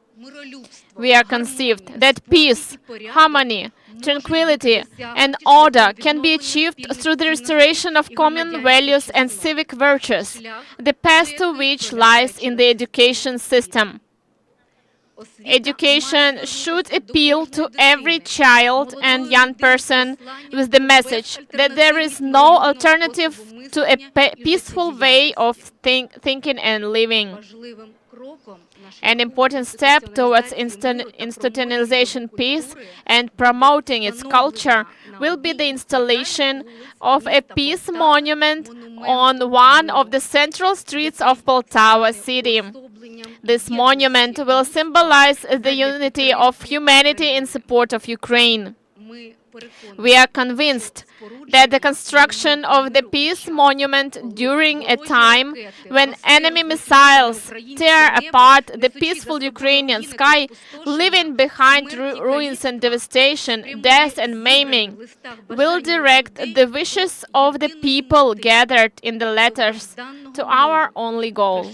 We are conceived that peace, harmony, tranquility, and order can be achieved through the restoration of common values and civic virtues, the path to which lies in the education system. Education should appeal to every child and young person with the message that there is no alternative to a peaceful way of thinking and living. An important step towards institutionalization peace and promoting its culture will be the installation of a peace monument on one of the central streets of Poltava city. This monument will symbolize the unity of humanity in support of Ukraine. We are convinced that the construction of the peace monument during a time when enemy missiles tear apart the peaceful Ukrainian sky, leaving behind ruins and devastation, death and maiming, will direct the wishes of the people gathered in the letters to our only goal.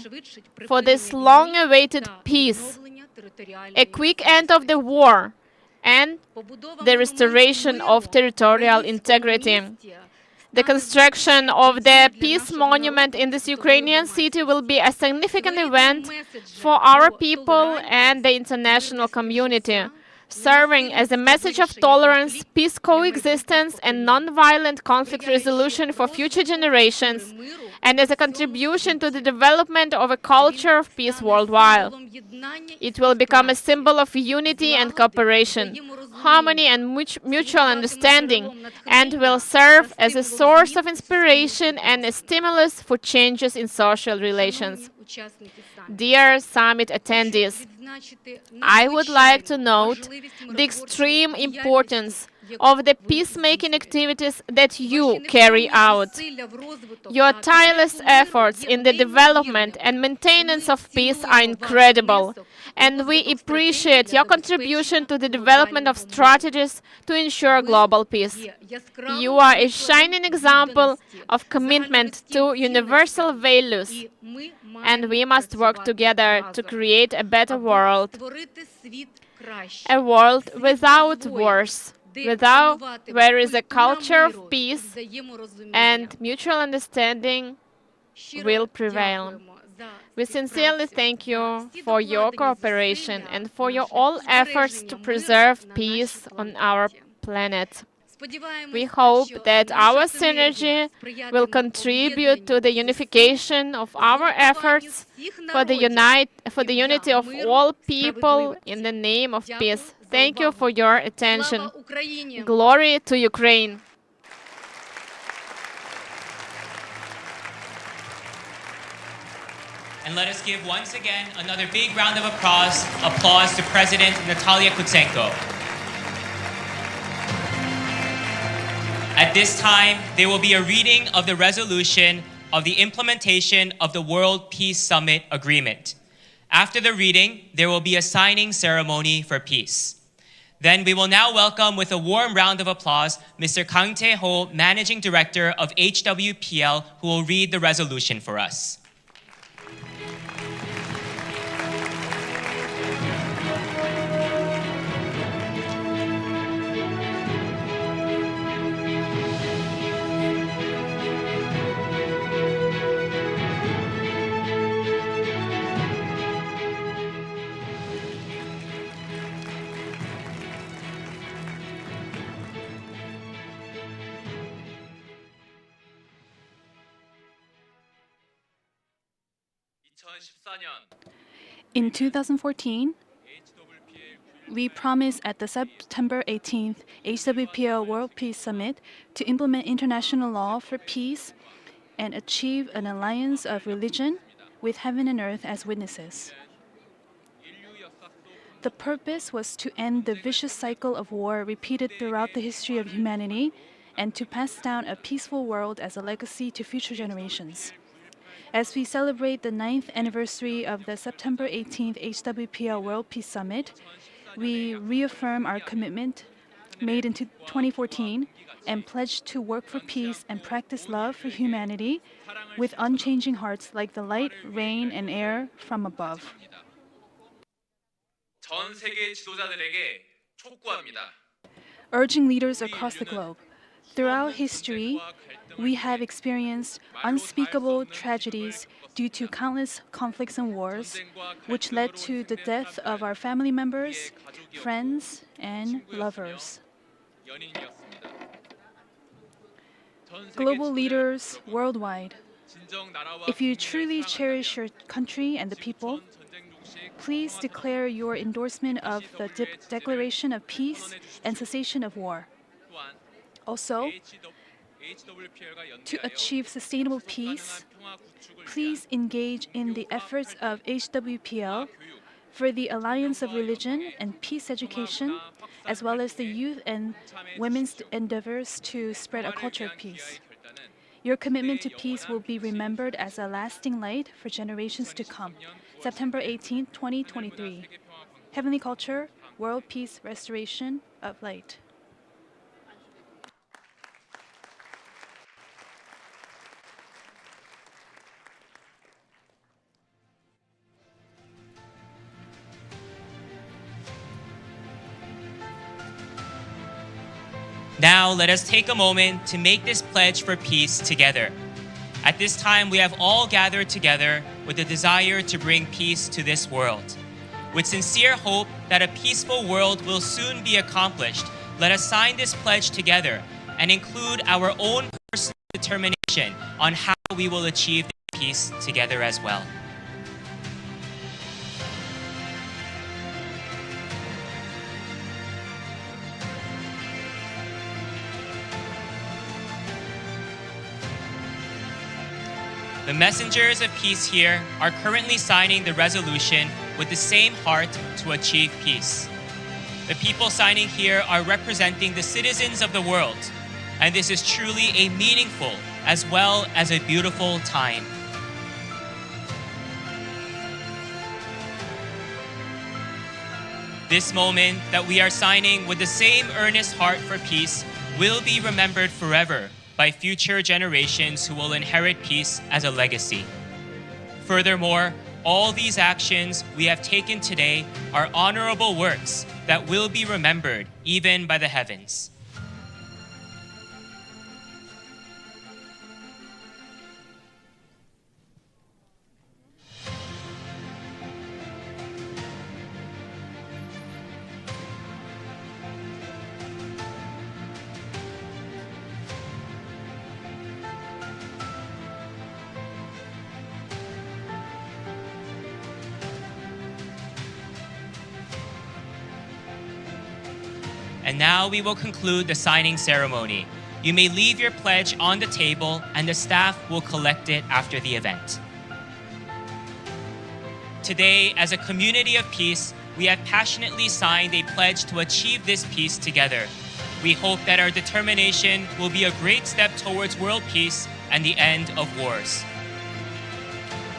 For this long-awaited peace, a quick end of the war, and the restoration of territorial integrity. The construction of the peace monument in this Ukrainian city will be a significant event for our people and the international community, serving as a message of tolerance, peace coexistence, and non-violent conflict resolution for future generations, and as a contribution to the development of a culture of peace worldwide. It will become a symbol of unity and cooperation, harmony and mutual understanding, and will serve as a source of inspiration and a stimulus for changes in social relations. Dear summit attendees, I would like to note the extreme importance of the peacemaking activities that you carry out. Your tireless efforts in the development and maintenance of peace are incredible, and we appreciate your contribution to the development of strategies to ensure global peace. You are a shining example of commitment to universal values, and we must work together to create a better world, a world without wars, where is a culture of peace and mutual understanding will prevail. We sincerely thank you for your cooperation and for your all efforts to preserve peace on our planet. We hope that our synergy will contribute to the unification of our efforts for the unity of all people in the name of peace. Thank you for your attention. Glory to Ukraine. And let us give once again another big round of applause to President Natalia Kutsenko. At this time, there will be a reading of the resolution of the implementation of the World Peace Summit Agreement. After the reading, there will be a signing ceremony for peace. Then we will now welcome with a warm round of applause Mr. Kang Tae-ho, Managing Director of HWPL, who will read the resolution for us. In 2014, we promised at the September 18th HWPL World Peace Summit to implement international law for peace and achieve an alliance of religion with heaven and earth as witnesses. The purpose was to end the vicious cycle of war repeated throughout the history of humanity and to pass down a peaceful world as a legacy to future generations. As we celebrate the 9th anniversary of the September 18th HWPL World Peace Summit, we reaffirm our commitment made in 2014 and pledge to work for peace and practice love for humanity with unchanging hearts like the light, rain, and air from above. 전 세계 지도자들에게 촉구합니다. Urging leaders across the globe. Throughout history, we have experienced unspeakable tragedies due to countless conflicts and wars, which led to the death of our family members, friends, and lovers. Global leaders worldwide, if you truly cherish your country and the people, please declare your endorsement of the Declaration of Peace and Cessation of War. Also, to achieve sustainable peace, please engage in the efforts of HWPL for the Alliance of Religion and Peace Education, as well as the youth and women's endeavors to spread a culture of peace. Your commitment to peace will be remembered as a lasting light for generations to come. September 18, 2023. Heavenly Culture, World Peace Restoration of Light. Now, let us take a moment to make this pledge for peace together. At this time, we have all gathered together with the desire to bring peace to this world. With sincere hope that a peaceful world will soon be accomplished, let us sign this pledge together and include our own personal determination on how we will achieve this peace together as well. The messengers of peace here are currently signing the resolution with the same heart to achieve peace. The people signing here are representing the citizens of the world, and this is truly a meaningful as well as a beautiful time. This moment that we are signing with the same earnest heart for peace will be remembered forever by future generations who will inherit peace as a legacy. Furthermore, all these actions we have taken today are honorable works that will be remembered even by the heavens. And now we will conclude the signing ceremony. You may leave your pledge on the table and the staff will collect it after the event. Today, as a community of peace, we have passionately signed a pledge to achieve this peace together. We hope that our determination will be a great step towards world peace and the end of wars.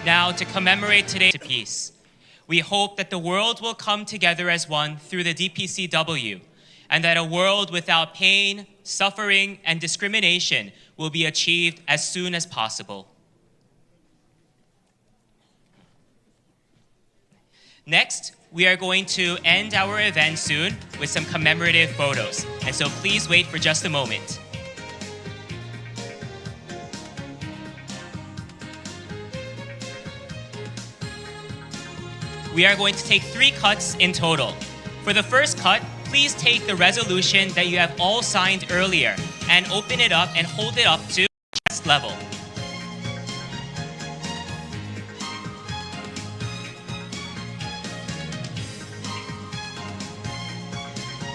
Now, to commemorate today's peace, we hope that the world will come together as one through the DPCW, and that a world without pain, suffering, and discrimination will be achieved as soon as possible. Next, we are going to end our event soon with some commemorative photos, and so please wait for just a moment. We are going to take 3 cuts in total. For the first cut, please take the resolution that you have all signed earlier and open it up and hold it up to chest level.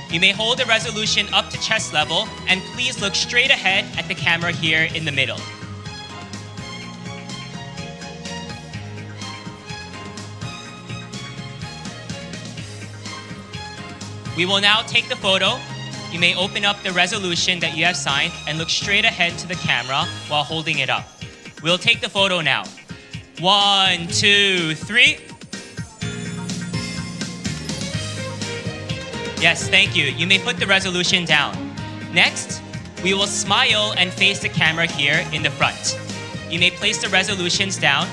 You may hold the resolution up to chest level, and please look straight ahead at the camera here in the middle. We will now take the photo. You may open up the resolution that you have signed and look straight ahead to the camera while holding it up. We'll take the photo now. 1, 2, 3. Yes, thank you. You may put the resolution down. Next, we will smile and face the camera here in the front. You may place the resolutions down,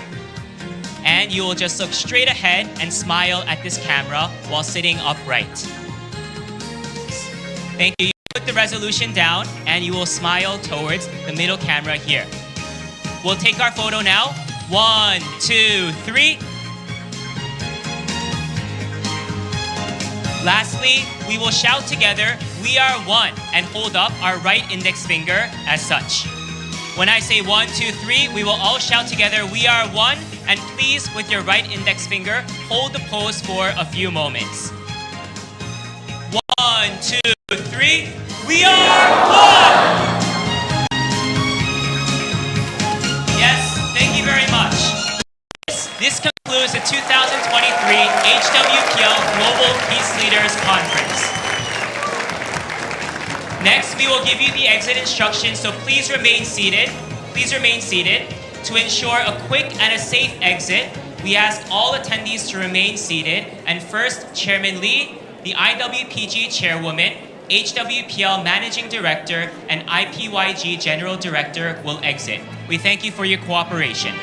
and you will just look straight ahead and smile at this camera while sitting upright. Thank you. You put the resolution down, and you will smile towards the middle camera here. We'll take our photo now. 1, 2, 3. Lastly, we will shout together, "We are one," and hold up our right index finger as such. When I say 1, 2, 3, we will all shout together, "We are one," and please, with your right index finger, hold the pose for a few moments. 1, 2, 3, we are one! Yes, thank you very much. This concludes the 2023 HWPL Global Peace Leaders Conference. Next, we will give you the exit instructions, so please remain seated. Please remain seated. To ensure a quick and a safe exit, we ask all attendees to remain seated. And first, Chairman Lee, the IWPG Chairwoman, HWPL Managing Director, and IPYG General Director will exit. We thank you for your cooperation.